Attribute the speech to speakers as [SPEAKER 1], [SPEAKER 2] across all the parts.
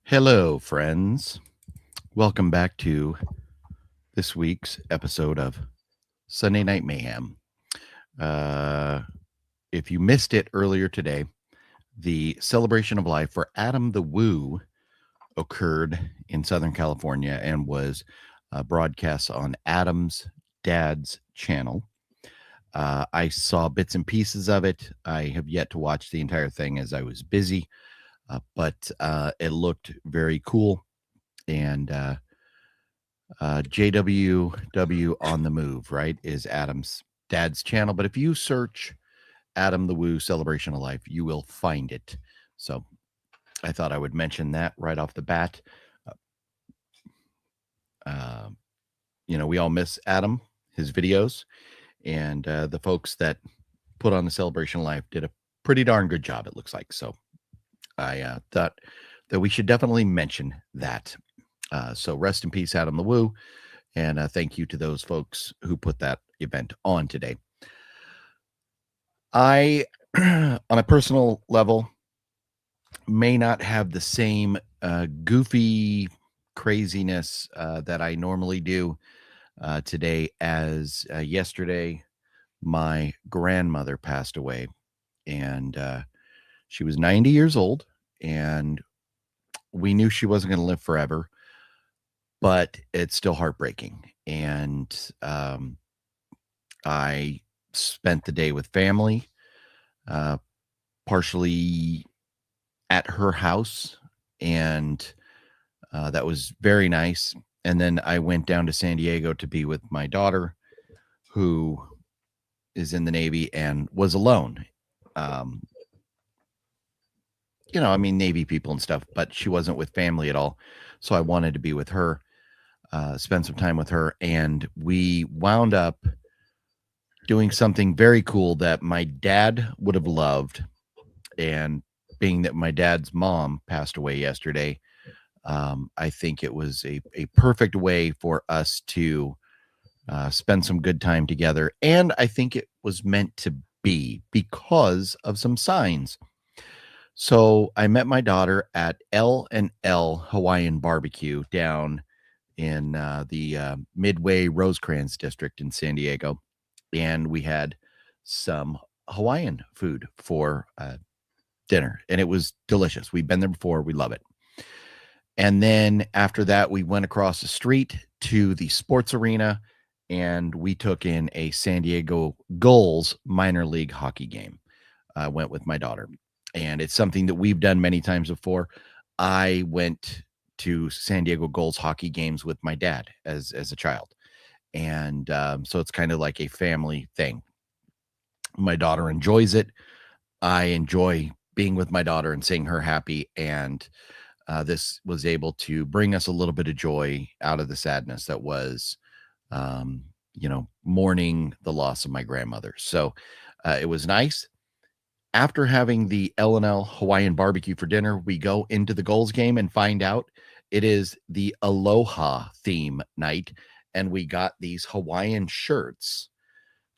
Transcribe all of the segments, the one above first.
[SPEAKER 1] Hello, friends. Welcome back to this week's episode of Sunday Night Mayhem. If you missed it earlier today, the celebration of life for Adam the Woo occurred in Southern California and was broadcast on Adam's dad's channel. I saw bits and pieces of it. I have yet to watch the entire thing as I was busy, but it looked very cool. And JWW on the Move, right, is Adam's dad's channel. But if you search Adam the Woo Celebration of Life, you will find it. So I thought I would mention that right off the bat. We all miss Adam, his videos, and the folks that put on the Celebration of Life did a pretty darn good job, it looks like. So I thought that we should definitely mention that. So rest in peace, Adam the Woo. And thank you to those folks who put that event on today. I, on a personal level, may not have the same goofy craziness that I normally do today as yesterday. My grandmother passed away, and she was 90 years old, and we knew she wasn't going to live forever, but it's still heartbreaking. And I spent the day with family, partially at her house, and that was very nice. And then I went down to San Diego to be with my daughter, who is in the Navy and was alone. Navy people and stuff, but she wasn't with family at all. So I wanted to be with her, spend some time with her. And we wound up doing something very cool that my dad would have loved. And being that my dad's mom passed away yesterday, I think it was a perfect way for us to spend some good time together. And I think it was meant to be because of some signs. So I met my daughter at L&L Hawaiian Barbecue down in the Midway Rosecrans district in San Diego. And we had some Hawaiian food for dinner, and it was delicious. We've been there before. We love it. And then after that, we went across the street to the sports arena, and we took in a San Diego Gulls minor league hockey game. I went with my daughter, and it's something that we've done many times before. I went to San Diego Gulls hockey games with my dad as a child. And so it's kind of like a family thing. My daughter enjoys it. I enjoy being with my daughter and seeing her happy. And this was able to bring us a little bit of joy out of the sadness that was, mourning the loss of my grandmother. So it was nice. After having the L&L Hawaiian barbecue for dinner, we go into the Gulls game and find out it is the Aloha theme night. And we got these Hawaiian shirts.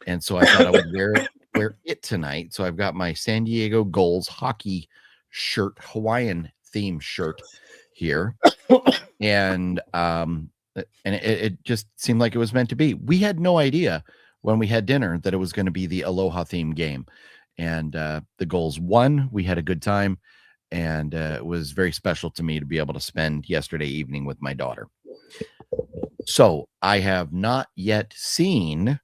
[SPEAKER 1] And so I thought I would wear it tonight. So I've got my San Diego Gulls hockey shirt, Hawaiian theme shirt here. And it just seemed like it was meant to be. We had no idea when we had dinner that it was going to be the Aloha theme game. And the Gulls won. We had a good time. And it was very special to me to be able to spend yesterday evening with my daughter. So I have not yet seen,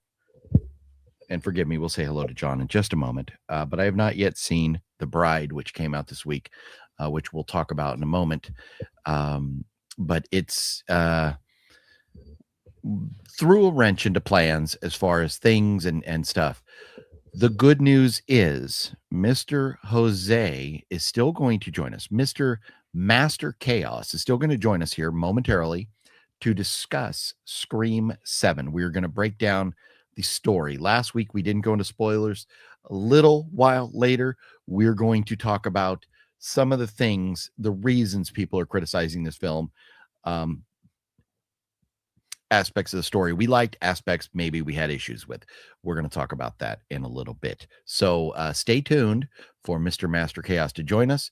[SPEAKER 1] and forgive me, we'll say hello to John in just a moment, but I have not yet seen The Bride, which came out this week, which we'll talk about in a moment. But it's threw a wrench into plans as far as things and stuff. The good news is Mr. Jose is still going to join us. Mr. Master Chaos is still going to join us here momentarily to discuss Scream 7. We're going to break down the story. Last week, we didn't go into spoilers. A little while later, we're going to talk about some of the things, the reasons people are criticizing this film, aspects of the story we liked, aspects maybe we had issues with. We're going to talk about that in a little bit. So stay tuned for Mr. Master Chaos to join us.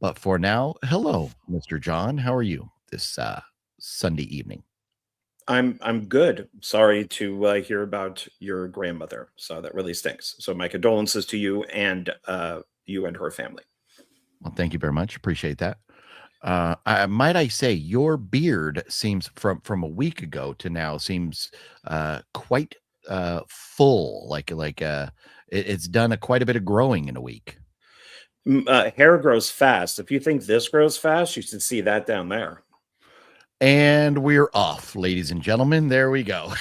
[SPEAKER 1] But for now, hello, Mr. John. How are you this Sunday evening?
[SPEAKER 2] I'm good. Sorry to hear about your grandmother. So that really stinks. So my condolences to you and her family.
[SPEAKER 1] Well, thank you very much. Appreciate that. Might I say your beard seems from a week ago to now seems quite full. It's done quite a bit of growing in a week.
[SPEAKER 2] Hair grows fast. If you think this grows fast, you should see that down there.
[SPEAKER 1] And we're off, ladies and gentlemen. There we go.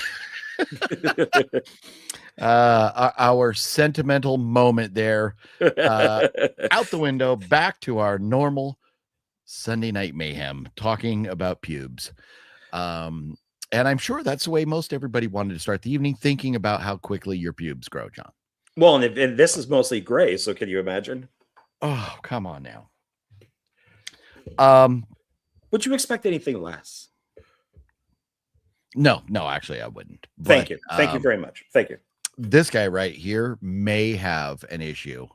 [SPEAKER 1] Our sentimental moment there, out the window, back to our normal Sunday night mayhem, talking about pubes. And I'm sure that's the way most everybody wanted to start the evening, thinking about how quickly your pubes grow, John.
[SPEAKER 2] Well, and this is mostly gray, so can you imagine?
[SPEAKER 1] Oh, come on now.
[SPEAKER 2] Would you expect anything less?
[SPEAKER 1] No, actually I wouldn't.
[SPEAKER 2] Thank you. Thank you very much. Thank you.
[SPEAKER 1] This guy right here may have an issue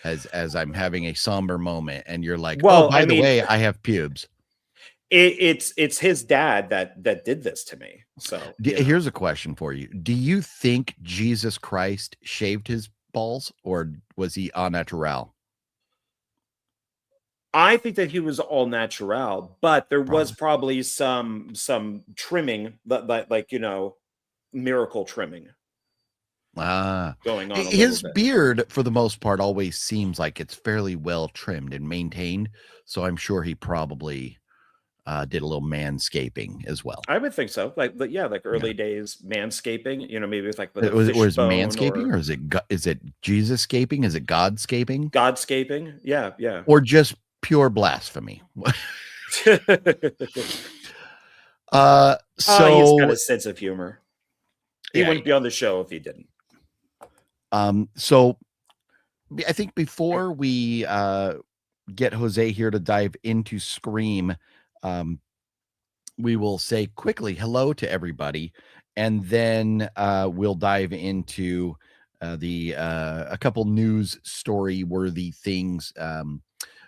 [SPEAKER 1] as I'm having a somber moment and you're like, well, by the way, I have pubes.
[SPEAKER 2] It's his dad that did this to me. So
[SPEAKER 1] here's a question for you. Do you think Jesus Christ shaved his balls or was he au natural?
[SPEAKER 2] I think that he was all natural, but there was probably some trimming, like miracle trimming.
[SPEAKER 1] Going on. His beard, for the most part, always seems like it's fairly well trimmed and maintained. So I'm sure he probably did a little manscaping as well.
[SPEAKER 2] I would think so. Like early days manscaping. Maybe with like with
[SPEAKER 1] was manscaping or is it Jesus-scaping? Is it God-scaping?
[SPEAKER 2] God-scaping, yeah.
[SPEAKER 1] Or just pure blasphemy.
[SPEAKER 2] So he's got a sense of humor. He wouldn't be on the show if he didn't.
[SPEAKER 1] So I think before we get Jose here to dive into Scream, we will say quickly hello to everybody, and then we'll dive into a couple news story worthy things.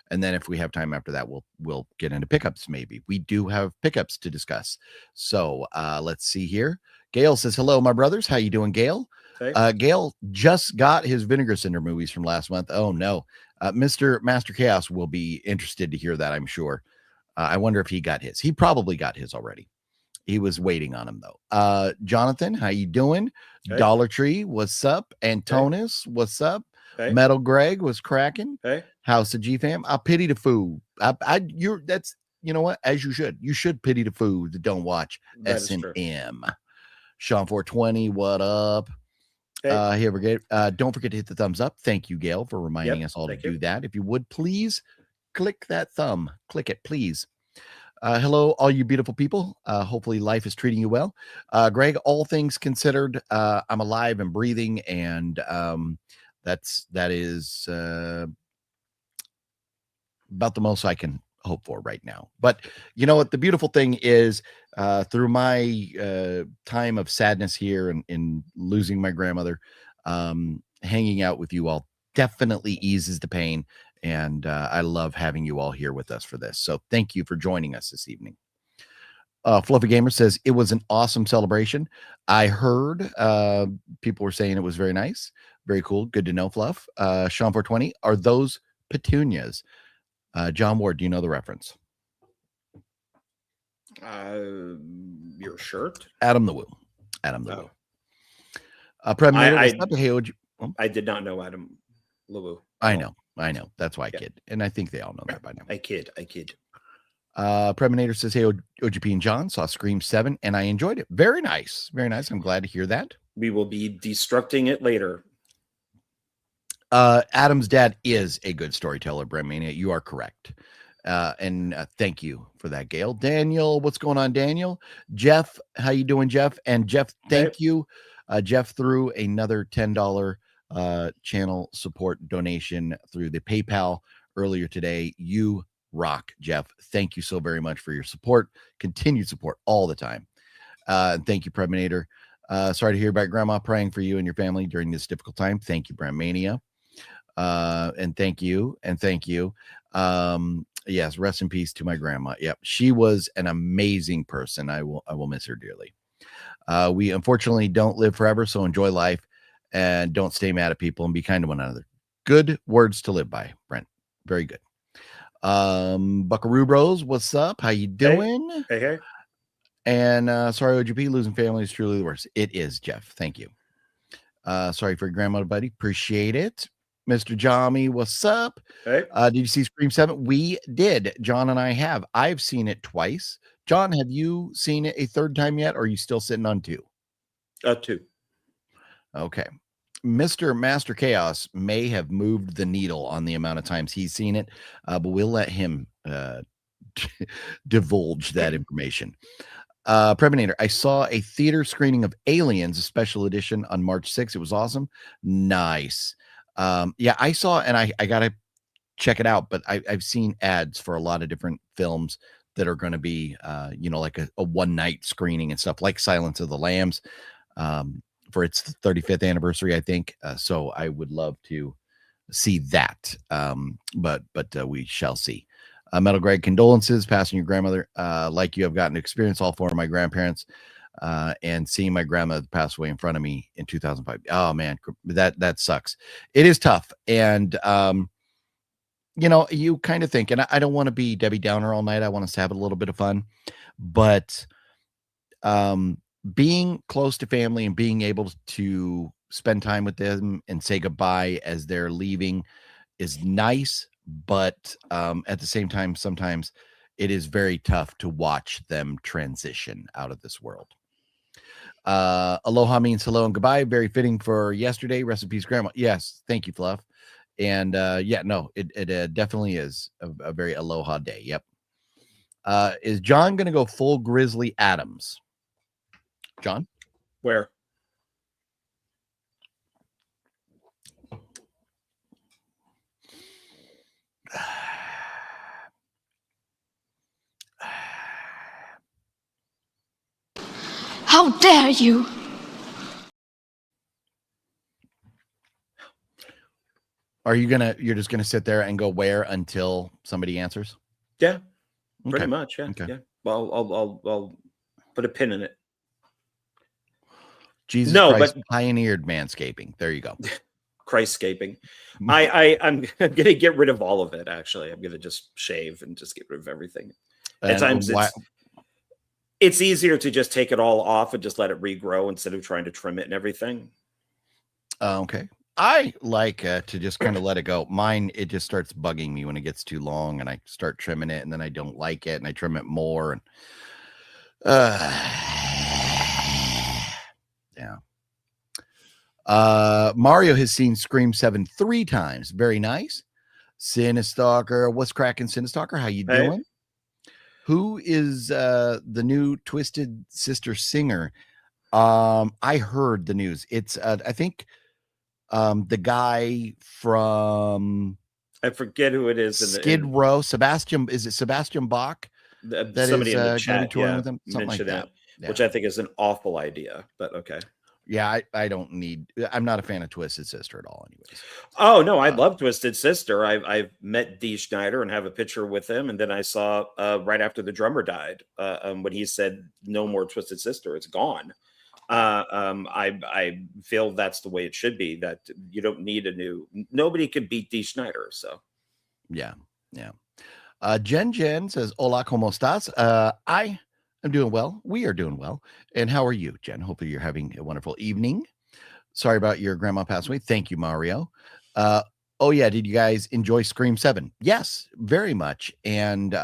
[SPEAKER 1] And then if we have time after that, we'll get into pickups. Maybe we do have pickups to discuss. So let's see here. Gail says, hello, my brothers. How you doing, Gail?
[SPEAKER 2] Hey.
[SPEAKER 1] Gail just got his Vinegar Cinder movies from last month. Oh, no. Mr. Master Chaos will be interested to hear that, I'm sure. I wonder if he got his. He probably got his already. He was waiting on him, though. Jonathan, how you doing? Hey. Dollar Tree, what's up? Antonis, hey. What's up? Hey. Metal Greg was cracking.
[SPEAKER 2] Hey.
[SPEAKER 1] House of G-Fam. I pity the fool. That's, you know what? As you should. You should pity the fool that don't watch S&M. Sean 420, what up? Hey. Don't forget to hit the thumbs up. Thank you, Gail, for reminding us all to do that. If you would, please click that thumb. Click it, please. Hello, all you beautiful people. Hopefully life is treating you well. Greg, all things considered, I'm alive and breathing, and that is about the most I can hope for right now. But you know what? The beautiful thing is through my time of sadness here and in losing my grandmother, hanging out with you all definitely eases the pain. And I love having you all here with us for this. So thank you for joining us this evening. Fluffy Gamer says it was an awesome celebration. I heard people were saying it was very nice. Very cool. Good to know, Fluff. Sean 420, are those petunias? John Ward, do you know the reference?
[SPEAKER 2] Your shirt?
[SPEAKER 1] Adam the Woo. Woo.
[SPEAKER 2] I did not know Adam LeWoo.
[SPEAKER 1] I know. That's why I kid. And I think they all know that by now.
[SPEAKER 2] I kid.
[SPEAKER 1] Preminator says, hey, OGP and John, saw Scream 7 and I enjoyed it. Very nice. Very nice. I'm glad to hear that.
[SPEAKER 2] We will be destructing it later.
[SPEAKER 1] Adam's dad is a good storyteller, Bremania. You are correct. And thank you for that, Gail. Daniel, what's going on, Daniel? Jeff, how you doing, Jeff? And Jeff, thank you. Jeff threw another $10 channel support donation through the PayPal earlier today. You rock, Jeff. Thank you so very much for your support, continued support all the time. Thank you, Preminator. Sorry to hear about Grandma. Praying for you and your family during this difficult time. Thank you, Brandmania. And thank you. Yes, rest in peace to my grandma. Yep, she was an amazing person. I will miss her dearly. We unfortunately don't live forever, so enjoy life and don't stay mad at people and be kind to one another. Good words to live by, Brent. Very good. Buckaroo Bros, what's up? How you doing?
[SPEAKER 2] Hey.
[SPEAKER 1] And sorry, OGP, losing family is truly the worst. It is, Jeff. Thank you. Sorry for your grandmother, buddy. Appreciate it. Mr. Jami, what's up?
[SPEAKER 2] Hey.
[SPEAKER 1] Did you see Scream 7? We did. John and I have. I've seen it twice. John, have you seen it a third time yet? Or are you still sitting on 2?
[SPEAKER 2] 2.
[SPEAKER 1] Okay. Mr. Master Chaos may have moved the needle on the amount of times he's seen it, but we'll let him divulge that information. Preminator, I saw a theater screening of Aliens, a special edition on March 6th. It was awesome. Nice. Yeah, I saw, and I got to check it out, but I've seen ads for a lot of different films that are going to be, like a one-night screening and stuff like Silence of the Lambs for its 35th anniversary, I think. So I would love to see that, but we shall see. Metal Greg, condolences, passing your grandmother. Like you have gotten to experience all 4 of my grandparents, and seeing my grandmother pass away in front of me in 2005. Oh man, that sucks. It is tough, and you kind of think, and I don't want to be Debbie Downer all night. I want us to have a little bit of fun, but being close to family and being able to spend time with them and say goodbye as they're leaving is nice. But at the same time, sometimes it is very tough to watch them transition out of this world. Aloha means hello and goodbye. Very fitting for yesterday. Rest in peace, Grandma. Yes, thank you, Fluff. And it definitely is a very aloha day. Yep. Is John going to go full Grizzly Adams? John?
[SPEAKER 2] Where?
[SPEAKER 3] How dare you?
[SPEAKER 1] You're just gonna sit there and go where until somebody answers?
[SPEAKER 2] Yeah, pretty much. Yeah.
[SPEAKER 1] Okay.
[SPEAKER 2] Yeah. Well, I'll put a pin in it.
[SPEAKER 1] Jesus Christ pioneered manscaping. There you go.
[SPEAKER 2] Christscaping. I'm gonna get rid of all of it. Actually, I'm gonna just shave and just get rid of everything. At times it's easier to just take it all off and just let it regrow instead of trying to trim it and everything.
[SPEAKER 1] Okay. I like to just kind of let it go. Mine, it just starts bugging me when it gets too long, and I start trimming it, and then I don't like it, and I trim it more. And yeah. Mario has seen Scream 7 3 times. Very nice. Cinestalker, what's cracking, Cinestalker? How you doing? Who is the new Twisted Sister singer? I heard the news. It's I think the guy from,
[SPEAKER 2] I forget who it is.
[SPEAKER 1] Skid Row. Sebastian, is it Sebastian Bach?
[SPEAKER 2] That somebody in the chat,
[SPEAKER 1] touring with him, something like that.
[SPEAKER 2] Yeah. Which I think is an awful idea, but okay.
[SPEAKER 1] Yeah, I'm not a fan of Twisted Sister at all, anyways.
[SPEAKER 2] Oh no, I love Twisted Sister. I've met Dee Schneider and have a picture with him, and then I saw right after the drummer died, when he said no more Twisted Sister, it's gone. I feel that's the way it should be, that you don't need nobody can beat Dee Schneider. So
[SPEAKER 1] yeah. Jen says, hola, ¿cómo estás? I'm doing well. We are doing well. And how are you, Jen? Hopefully you're having a wonderful evening. Sorry about your grandma passing away. Thank you, Mario. Oh yeah, did you guys enjoy Scream 7? Yes, very much. And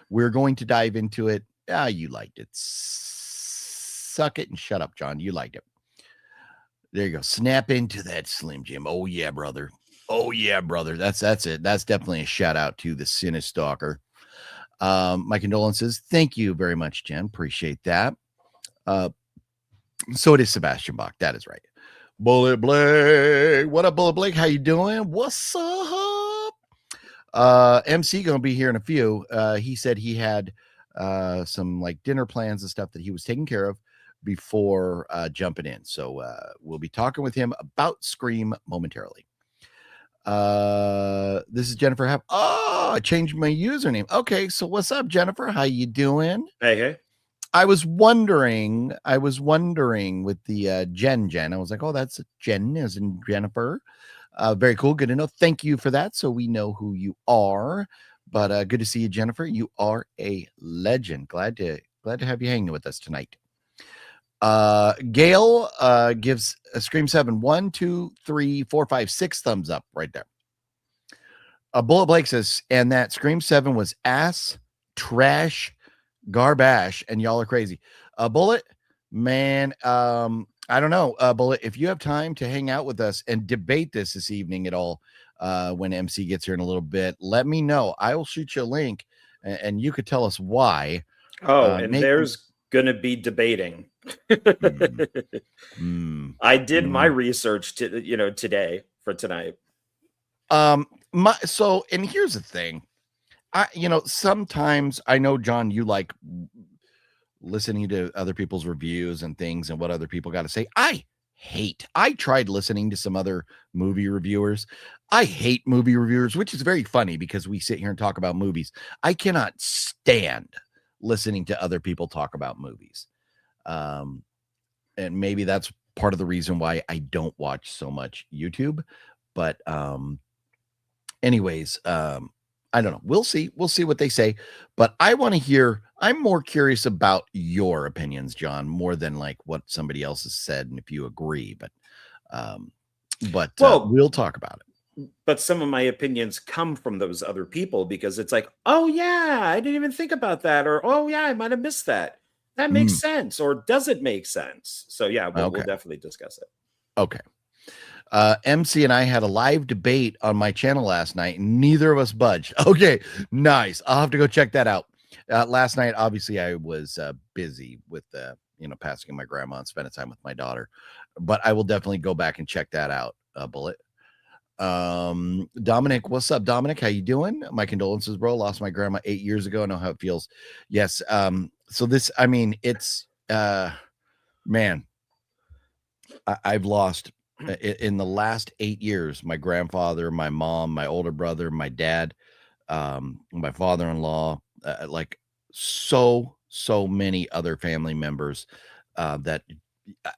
[SPEAKER 1] we're going to dive into it. You liked it. Suck it and shut up, John. You liked it. There you go. Snap into that Slim Jim. Oh yeah, brother. Oh yeah, brother. That's it. That's definitely a shout out to the Cinestalker. My condolences. Thank you very much, Jen. Appreciate that. So it is Sebastian Bach. That is right. Bulleit Blake. What up, Bulleit Blake? How you doing? What's up? MC gonna be here in a few. He said he had some like dinner plans and stuff that he was taking care of before jumping in. So we'll be talking with him about Scream momentarily. This is Jennifer. I changed my username. Okay, so what's up, Jennifer? How you doing?
[SPEAKER 2] Hey.
[SPEAKER 1] I was wondering with the Jen. I was like, oh, that's Jen as in Jennifer. Very cool. Good to know. Thank you for that. So we know who you are. But good to see you, Jennifer. You are a legend. Glad to have you hanging with us tonight. Gail gives a Scream 7 1, 2, 3, 4, 5, 6 thumbs up right there. Bulleit Blake says, and that Scream 7 was ass, trash, garbage, and y'all are crazy. Bulleit, man, I don't know. Bulleit, if you have time to hang out with us and debate this evening at all, when MC gets here in a little bit, let me know. I will shoot you a link, and you could tell us why.
[SPEAKER 2] Oh, and there's gonna be debating. I did my research today for tonight.
[SPEAKER 1] So, and here's the thing. Sometimes I know, John, you like listening to other people's reviews and things and what other people got to say. I tried listening to some other movie reviewers. I hate movie reviewers, which is very funny because we sit here and talk about movies. I cannot stand listening to other people talk about movies. And maybe that's part of the reason why I don't watch so much YouTube. But anyways, I don't know. We'll see what they say, but I'm more curious about your opinions, John, more than like what somebody else has said. And if you agree, but we'll talk about it.
[SPEAKER 2] But some of my opinions come from those other people because it's like, oh yeah, I didn't even think about that. Or, oh yeah, I might've missed that. That makes sense. Or does it make sense? So yeah, we'll definitely discuss it.
[SPEAKER 1] Okay. MC and I had a live debate on my channel last night, and neither of us budged. Okay, nice. I'll have to go check that out. Last night, obviously, I was busy with passing my grandma and spending time with my daughter, but I will definitely go back and check that out. Bulleit. Dominic, what's up, Dominic? How you doing? My condolences, bro. Lost my grandma 8 years ago. I know how it feels. Yes. So this, I mean, it's man, I've lost in the last 8 years, my grandfather, my mom, my older brother, my dad, my father-in-law, like so many other family members, that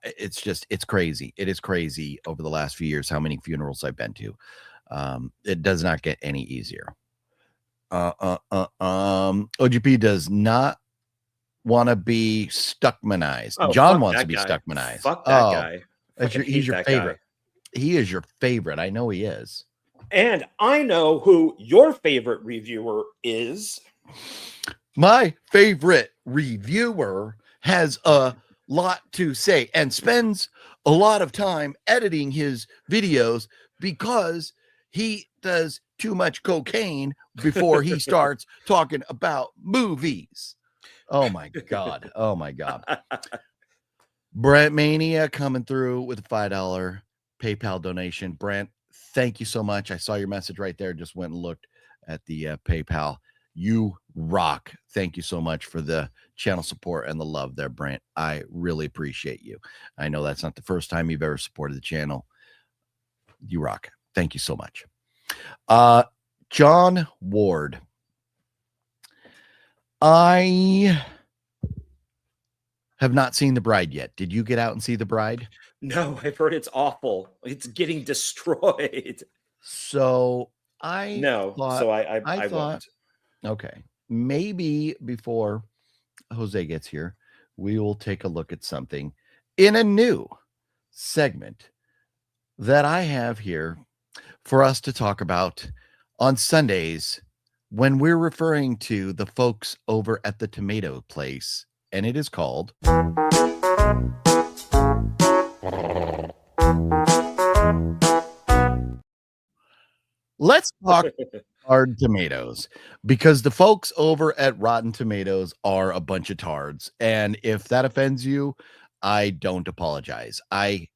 [SPEAKER 1] it's crazy. It is crazy over the last few years how many funerals I've been to. It does not get any easier. OGP does not want to be stuckmanized. John wants to be stuckmanized.
[SPEAKER 2] Fuck that guy.
[SPEAKER 1] He's your favorite. Guy. He is your favorite. I know he is.
[SPEAKER 2] And I know who your favorite reviewer is.
[SPEAKER 1] My favorite reviewer has a lot to say and spends a lot of time editing his videos because he does too much cocaine before he starts talking about movies. Oh my God. Oh my God. Brent Mania coming through with a $5 PayPal donation. Brent, thank you so much. I saw your message right there. Just went and looked at the PayPal. You rock. Thank you so much for the channel support and the love there, Brent. I really appreciate you. I know that's not the first time you've ever supported the channel. You rock. Thank you so much. John Ward. I have not seen The Bride yet. Did you get out and see The Bride?
[SPEAKER 2] No, I've heard it's awful. It's getting destroyed.
[SPEAKER 1] So I
[SPEAKER 2] won't.
[SPEAKER 1] Okay, maybe before Jose gets here, we will take a look at something in a new segment that I have here for us to talk about on Sundays when we're referring to the folks over at the tomato place, and it is called Let's Talk Hard Tomatoes, because the folks over at Rotten Tomatoes are a bunch of tards, and if that offends you, I don't apologize. I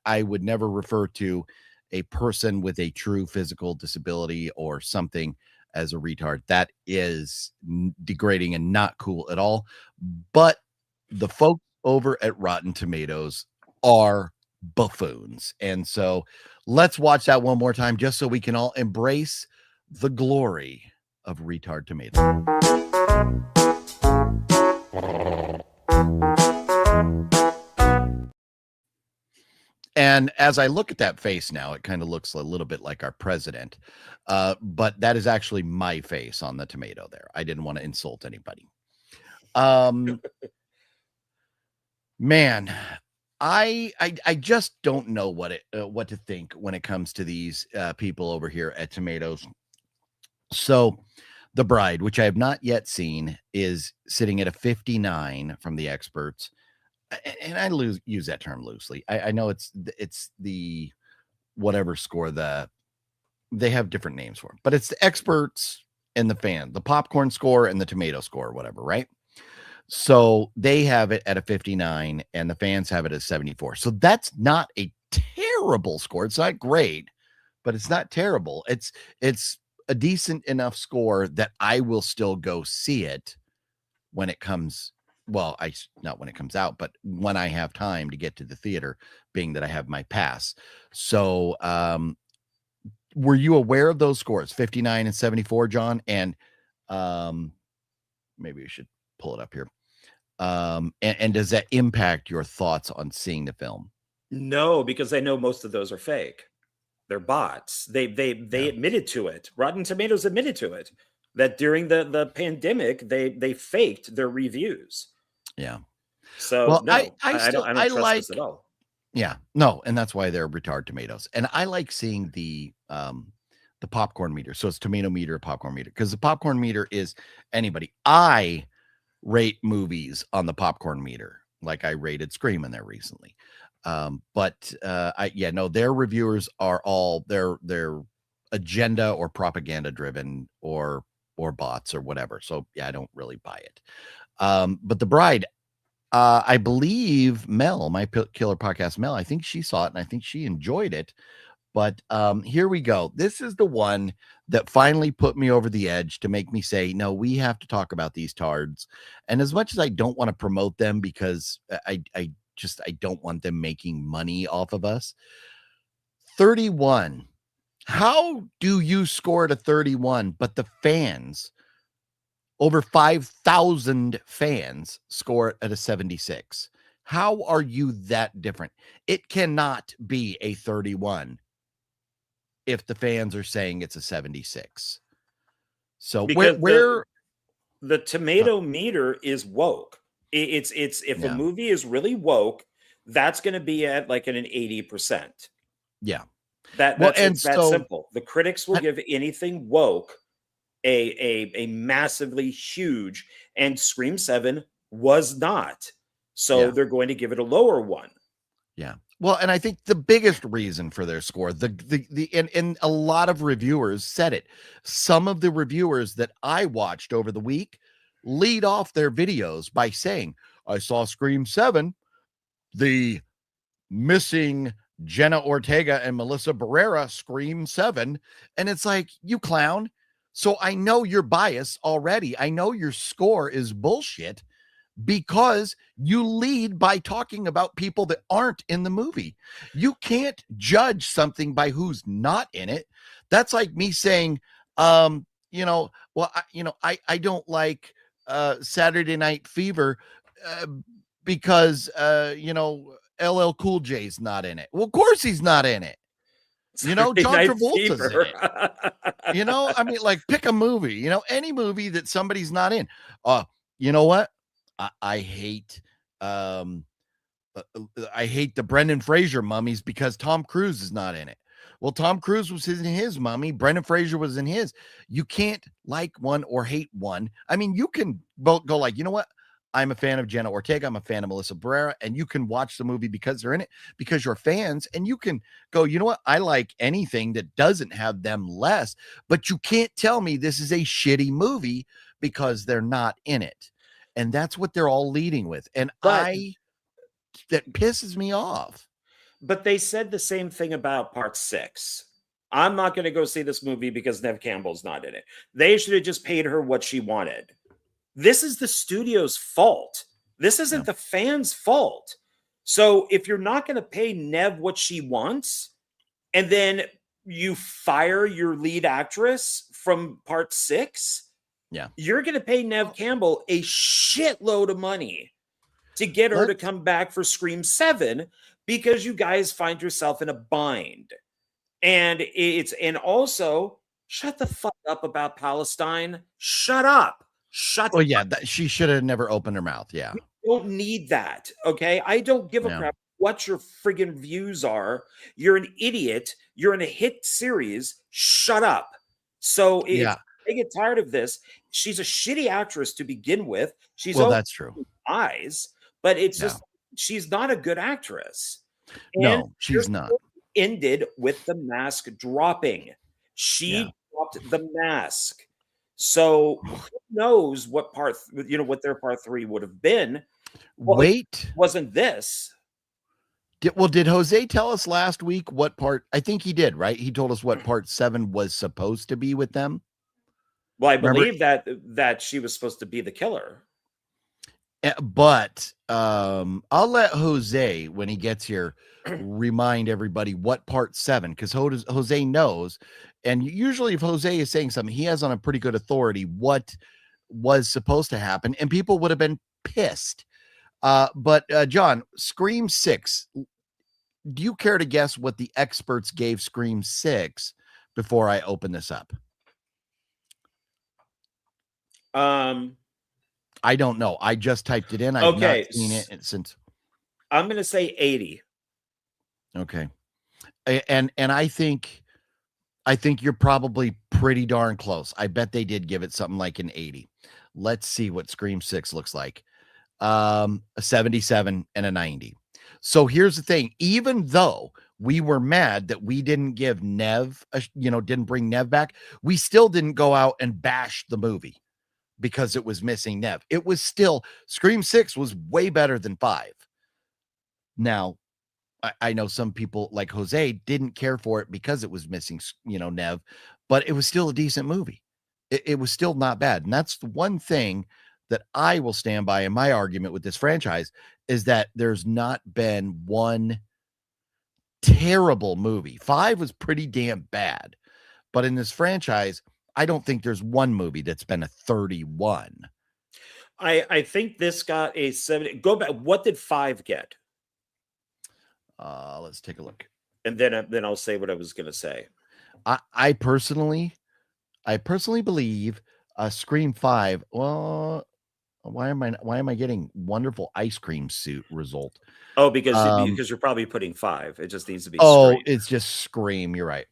[SPEAKER 1] would never refer to a person with a true physical disability or something as a retard. That is degrading and not cool at all. But the folks over at Rotten Tomatoes are buffoons. And so let's watch that one more time just so we can all embrace the glory of retard tomato. And as I look at that face now, it kind of looks a little bit like our president. But that is actually my face on the tomato there. I didn't want to insult anybody. Man, I just don't know what to think when it comes to these people over here at Tomatoes. So The Bride, which I have not yet seen, is sitting at a 59 from the experts. And I use that term loosely. I know it's the whatever score they have different names for them, but it's the experts and the fan, the popcorn score and the tomato score, or whatever, right? So they have it at a 59 and the fans have it at 74. So that's not a terrible score. It's not great, but it's not terrible. It's a decent enough score that I will still go see it when it comes. Well, not when it comes out, but when I have time to get to the theater, being that I have my pass. So, were you aware of those scores, 59 and 74, John? And maybe we should pull it up here. And does that impact your thoughts on seeing the film?
[SPEAKER 2] No, because I know most of those are fake. They're bots. They admitted to it. Rotten Tomatoes admitted to it, that during the pandemic, they faked their reviews.
[SPEAKER 1] Yeah.
[SPEAKER 2] So
[SPEAKER 1] well,
[SPEAKER 2] no, I don't trust this at all.
[SPEAKER 1] Yeah, no, and that's why they're retard tomatoes. And I like seeing the popcorn meter. So it's tomato meter, popcorn meter, because the popcorn meter is anybody. I rate movies on the popcorn meter, like I rated Scream in there recently. But their reviewers are all their agenda or propaganda driven or bots or whatever. So yeah, I don't really buy it. But The Bride, I believe Mel, my killer podcast, Mel, I think she saw it and I think she enjoyed it. But here we go. This is the one that finally put me over the edge to make me say, no, we have to talk about these tards. And as much as I don't want to promote them because I don't want them making money off of us. 31. How do you score it a 31, but the fans, over 5,000 fans, score it at a 76? How are you that different? It cannot be a 31 if the fans are saying it's a 76. So
[SPEAKER 2] because
[SPEAKER 1] where
[SPEAKER 2] the tomato meter is woke. It's if a movie is really woke, that's going to be at like an 80%.
[SPEAKER 1] Yeah.
[SPEAKER 2] That's that simple. The critics will give anything woke a massively huge, and Scream 7 was not. So they're going to give it a lower one.
[SPEAKER 1] Yeah. Well, and I think the biggest reason for their score, and a lot of reviewers said it. Some of the reviewers that I watched over the week lead off their videos by saying, I saw Scream 7, the missing Jenna Ortega and Melissa Barrera Scream 7. And it's like, you clown. So I know you're biased already. I know your score is bullshit because you lead by talking about people that aren't in the movie. You can't judge something by who's not in it. That's like me saying, I don't like Saturday Night Fever because LL Cool J's not in it. Well, of course he's not in it. John Travolta's in it. I mean, like, pick a movie, any movie that somebody's not in. You know what? I hate the Brendan Fraser mummies because Tom Cruise is not in it. Well, Tom Cruise was in his mummy. Brendan Fraser was in his. You can't like one or hate one. I mean, you can both go like, you know what? I'm a fan of Jenna Ortega. I'm a fan of Melissa Barrera. And you can watch the movie because they're in it, because you're fans. And you can go, you know what? I like anything that doesn't have them less. But you can't tell me this is a shitty movie because they're not in it. And that's what they're all leading with. And that pisses me off.
[SPEAKER 2] But they said the same thing about Part 6. I'm not going to go see this movie because Nev Campbell's not in it. They should have just paid her what she wanted. This is the studio's fault. This isn't the fans' fault. So if you're not going to pay Nev what she wants, and then you fire your lead actress from part 6, you're going to pay Nev Campbell a shitload of money to get her to come back for Scream 7 because you guys find yourself in a bind. And also shut the fuck up about Palestine. Shut up.
[SPEAKER 1] Oh yeah, she should have never opened her mouth. Yeah.
[SPEAKER 2] You don't need that. Okay. I don't give a crap what your friggin' views are. You're an idiot. You're in a hit series. Shut up. So I get tired of this. She's a shitty actress to begin with.
[SPEAKER 1] That's true.
[SPEAKER 2] Eyes, but it's just she's not a good actress.
[SPEAKER 1] No, she's not.
[SPEAKER 2] Ended with the mask dropping. She dropped the mask. So who knows what what their part 3 would have been? Well, wasn't this?
[SPEAKER 1] Did Jose tell us last week what part? I think he did, right? He told us what part 7 was supposed to be with them.
[SPEAKER 2] Well, I believe that she was supposed to be the killer.
[SPEAKER 1] But I'll let Jose, when he gets here, remind everybody what part 7, because Jose knows. And usually if Jose is saying something, he has on a pretty good authority what was supposed to happen, and people would have been pissed. But John, Scream 6, do you care to guess what the experts gave Scream 6 before I open this up? I don't know. I just typed it in. I've not seen it since.
[SPEAKER 2] I'm going to say 80.
[SPEAKER 1] Okay. And I think you're probably pretty darn close. I bet they did give it something like an 80. Let's see what Scream 6 looks like. A 77 and a 90. So here's the thing. Even though we were mad that we didn't give Nev, didn't bring Nev back, we still didn't go out and bash the movie because it was missing Nev. It was still, Scream 6 was way better than 5. Now, I know some people like Jose didn't care for it because it was missing, Nev, but it was still a decent movie. It was still not bad. And that's the one thing that I will stand by in my argument with this franchise, is that there's not been one terrible movie. 5 was pretty damn bad, but in this franchise, I don't think there's one movie that's been a 31.
[SPEAKER 2] I think this got a 70. Go back. What did 5 get?
[SPEAKER 1] Let's take a look.
[SPEAKER 2] And then I'll say what I was going to say.
[SPEAKER 1] I personally believe Scream 5. Well, why am I getting wonderful ice cream suit result?
[SPEAKER 2] Oh, because you're probably putting 5. It just needs to be.
[SPEAKER 1] Scream. It's just Scream. You're right.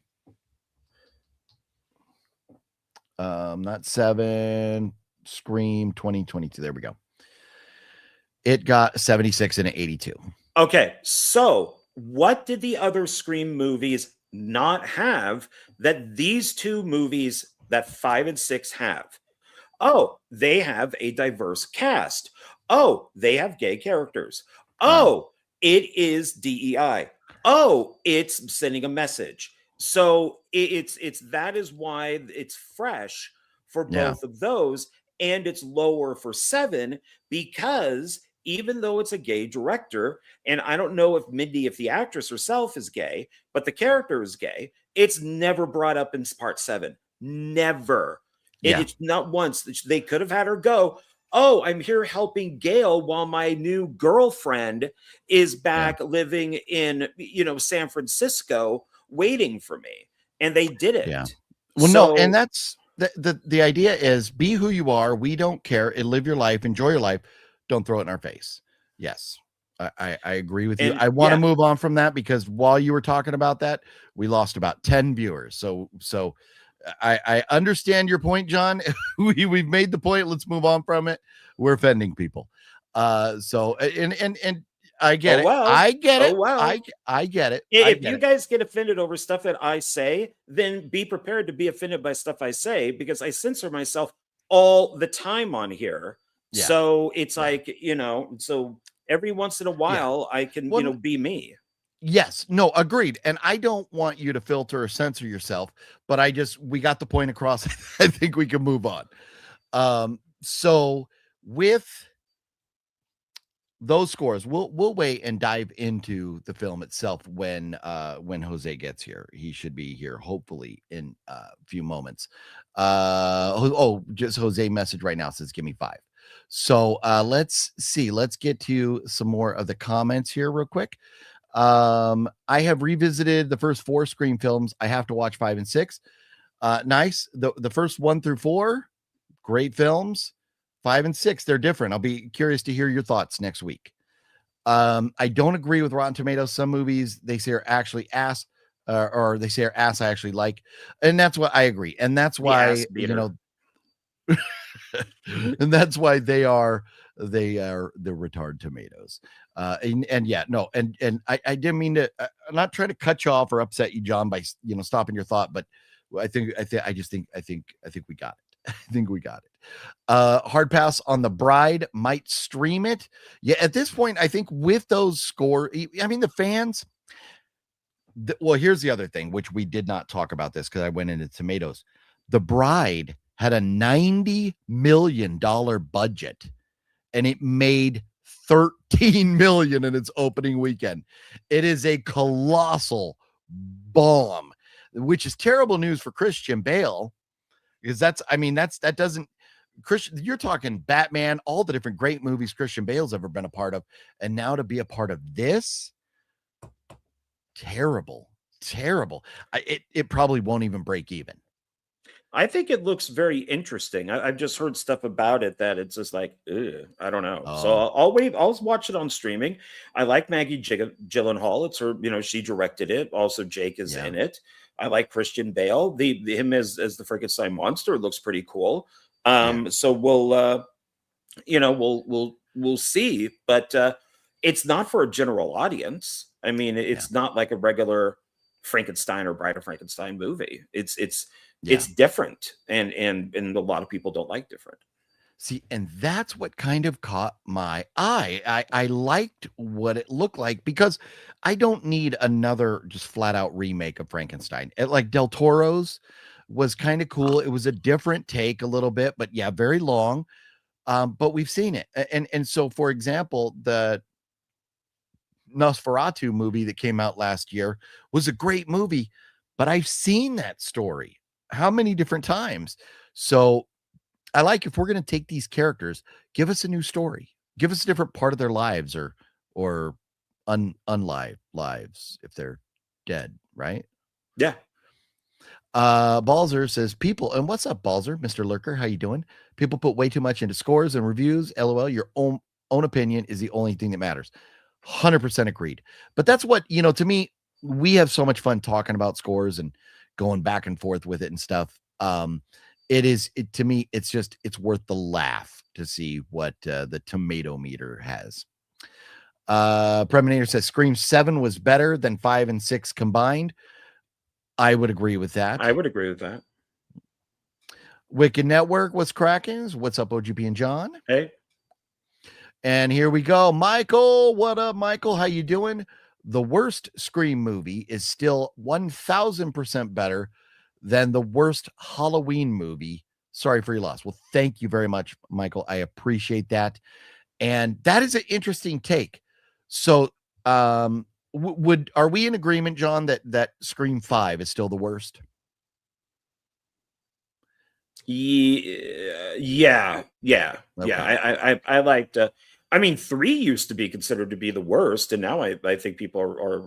[SPEAKER 1] Not 7. Scream 2022. There we go. It got 76 and an 82.
[SPEAKER 2] Okay, so what did the other Scream movies not have that these two movies, that 5 and 6, have? Oh, they have a diverse cast. Oh, they have gay characters. Oh, it is DEI. Oh, it's sending a message. So that is why it's fresh for both of those, and it's lower for 7 because even though it's a gay director, and I don't know if the actress herself is gay, but the character is gay, it's never brought up in part 7. Never. It's not once. They could have had her go, oh, I'm here helping Gail while my new girlfriend is back living in, San Francisco waiting for me. And they did it.
[SPEAKER 1] Yeah. Well, no, and that's the idea is be who you are. We don't care. Live your life, enjoy your life. Don't throw it in our face. Yes. I agree with you. I want to move on from that because while you were talking about that, we lost about 10 viewers. So I understand your point, John. We've made the point. Let's move on from it. We're offending people. So I get it. I get it. I get it.
[SPEAKER 2] If you guys get offended over stuff that I say, then be prepared to be offended by stuff I say because I censor myself all the time on here. Yeah. So it's like, so every once in a while I can, be me.
[SPEAKER 1] Yes, no, agreed. And I don't want you to filter or censor yourself, but we got the point across. I think we can move on. So with those scores, we'll wait and dive into the film itself when Jose gets here. He should be here hopefully in a few moments. Just Jose message right now says give me 5. So let's see. Let's get to some more of the comments here real quick. I have revisited the first 4 Scream films. I have to watch 5 and 6. Nice. The first 1 through 4, great films. 5 and 6, they're different. I'll be curious to hear your thoughts next week. I don't agree with Rotten Tomatoes. Some movies they say are actually ass, or they say are ass I actually like, and that's what I agree. And that's why and that's why they are the retard tomatoes. And yeah, no, and I didn't mean to. I'm not trying to cut you off or upset you, John, by stopping your thought, but I think we got it. I think we got it. Hard pass on The Bride. Might stream it. Yeah, at this point, I think with those score, I mean, the fans. Well, here's the other thing, which we did not talk about this because I went into tomatoes. The Bride had a $90 million budget, and it made $13 million in its opening weekend. It is a colossal bomb, which is terrible news for Christian Bale. Because that doesn't Christian, you're talking Batman, all the different great movies Christian Bale's ever been a part of. And now to be a part of this, terrible. It probably won't even break even.
[SPEAKER 2] I think it looks very interesting. I've just heard stuff about it that it's just like, I don't know. So I'll wait. I'll watch it on streaming. I like Maggie Gyllenhaal. It's her, she directed it. Also, Jake is in it. I like Christian Bale. Him as the Frankenstein monster looks pretty cool. So we'll see, but it's not for a general audience. I mean, it's not like a regular Frankenstein or Bride of Frankenstein movie. It's different, and a lot of people don't like different.
[SPEAKER 1] See, and that's what kind of caught my eye. I liked what it looked like because I don't need another just flat out remake of Frankenstein. Like Del Toro's was kind of cool. It was a different take a little bit, but yeah, very long. But we've seen it. And so, for example, the Nosferatu movie that came out last year was a great movie, but I've seen that story how many different times. So I like, if we're going to take these characters, give us a new story, give us a different part of their lives, or unlive lives if they're dead, right?
[SPEAKER 2] Yeah.
[SPEAKER 1] Balzer says people, and what's up, Balzer? Mr. Lurker, how you doing? People put way too much into scores and reviews. LOL, your own opinion is the only thing that matters. 100% agreed. But that's what, to me, we have so much fun talking about scores and going back and forth with it and stuff. To me, it's worth the laugh to see what the tomato meter has. Preminator says Scream 7 was better than 5 and 6 combined. I would agree with that. Wicked Network, what's cracking? What's up, OGP and John?
[SPEAKER 2] Hey.
[SPEAKER 1] And here we go. Michael, what up, Michael? How you doing? The worst Scream movie is still 1,000% better than the worst Halloween movie. Sorry for your loss. Well, thank you very much, Michael. I appreciate that. And that is an interesting take. So, are we in agreement, John, that Scream 5 is still the worst?
[SPEAKER 2] Yeah. Okay. I liked. I mean, 3 used to be considered to be the worst, and now I think people are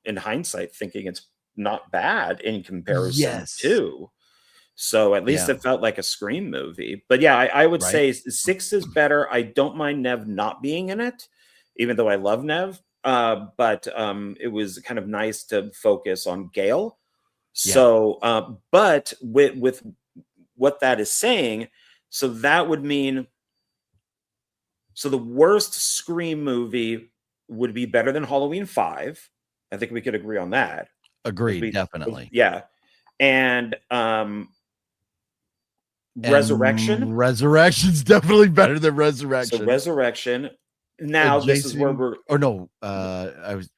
[SPEAKER 2] in hindsight thinking it's not bad in comparison to. So at least it felt like a Scream movie. But yeah, I would say 6 is better. I don't mind Nev not being in it, even though I love Nev. But it was kind of nice to focus on Gale. So, but with what that is saying, so that would mean, so the worst Scream movie would be better than Halloween 5. I think we could agree on that.
[SPEAKER 1] Agreed, definitely.
[SPEAKER 2] Yeah. And Resurrection.
[SPEAKER 1] Resurrection's definitely better than Resurrection.
[SPEAKER 2] So Resurrection. Now this is where we're.
[SPEAKER 1] Or no, I was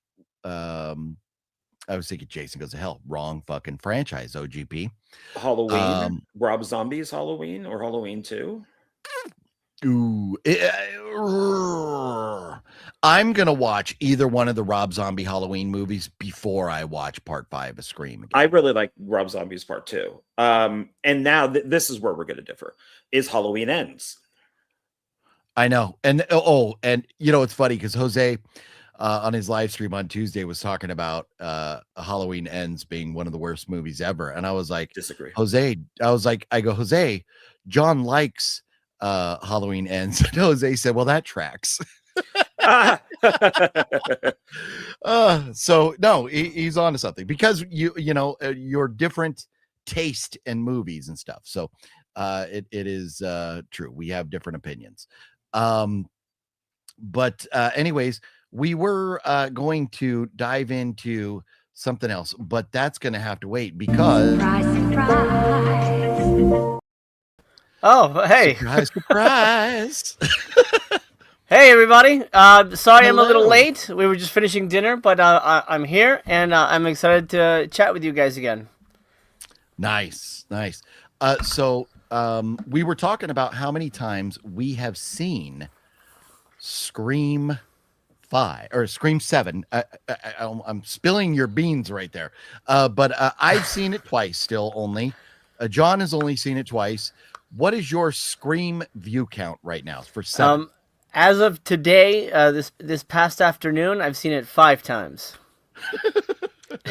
[SPEAKER 1] thinking Jason Goes to Hell. Wrong fucking franchise. OGP.
[SPEAKER 2] Halloween. Rob Zombie's Halloween or Halloween 2.
[SPEAKER 1] Ooh. I'm going to watch either one of the Rob Zombie Halloween movies before I watch part 5 of Scream again.
[SPEAKER 2] I really like Rob Zombie's part 2. And now this is where we're going to differ, is Halloween Ends.
[SPEAKER 1] I know. And it's funny because Jose on his live stream on Tuesday was talking about Halloween Ends being one of the worst movies ever. And I was like,
[SPEAKER 2] disagree.
[SPEAKER 1] Jose, Jose, John likes Halloween Ends. And Jose said, well, that tracks. So no, he's on to something because your different taste in movies and stuff. So it is true. We have different opinions. But anyways, we were going to dive into something else, but that's going to have to wait because
[SPEAKER 4] surprise. Oh, hey.
[SPEAKER 1] Surprise.
[SPEAKER 4] Hey, everybody. Sorry I'm a little late. We were just finishing dinner, but I'm here, and I'm excited to chat with you guys again.
[SPEAKER 1] Nice. So we were talking about how many times we have seen Scream 5 or Scream 7. I'm spilling your beans right there. But I've seen it twice still only. John has only seen it twice. What is your Scream view count right now for 7?
[SPEAKER 4] As of today, this past afternoon, I've seen it 5 times.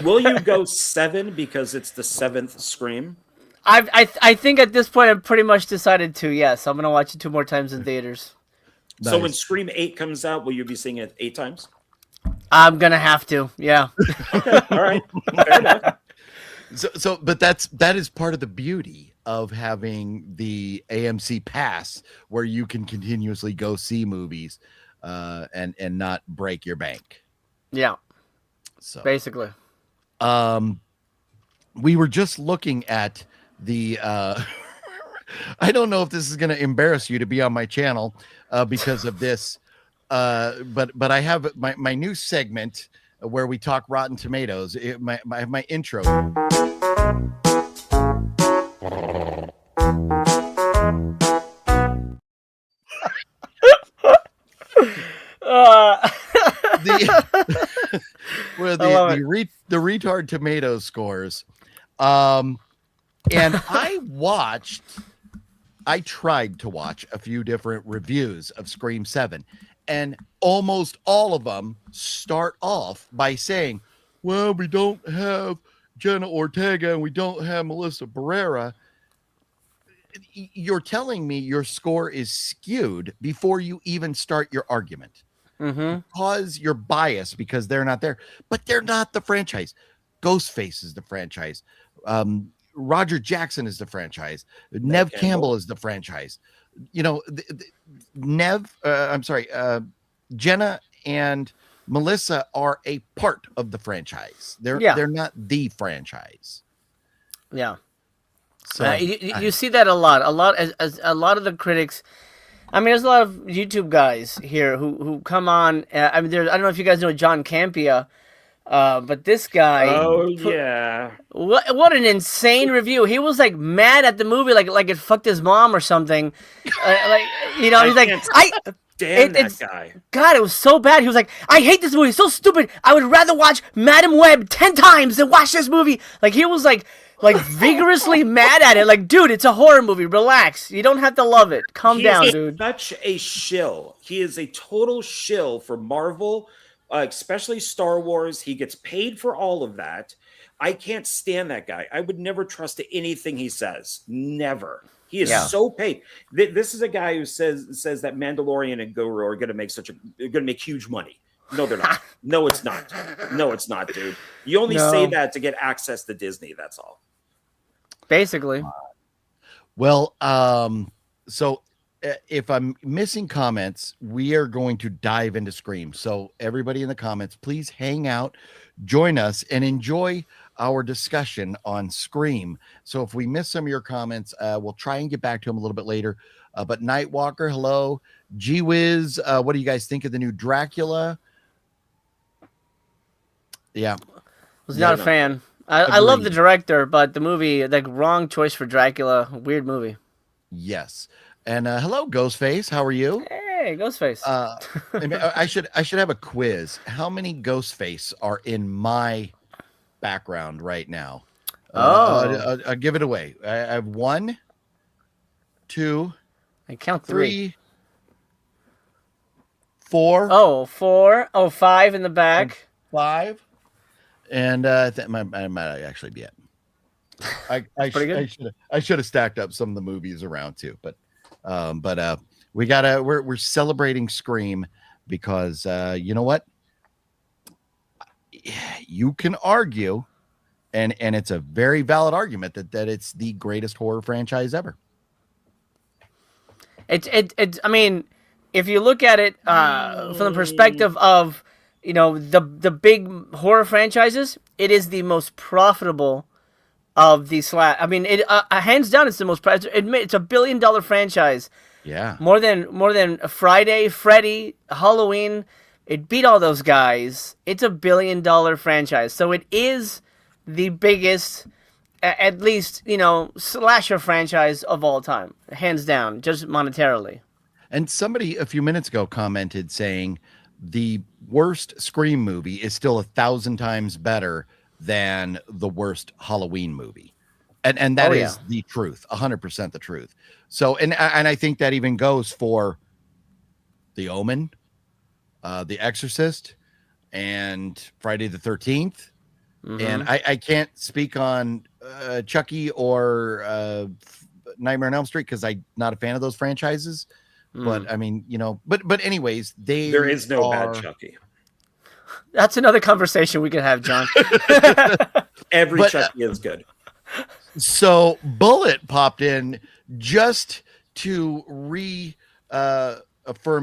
[SPEAKER 2] Will you go 7 because it's the 7th Scream?
[SPEAKER 4] I think at this point I've pretty much decided to. Yes, I'm gonna watch it 2 more times in theaters.
[SPEAKER 2] Nice. So when Scream 8 comes out, will you be seeing it 8 times?
[SPEAKER 4] I'm gonna have to. Yeah.
[SPEAKER 2] All right. Fair enough.
[SPEAKER 1] So, but that is part of the beauty of having the AMC pass, where you can continuously go see movies, and not break your bank.
[SPEAKER 4] Yeah.
[SPEAKER 1] So
[SPEAKER 4] basically,
[SPEAKER 1] we were just looking at the. I don't know if this is going to embarrass you to be on my channel because of this, but I have my new segment where we talk Rotten Tomatoes. My intro. Where the retard tomatoes scores, and I tried to watch a few different reviews of Scream 7, and almost all of them start off by saying, well, we don't have Jenna Ortega and we don't have Melissa Barrera. You're telling me your score is skewed before you even start your argument. Because you're biased because they're not there, but they're not the franchise. Ghostface is the franchise. Roger Jackson is the franchise. Nev Campbell is the franchise. Jenna and Melissa are a part of the franchise. They're not the franchise.
[SPEAKER 4] Yeah.
[SPEAKER 1] So
[SPEAKER 4] you see that a lot. As a lot of the critics. I mean, there's a lot of YouTube guys here who come on. I don't know if you guys know John Campia, but this guy.
[SPEAKER 2] Oh yeah.
[SPEAKER 4] What an insane review! He was like mad at the movie, like it fucked his mom or something. He's like,
[SPEAKER 2] Damn that guy.
[SPEAKER 4] God, it was so bad. He was like, I hate this movie. It's so stupid. I would rather watch Madam Web 10 times than watch this movie. Like, he was like vigorously mad at it. Like, dude, it's a horror movie. Relax. You don't have to love it. Calm down, dude.
[SPEAKER 2] Such a shill. He is a total shill for Marvel, especially Star Wars. He gets paid for all of that. I can't stand that guy. I would never trust anything he says. Never. He is so paid. This is a guy who says that Mandalorian and Guru are going to make huge money. No, they're not. No, it's not. No, it's not, dude. You only say that to get access to Disney. That's all.
[SPEAKER 4] Basically.
[SPEAKER 1] Well, so if I'm missing comments, we are going to dive into Scream. So everybody in the comments, please hang out, join us, and enjoy our discussion on Scream. So if we miss some of your comments, we'll try and get back to them a little bit later. But Nightwalker, hello. Gee Whiz, what do you guys think of the new Dracula? Yeah.
[SPEAKER 4] Was not a fan. I love the director, but the movie, like, wrong choice for Dracula. Weird movie.
[SPEAKER 1] Yes. And hello, Ghostface. How are you?
[SPEAKER 4] Hey, Ghostface.
[SPEAKER 1] I should have a quiz. How many Ghostface are in my background right now? I'll give it away. I have 1, 2,
[SPEAKER 4] I count
[SPEAKER 1] 3, 4.
[SPEAKER 4] Oh, 4. Oh, 5 in the back.
[SPEAKER 1] 5. And that might actually be it. I should have stacked up some of the movies around too, but we're celebrating Scream because you know what? You can argue, and it's a very valid argument that it's the greatest horror franchise ever.
[SPEAKER 4] I mean, if you look at it from the perspective of, you know, the big horror franchises, it is the most profitable of the I mean, it hands down, it's the most. It's a $1 billion franchise.
[SPEAKER 1] Yeah.
[SPEAKER 4] More than Friday, Freddy, Halloween. It beat all those guys. It's a $1 billion franchise, so it is the biggest, at least, you know, slasher franchise of all time, hands down, just monetarily.
[SPEAKER 1] And somebody a few minutes ago commented saying the worst Scream movie is still 1,000 times better than the worst Halloween movie. And that is the truth, 100% the truth. So, and I think that even goes for The Omen, The Exorcist, and Friday the 13th. Mm-hmm. And I can't speak on Chucky or Nightmare on Elm Street because I'm not a fan of those franchises. But I mean, you know, but anyways, there
[SPEAKER 2] is no bad Chucky.
[SPEAKER 4] That's another conversation we could have, John.
[SPEAKER 2] Every Chucky is good.
[SPEAKER 1] So Bulleit popped in just to reaffirm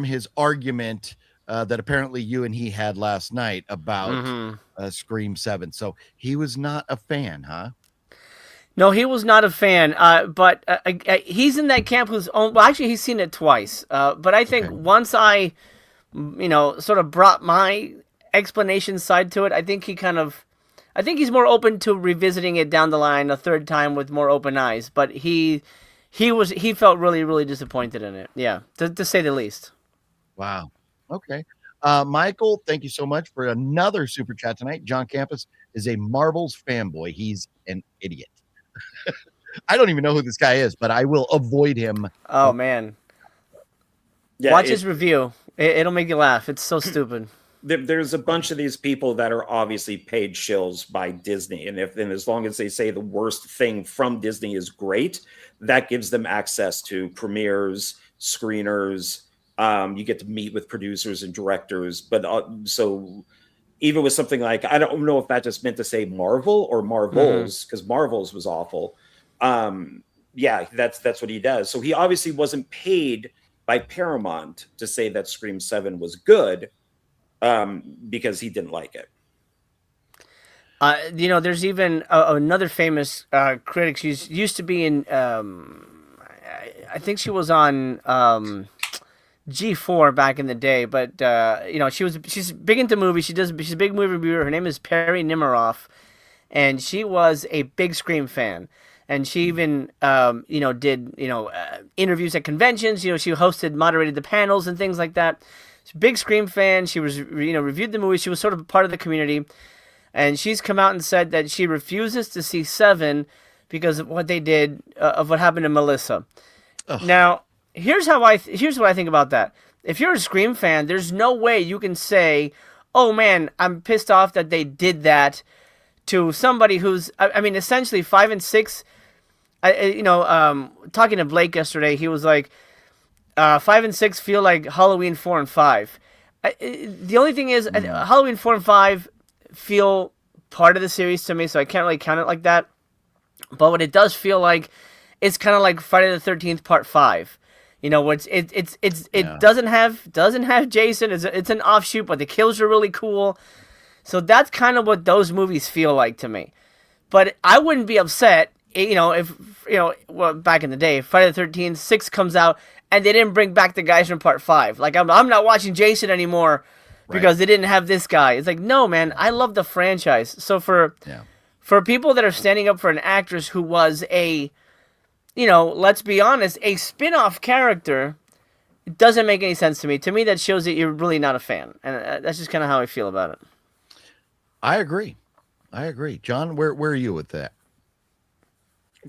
[SPEAKER 1] his argument that apparently you and he had last night about Scream 7. So he was not a fan, huh?
[SPEAKER 4] No, he was not a fan, but he's in that camp who's own. Well, actually, he's seen it twice. But I think once I, you know, sort of brought my explanation side to it, I think he's more open to revisiting it down the line a third time with more open eyes. But he felt really, really disappointed in it. Yeah, to say the least.
[SPEAKER 1] Wow. Okay. Michael, thank you so much for another super chat tonight. John Campus is a Marvel's fanboy. He's an idiot. I don't even know who this guy is, but I will avoid him.
[SPEAKER 4] Oh, man. Yeah, watch his review. It'll make you laugh. It's so stupid.
[SPEAKER 2] There's a bunch of these people that are obviously paid shills by Disney. And as long as they say the worst thing from Disney is great, that gives them access to premieres, screeners. You get to meet with producers and directors. But so even with something like, I don't know if that just meant to say Marvel or Marvels, because Marvels was awful. Yeah, that's what he does. So he obviously wasn't paid by Paramount to say that Scream 7 was good, because he didn't like it.
[SPEAKER 4] You know, there's even another famous critic. She's used to be in, I think she was on G4 back in the day, but you know, she's big into movies. She's a big movie reviewer. Her name is Perry Nemiroff, and she was a big Scream fan. And she even, you know, did, you know, interviews at conventions. You know, she moderated the panels and things like that. She's a big Scream fan. She was, you know, reviewed the movie. She was sort of a part of the community. And she's come out and said that she refuses to see 7 because of what they did, of what happened to Melissa. Ugh. Now, here's what I think about that. If you're a Scream fan, there's no way you can say, oh man, I'm pissed off that they did that to somebody who's, I mean, essentially 5 and 6, you know, talking to Blake yesterday, he was like, 5 and 6 feel like Halloween 4 and 5. The only thing is, Halloween 4 and 5 feel part of the series to me, so I can't really count it like that. But what it does feel like, it's kind of like Friday the 13th Part 5. You know, it doesn't have Jason. It's an offshoot, but the kills are really cool. So that's kind of what those movies feel like to me. But I wouldn't be upset, you know, if, you know, well, back in the day, Friday the 13th, 6 comes out, and they didn't bring back the guys from Part 5. Like, I'm not watching Jason anymore because they didn't have this guy. It's like, no, man, I love the franchise. So for people that are standing up for an actress who was a let's be honest, a spin-off character doesn't make any sense to me. To me, that shows that you're really not a fan, and that's just kind of how I feel about it.
[SPEAKER 1] I agree. John, where are you with that?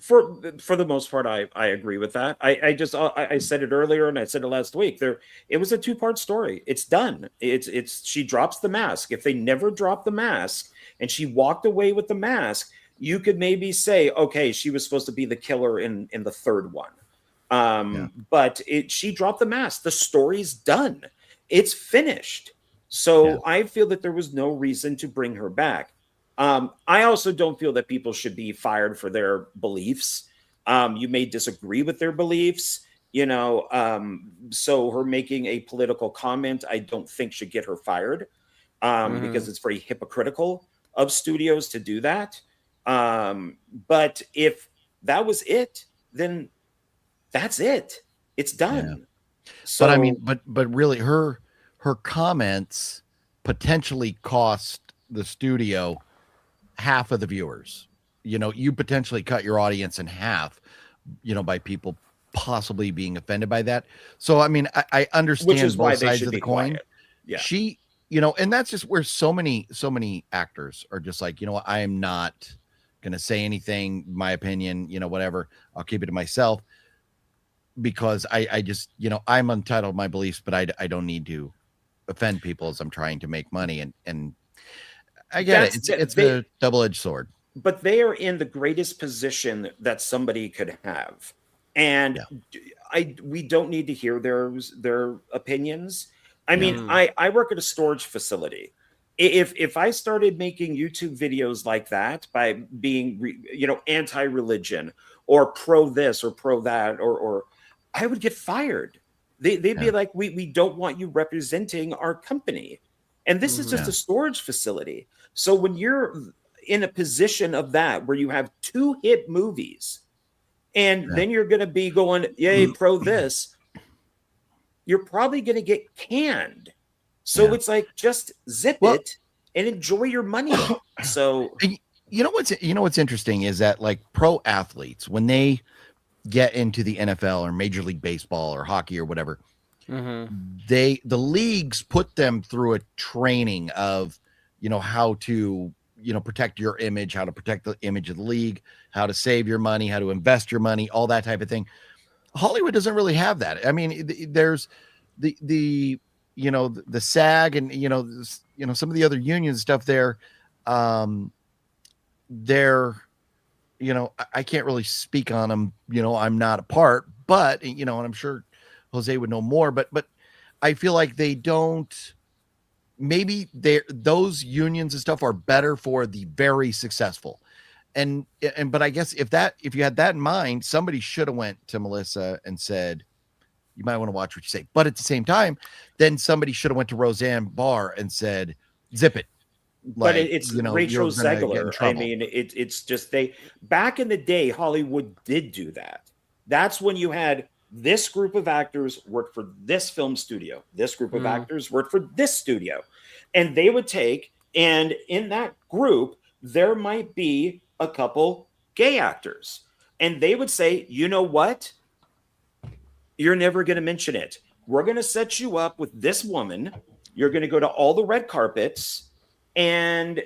[SPEAKER 2] For the most part, I agree with that. I said it earlier and I said it last week. It was a 2-part story. It's done. It's she drops the mask. If they never dropped the mask and she walked away with the mask, you could maybe say, okay, she was supposed to be the killer in the third one. But she dropped the mask. The story's done. It's finished. So I feel that there was no reason to bring her back. I also don't feel that people should be fired for their beliefs. You may disagree with their beliefs, so her making a political comment, I don't think should get her fired because it's very hypocritical of studios to do that. But if that was it, then that's it. It's done. Yeah. So,
[SPEAKER 1] but I mean, but really her comments potentially cost the studio half of the viewers. You potentially cut your audience in half, by people possibly being offended by that. So, I mean, I understand
[SPEAKER 2] which is
[SPEAKER 1] both
[SPEAKER 2] why
[SPEAKER 1] sides of the coin.
[SPEAKER 2] Quiet. Yeah.
[SPEAKER 1] She, and that's just where so many actors are just like, I am not going to say anything, my opinion, whatever. I'll keep it to myself because I just, I'm entitled to my beliefs, but I don't need to offend people as I'm trying to make money. And I get it. It's a double-edged sword.
[SPEAKER 2] But they are in the greatest position that somebody could have. And we don't need to hear their opinions. I mean, I work at a storage facility. If I started making YouTube videos like that by being, anti-religion or pro this or pro that, or I would get fired. They'd be like, we don't want you representing our company. And this is just a storage facility. So when you're in a position of that, where you have 2 hit movies, and then you're going to be going, yay, pro this, you're probably going to get canned. So it's like, just zip it and enjoy your money. So
[SPEAKER 1] what's interesting is that, like, pro athletes, when they get into the NFL or Major League Baseball or hockey or whatever, the leagues put them through a training of, how to, protect your image, how to protect the image of the league, how to save your money, how to invest your money, all that type of thing. Hollywood doesn't really have that. I mean, there's the SAG and, some of the other unions and stuff there. They're, I can't really speak on them. I'm not a part, but, and I'm sure Jose would know more, but I feel like they don't, maybe those unions and stuff are better for the very successful. But I guess if you had that in mind, somebody should have went to Melissa and said, you might want to watch what you say. But at the same time, then somebody should have went to Roseanne Barr and said, zip it.
[SPEAKER 2] But it's Rachel Zegler. I mean, it's just back in the day, Hollywood did do that. That's when you had this group of actors worked for this film studio. This group of actors worked for this studio. And they would and in that group, there might be a couple gay actors. And they would say, you know what? You're never going to mention it. We're going to set you up with this woman. You're going to go to all the red carpets. And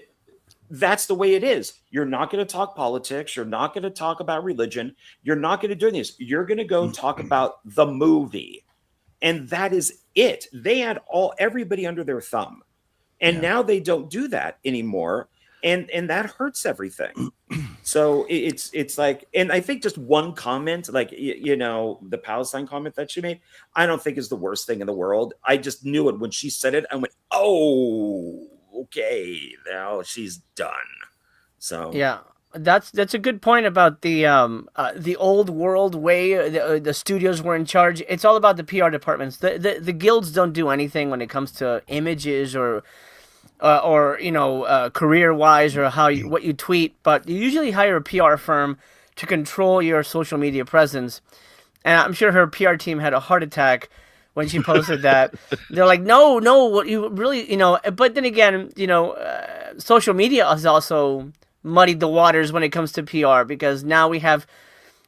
[SPEAKER 2] that's the way it is. You're not going to talk politics. You're not going to talk about religion. You're not going to do this. You're going to go talk about the movie. And that is it. They had everybody under their thumb. And now they don't do that anymore. And that hurts everything. So it's like, and I think just one comment, like, the Palestine comment that she made, I don't think is the worst thing in the world. I just knew it when she said it. I went, oh, okay, now she's done. So
[SPEAKER 4] yeah, that's a good point about the old world way the studios were in charge. It's all about the PR departments. The guilds don't do anything when it comes to images or career wise or what you tweet, but you usually hire a PR firm to control your social media presence. And I'm sure her PR team had a heart attack when she posted that. They're like, no, what you really, but then again, social media has also muddied the waters when it comes to PR, because now we have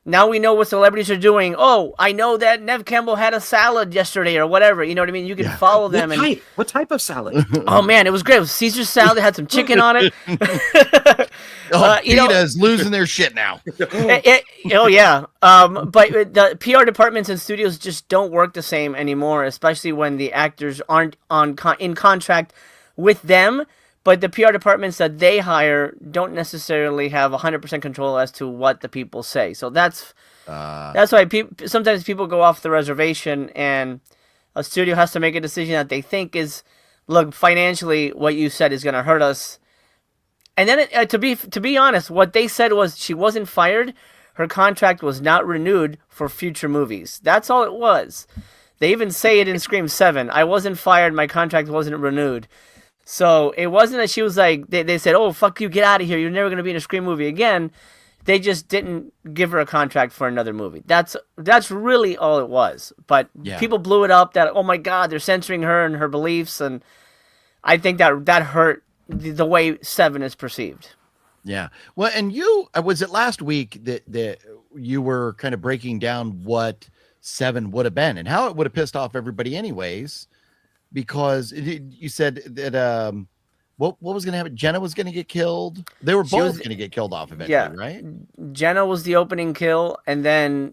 [SPEAKER 4] now we know what celebrities are doing. Oh, I know that Nev Campbell had a salad yesterday or whatever. You know what I mean? You can follow them.
[SPEAKER 2] What type of salad?
[SPEAKER 4] Oh man, it was great. It was Caesar salad. It had some chicken on it.
[SPEAKER 1] PETA's losing their shit now.
[SPEAKER 4] Oh yeah. But the PR departments and studios just don't work the same anymore, especially when the actors aren't in contract with them. But the PR departments that they hire don't necessarily have 100% control as to what the people say. So that's why sometimes people go off the reservation, and a studio has to make a decision that they think is, look, financially, what you said is going to hurt us. And then, to be honest, what they said was she wasn't fired. Her contract was not renewed for future movies. That's all it was. They even say it in Scream 7. I wasn't fired. My contract wasn't renewed. So it wasn't that she was like, they said, oh, fuck you, get out of here. You're never going to be in a Scream movie again. They just didn't give her a contract for another movie. That's really all it was. But people blew it up that, oh my God, they're censoring her and her beliefs. And I think that hurt the way 7 is perceived.
[SPEAKER 1] Yeah. Well, and was it last week that you were kind of breaking down what 7 would have been and how it would have pissed off everybody anyways? Because you said that what was going to happen? Jenna was going to get killed. They were both going to get killed off eventually, right?
[SPEAKER 4] Jenna was the opening kill, and then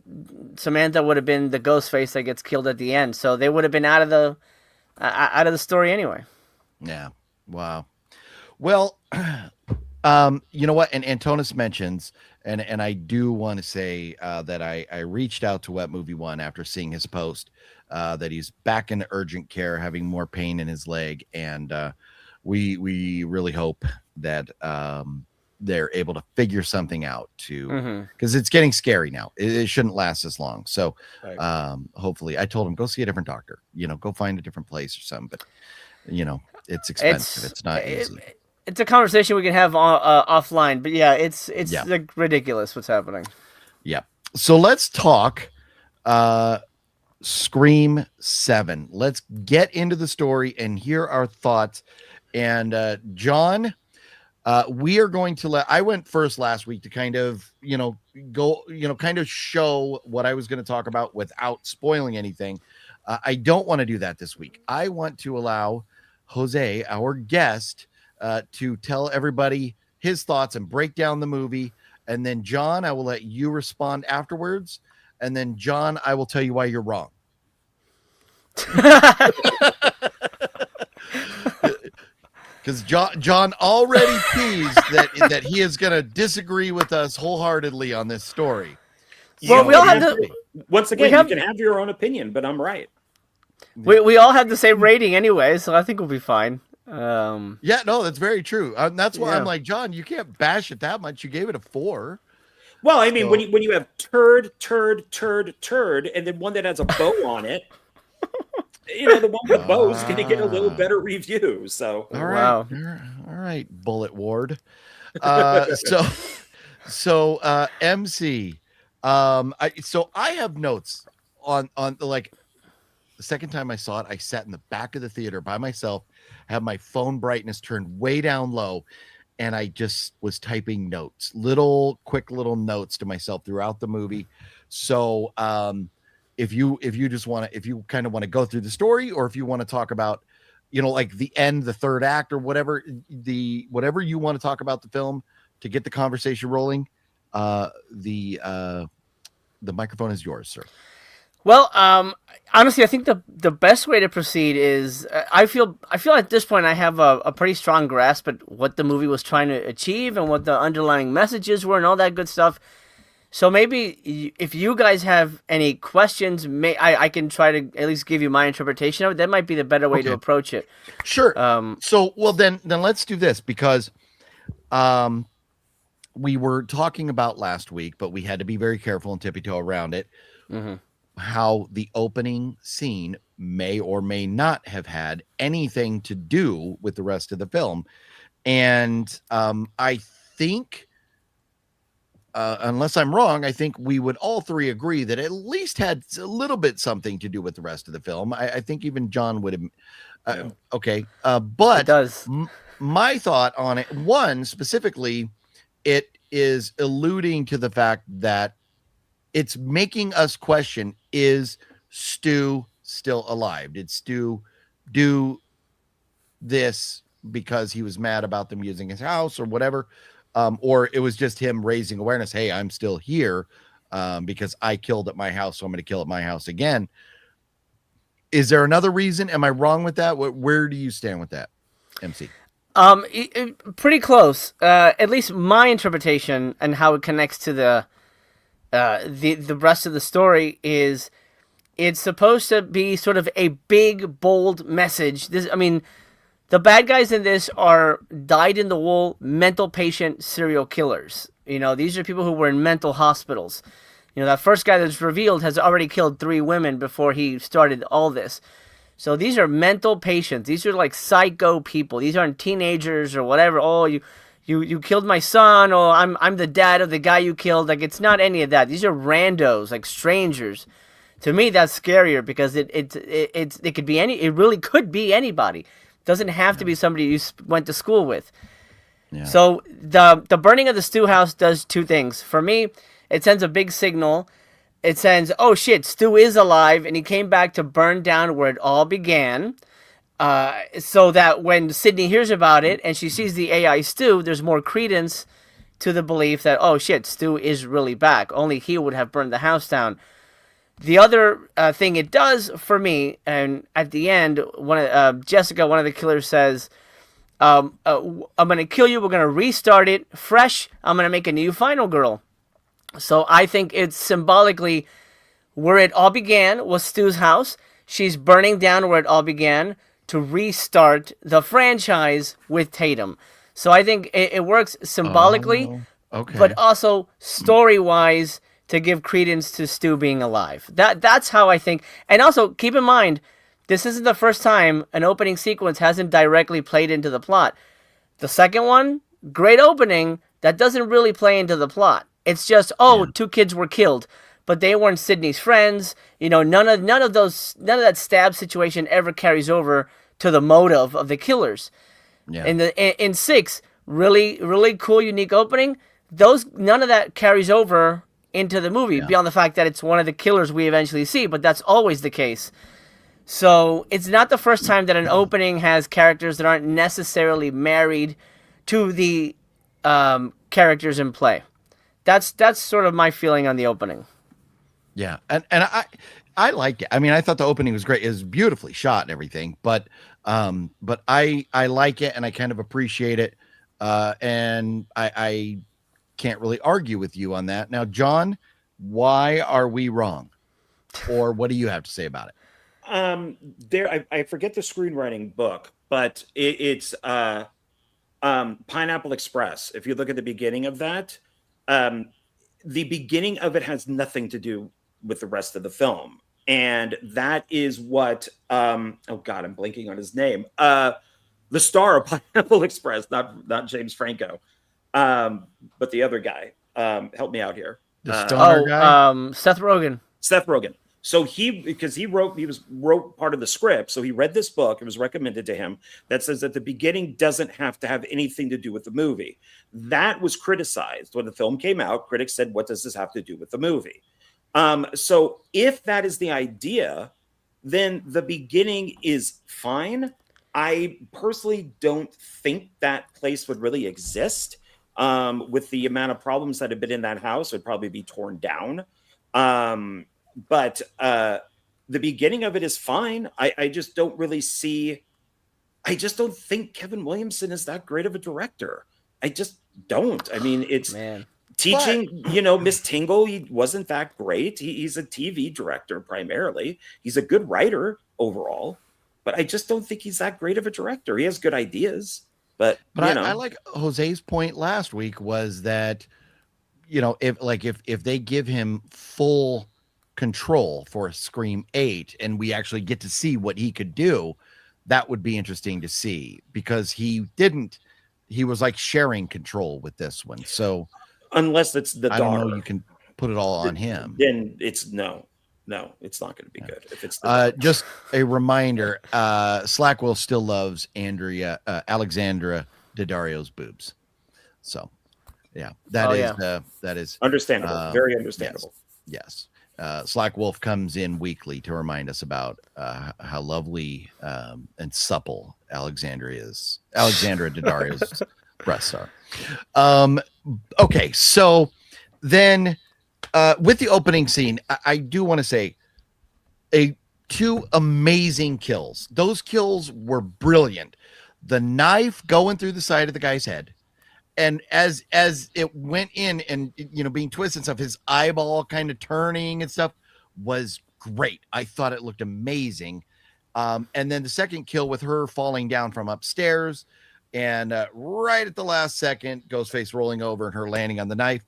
[SPEAKER 4] Samantha would have been the ghost face that gets killed at the end. So they would have been out of the story anyway.
[SPEAKER 1] Yeah. Wow. Well, you know what? And Antonis mentions, and I do want to say that I reached out to Wet Movie One after seeing his post. That he's back in urgent care, having more pain in his leg, and we really hope that they're able to figure something out because it's getting scary now. It shouldn't last as long. So hopefully, I told him go see a different doctor. Go find a different place or something. But it's expensive. It's not easy.
[SPEAKER 4] It's a conversation we can have offline. But yeah, it's like ridiculous what's happening.
[SPEAKER 1] Yeah. So let's talk. Scream 7. Let's get into the story and hear our thoughts. And John, we are going to I went first last week to kind of, kind of show what I was going to talk about without spoiling anything. I don't want to do that this week. I want to allow Jose, our guest, to tell everybody his thoughts and break down the movie. And then John, I will let you respond afterwards. And then, John, I will tell you why you're wrong. Because John already teased that he is going to disagree with us wholeheartedly on this story.
[SPEAKER 4] Well, we all have
[SPEAKER 2] once again, you can have your own opinion, but I'm right.
[SPEAKER 4] We all have the same rating anyway, so I think we'll be fine.
[SPEAKER 1] Yeah, no, that's very true. That's why I'm like, John, you can't bash it that much. You gave it a 4.
[SPEAKER 2] Well, I mean, when you have turd, and then one that has a bow on it, the one with bow is going to get a little better review. So,
[SPEAKER 1] all right, Bulleit Ward. MC. I have notes on like the second time I saw it. I sat in the back of the theater by myself, had my phone brightness turned way down low. And I just was typing notes, quick little notes to myself throughout the movie. So if you kind of want to go through the story, or if you want to talk about, like the end, the third act, or whatever you want to talk about the film to get the conversation rolling, the microphone is yours, sir.
[SPEAKER 4] Well, honestly, I think the best way to proceed is I feel at this point I have a pretty strong grasp at what the movie was trying to achieve and what the underlying messages were and all that good stuff. So maybe if you guys have any questions, I can try to at least give you my interpretation of it. That might be the better way to approach it.
[SPEAKER 1] Sure. Then let's do this, because we were talking about last week, but we had to be very careful and tippy-toe around it. Mm-hmm. How the opening scene may or may not have had anything to do with the rest of the film. And I think, unless I'm wrong, I think we would all three agree that at least had a little bit something to do with the rest of the film. I think even John would have. But
[SPEAKER 4] it does.
[SPEAKER 1] My thought on it, one, specifically, it is alluding to the fact that it's making us question, is Stu still alive? Did Stu do this because he was mad about them using his house or whatever? Or it was just him raising awareness. Hey, I'm still here because I killed at my house, so I'm going to kill at my house again. Is there another reason? Am I wrong with that? Where do you stand with that, MC?
[SPEAKER 4] Pretty close. At least my interpretation and how it connects to the rest of the story is it's supposed to be sort of a big, bold message. The bad guys in this are dyed-in-the-wool mental patient serial killers. These are people who were in mental hospitals. That first guy that's revealed has already killed 3 women before he started all this. So these are mental patients. These are like psycho people. These aren't teenagers or whatever. Oh, you killed my son. Oh, I'm the dad of the guy you killed. Like, it's not any of that. These are randos, like strangers. To me, that's scarier because it could be it really could be anybody. It doesn't have to be somebody you went to school with. Yeah. So the burning of the Stu house does 2 things. For me, it sends a big signal. It sends, oh shit, Stu is alive, and he came back to burn down where it all began. So that when Sydney hears about it and she sees the AI Stu, there's more credence to the belief that, oh shit, Stu is really back. Only he would have burned the house down. The other thing it does for me, and at the end, Jessica, one of the killers, says, I'm going to kill you. We're going to restart it fresh. I'm going to make a new final girl. So I think it's symbolically where it all began was Stu's house. She's burning down where it all began to restart the franchise with Tatum. So I think it works symbolically, but also story-wise to give credence to Stu being alive. That's how I think. And also, keep in mind, this isn't the first time an opening sequence hasn't directly played into the plot. The second one, great opening, that doesn't really play into the plot. It's just, 2 kids were killed, but they weren't Sydney's friends. None of that stab situation ever carries over to the motive of the killers. Yeah. In 6, really, really cool, unique opening. None of that carries over into the movie beyond the fact that it's one of the killers we eventually see, but that's always the case. So it's not the first time that an opening has characters that aren't necessarily married to the characters in play. That's sort of my feeling on the opening.
[SPEAKER 1] Yeah, and I liked it. I thought the opening was great. It was beautifully shot and everything, but I like it and I kind of appreciate it, and I can't really argue with you on that. Now, John, why are we wrong, or what do you have to say about it?
[SPEAKER 2] I forget the screenwriting book, but it's Pineapple Express. If you look at the beginning of that. The beginning of it has nothing to do with the rest of the film. And that is what, I'm blanking on his name. The star of Pineapple Express, not James Franco, but the other guy. Help me out here.
[SPEAKER 1] The stoner guy?
[SPEAKER 4] Seth Rogen.
[SPEAKER 2] Seth Rogen. So he wrote part of the script. So he read this book. It was recommended to him that says that the beginning doesn't have to have anything to do with the movie. That was criticized when the film came out. Critics said, what does this have to do with the movie? So if that is the idea, then the beginning is fine. I personally don't think that place would really exist. With the amount of problems that have been in that house, it would probably be torn down. But the beginning of it is fine. I just don't really see. I just don't think Kevin Williamson is that great of a director. I just don't. It's teaching. Miss Tingle, he wasn't that great. He's a TV director primarily. He's a good writer overall, but I just don't think he's that great of a director. He has good ideas, but
[SPEAKER 1] I like Jose's point last week was that if they give him full control for Scream 8 and we actually get to see what he could do, that would be interesting to see, because he was like sharing control with this one. So
[SPEAKER 2] unless it's the daughter,
[SPEAKER 1] I don't know, you can put it all on him.
[SPEAKER 2] Then it's no, it's not going to be good. If it's
[SPEAKER 1] just a reminder, Slackwell still loves Alexandra Daddario's boobs. So yeah, that is
[SPEAKER 2] understandable. Very understandable.
[SPEAKER 1] Yes. Slack Wolf comes in weekly to remind us about how lovely and supple Alexandra Daddario's breasts are. Okay, so then with the opening scene, I do want to say two amazing kills. Those kills were brilliant. The knife going through the side of the guy's head, and as it went in and being twisted and stuff, his eyeball kind of turning and stuff was great. I thought it looked amazing. And then the second kill with her falling down from upstairs, and right at the last second, Ghostface rolling over and her landing on the knife.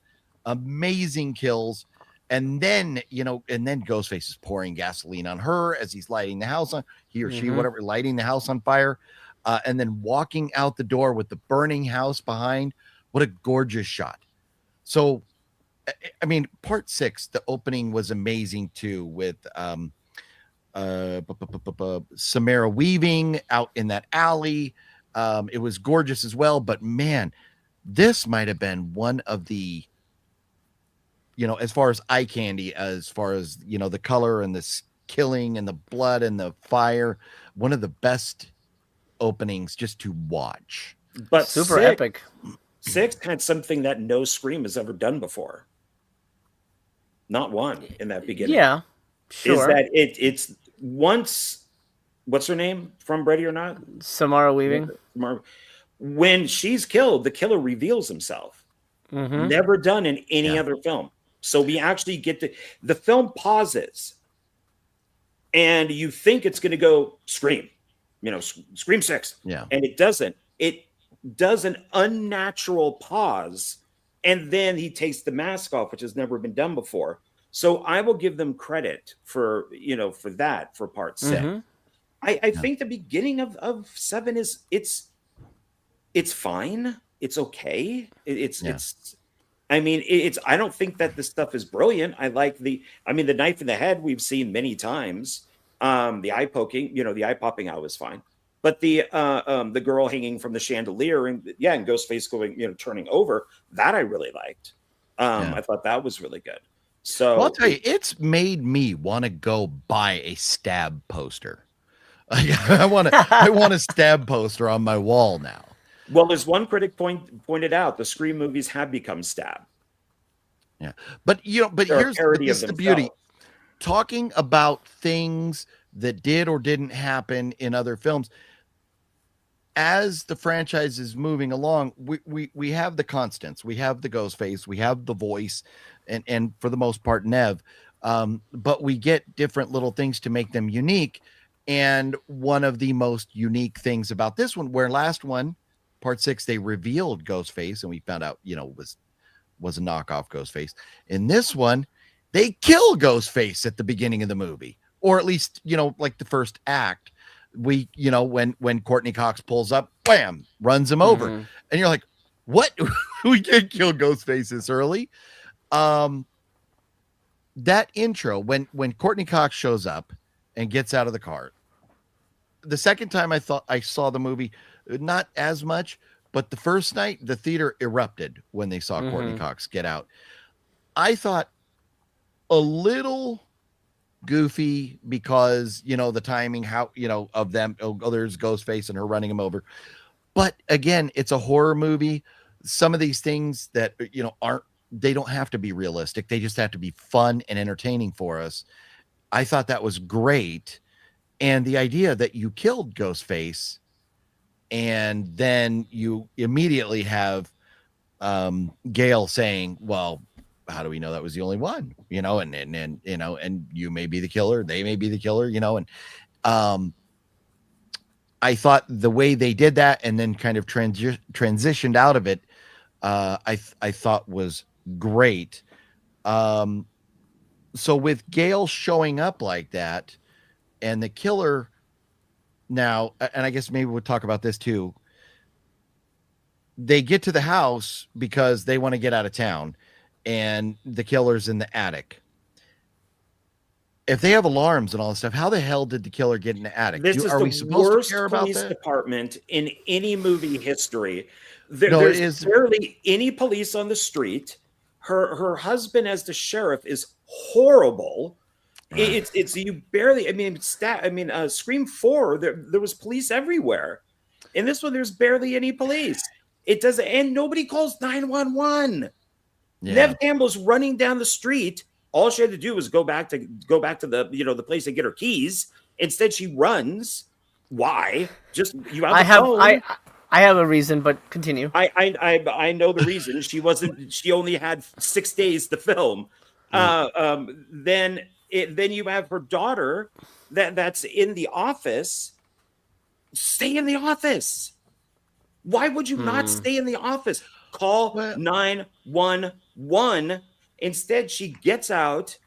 [SPEAKER 1] Amazing kills. And then, Ghostface is pouring gasoline on her as he's lighting the house on, he or she, whatever, lighting the house on fire. And then walking out the door with the burning house behind. What a gorgeous shot. So, I mean, part 6, the opening was amazing too, with Samara weaving out in that alley. It was gorgeous as well. But man, this might have been one of the, as far as eye candy, as far as, the color and the killing and the blood and the fire, one of the best openings just to watch.
[SPEAKER 2] But
[SPEAKER 4] super epic.
[SPEAKER 2] 6 had something that no Scream has ever done before. Not one in that beginning.
[SPEAKER 4] Yeah, sure.
[SPEAKER 2] Is that it's once, what's her name from Ready or Not?
[SPEAKER 4] Samara Weaving.
[SPEAKER 2] When she's killed, the killer reveals himself. Never done in any other film. So we actually get the film pauses, and you think it's going to go Scream, Scream 6.
[SPEAKER 1] Yeah.
[SPEAKER 2] And it doesn't. It does an unnatural pause, and then he takes the mask off, which has never been done before. So I will give them credit for that, for part 6. I think the beginning of 7 it's fine. It's okay. I don't think that this stuff is brilliant. I like the knife in the head we've seen many times. The eye poking, the eye popping out was fine. But the girl hanging from the chandelier and Ghostface going, turning over, that I really liked. I thought that was really good. So
[SPEAKER 1] I'll tell you, it's made me want to go buy a stab poster. I want a stab poster on my wall now.
[SPEAKER 2] Well, there's one critic pointed out the Scream movies have become stab.
[SPEAKER 1] Yeah, but here's the beauty. Talking about things that did or didn't happen in other films. As the franchise is moving along, we have the constants. We have the Ghostface. We have the voice, and for the most part, Nev. But we get different little things to make them unique. And one of the most unique things about this one, where last one, part 6, they revealed Ghostface, and we found out, was a knockoff Ghostface. In this one, they kill Ghostface at the beginning of the movie, or at least, like the first act. We, when Courtney Cox pulls up, bam, runs him over. And you're like, what? We can't kill Ghostface this early. That intro, when Courtney Cox shows up and gets out of the car, the second time I thought I saw the movie, not as much, but the first night, the theater erupted when they saw Courtney Cox get out. I thought a little goofy because, the timing, how, of them, there's Ghostface and her running him over. But again, it's a horror movie. Some of these things that, they don't have to be realistic. They just have to be fun and entertaining for us. I thought that was great. And the idea that you killed Ghostface and then you immediately have Gail saying, well, how do we know that was the only one? And you may be the killer, they may be the killer, and I thought the way they did that and then kind of transitioned out of it, I thought was great. So with Gail showing up like that and the killer now, and I guess maybe we'll talk about this too. They get to the house because they want to get out of town, and the killer's in the attic. If they have alarms and all this stuff, how the hell did the killer get in the attic?
[SPEAKER 2] This is the worst police department in any movie history. There's barely any police on the street. Her husband as the sheriff is horrible. It's you barely. Scream 4. There was police everywhere. In this one, there's barely any police. It doesn't, and nobody calls 911.
[SPEAKER 1] Yeah.
[SPEAKER 2] Nev Campbell's running down the street. All she had to do was go back to the the place to get her keys. Instead, she runs. Why? Just you have.
[SPEAKER 4] I have a reason, but continue.
[SPEAKER 2] I know the reason. She only had 6 days to film. Then you have her daughter that's in the office. Stay in the office. Why would you not stay in the office? Call 911. Instead, she gets out.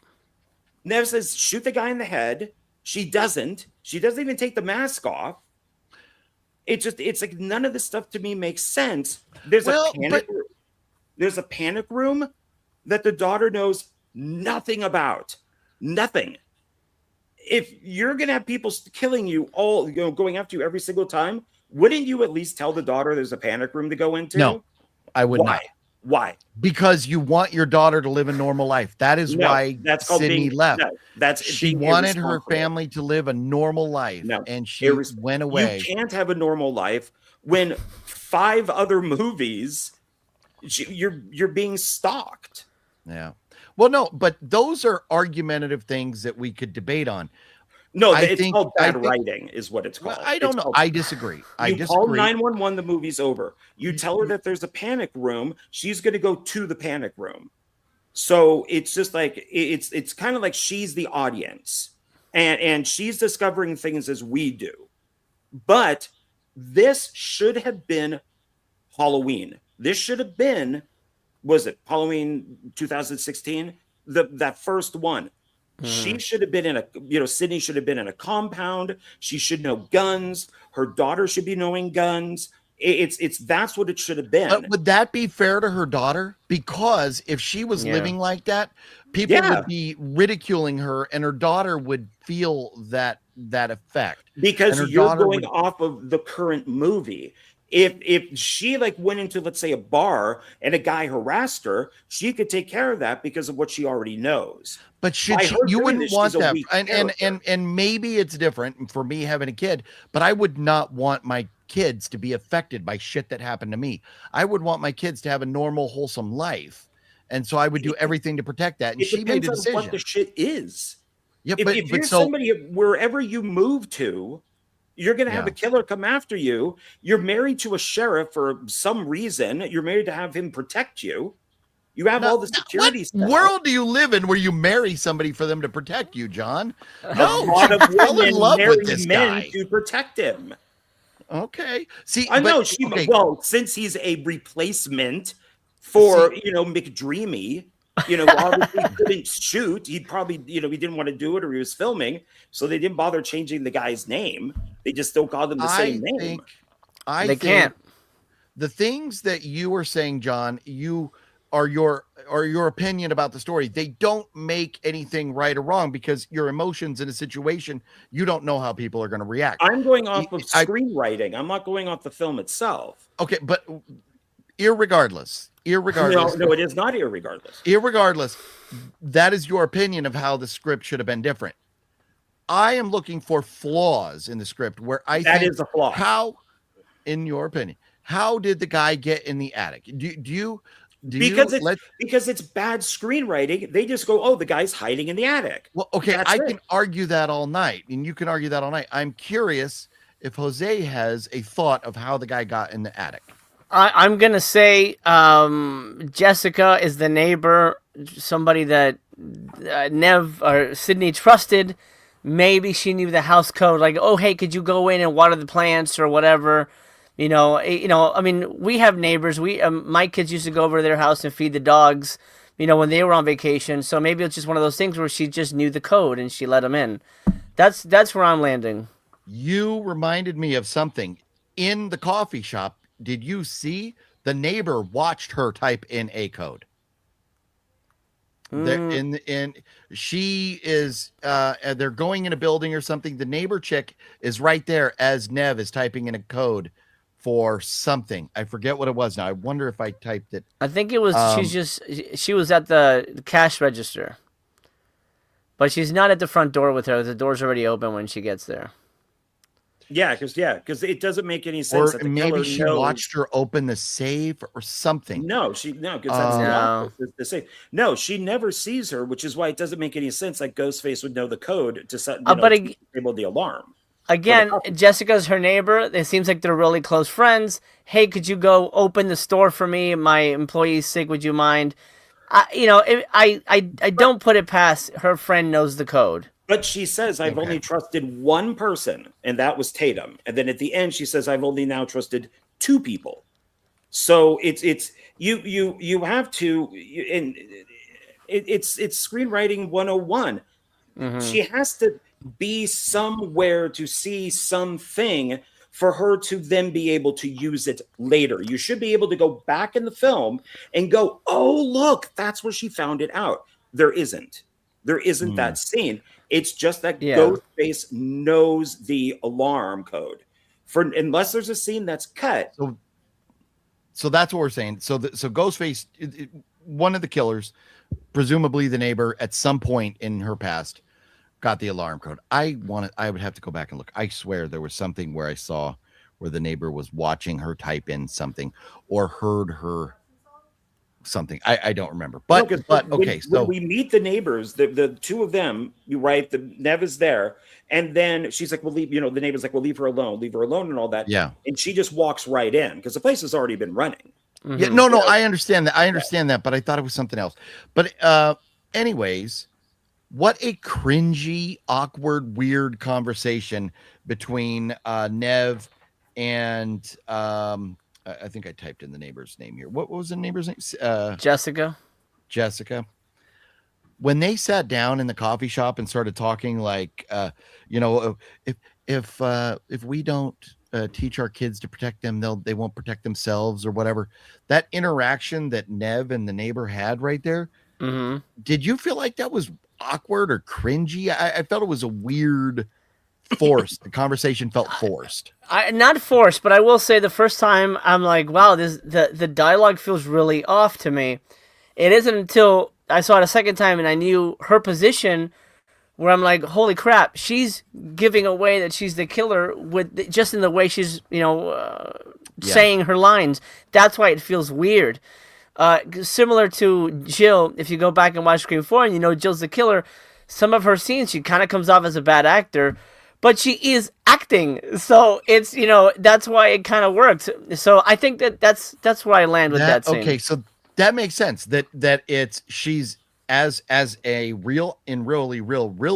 [SPEAKER 2] Nev says, shoot the guy in the head. She doesn't. She doesn't even take the mask off. It's like none of this stuff to me makes sense. There's a panic room that the daughter knows nothing about. Nothing. If you're going to have people killing you all, going after you every single time, wouldn't you at least tell the daughter there's a panic room to go into?
[SPEAKER 1] No, I would not.
[SPEAKER 2] Why?
[SPEAKER 1] Because you want your daughter to live a normal life. That is why Sydney left. She wanted her family to live a normal life, and she went away.
[SPEAKER 2] You can't have a normal life when 5 other movies you're being stalked.
[SPEAKER 1] Yeah. Well, no, but those are argumentative things that we could debate on.
[SPEAKER 2] No, it's called bad writing is what it's called.
[SPEAKER 1] I don't know. I disagree.
[SPEAKER 2] You call 911, the movie's over. You tell her that there's a panic room. She's going to go to the panic room. So it's just like, it's kind of like she's the audience and she's discovering things as we do. But this should have been Halloween. This should have been, was it Halloween 2016? That first one. She should have been in Sydney should have been in a compound. She should know guns. Her daughter should be knowing guns. That's what it should have been.
[SPEAKER 1] But would that be fair to her daughter? Because if she was living like that, people would be ridiculing her, and her daughter would feel that effect.
[SPEAKER 2] Because you're going off of the current movie. If she went into, let's say, a bar and a guy harassed her, she could take care of that because of what she already knows.
[SPEAKER 1] But you wouldn't want that. And maybe it's different for me having a kid, but I would not want my kids to be affected by shit that happened to me. I would want my kids to have a normal, wholesome life. And so I would do everything to protect that. And she made a decision.
[SPEAKER 2] What the shit is.
[SPEAKER 1] Yeah,
[SPEAKER 2] if you're somebody, wherever you move to, you're going to have a killer come after you. You're married to a sheriff for some reason. You're married to have him protect you. You have all the security stuff.
[SPEAKER 1] What world do you live in where you marry somebody for them to protect you, John?
[SPEAKER 2] No, a lot of women marry men to protect him.
[SPEAKER 1] Okay. See,
[SPEAKER 2] I know. Well, since he's a replacement for McDreamy, obviously he couldn't shoot. He'd probably, he didn't want to do it, or he was filming, so they didn't bother changing the guy's name. They just still called him the same name.
[SPEAKER 4] They can't.
[SPEAKER 1] The things that you were saying, John, are your opinion about the story. They don't make anything right or wrong, because your emotions in a situation, you don't know how people are going to react.
[SPEAKER 2] I'm going off of screenwriting. I'm not going off the film itself.
[SPEAKER 1] Okay, but irregardless.
[SPEAKER 2] No, it is not irregardless.
[SPEAKER 1] Irregardless, that is your opinion of how the script should have been different. I am looking for flaws in the script where I think
[SPEAKER 2] that is a flaw.
[SPEAKER 1] How, in your opinion, how did the guy get in the attic?
[SPEAKER 2] Because it's bad screenwriting. They just go, oh, the guy's hiding in the attic.
[SPEAKER 1] Well, okay, I can argue that all night, and you can argue that all night. I'm curious if Jose has a thought of how the guy got in the attic.
[SPEAKER 4] I'm going to say Jessica is the neighbor, somebody that Nev or Sydney trusted. Maybe she knew the house code, like, oh, hey, could you go in and water the plants or whatever? I mean, we have neighbors. My kids used to go over to their house and feed the dogs, when they were on vacation. So maybe it's just one of those things where she just knew the code and she let them in. That's where I'm landing.
[SPEAKER 1] You reminded me of something in the coffee shop. Did you see the neighbor watched her type in a code? She is they're going in a building or something. The neighbor chick is right there as Nev is typing in a code for something. I forget what it was now. I wonder if I typed it.
[SPEAKER 4] I think it was she was at the cash register. But she's not at the front door with her. The door's already open when she gets there.
[SPEAKER 2] Yeah, because it doesn't make any sense.
[SPEAKER 1] Or maybe she watched her open the safe or something.
[SPEAKER 2] No, because that's not the safe. No, she never sees her, which is why it doesn't make any sense. Like Ghostface would know the code to set, to disable the alarm.
[SPEAKER 4] Again, Jessica's her neighbor. It seems like they're really close friends. Hey, could you go open the store for me? My employee's sick. Would you mind? I don't put it past her friend knows the code.
[SPEAKER 2] But she says, I've only trusted one person, and that was Tatum. And then at the end, she says, I've only now trusted two people. So it's you have to, and it's screenwriting 101. Mm-hmm. She has to be somewhere to see something for her to then be able to use it later. You should be able to go back in the film and go, oh, look, that's where she found it out. There isn't that scene. It's just that Ghostface knows the alarm code unless there's a scene that's cut.
[SPEAKER 1] So that's what we're saying. So Ghostface, one of the killers, presumably the neighbor at some point in her past, got the alarm code. I would have to go back and look. I swear there was something where I saw where the neighbor was watching her type in something or heard her something. I don't remember. But okay. So
[SPEAKER 2] when we meet the neighbors, the two of them, the Nev is there, and then she's like, "Well, leave." The neighbor's like, "Well, leave her alone, and all that."
[SPEAKER 1] Yeah.
[SPEAKER 2] And she just walks right in because the place has already been running.
[SPEAKER 1] Mm-hmm. Yeah. No. I understand that. But I thought it was something else. But anyways. What a cringy, awkward, weird conversation between Nev and I think I typed in the neighbor's name here. What was the neighbor's name?
[SPEAKER 4] Jessica.
[SPEAKER 1] When they sat down in the coffee shop and started talking, like, if we don't teach our kids to protect them, they won't protect themselves or whatever. That interaction that Nev and the neighbor had right there. Mm-hmm. Did you feel like that was awkward or cringy? I felt it was a weird, forced. The conversation felt forced.
[SPEAKER 4] Not forced, but I will say the first time I'm like, wow, the dialogue feels really off to me. It isn't until I saw it a second time and I knew her position where I'm like, holy crap, she's giving away that she's the killer with just in the way she's, saying her lines. That's why it feels weird. Similar to Jill, if you go back and watch Scream 4 and Jill's the killer, some of her scenes, she kind of comes off as a bad actor, but she is acting. So it's, that's why it kind of works. So I think that's where I land with that scene.
[SPEAKER 1] Okay, so that makes sense that she's as a real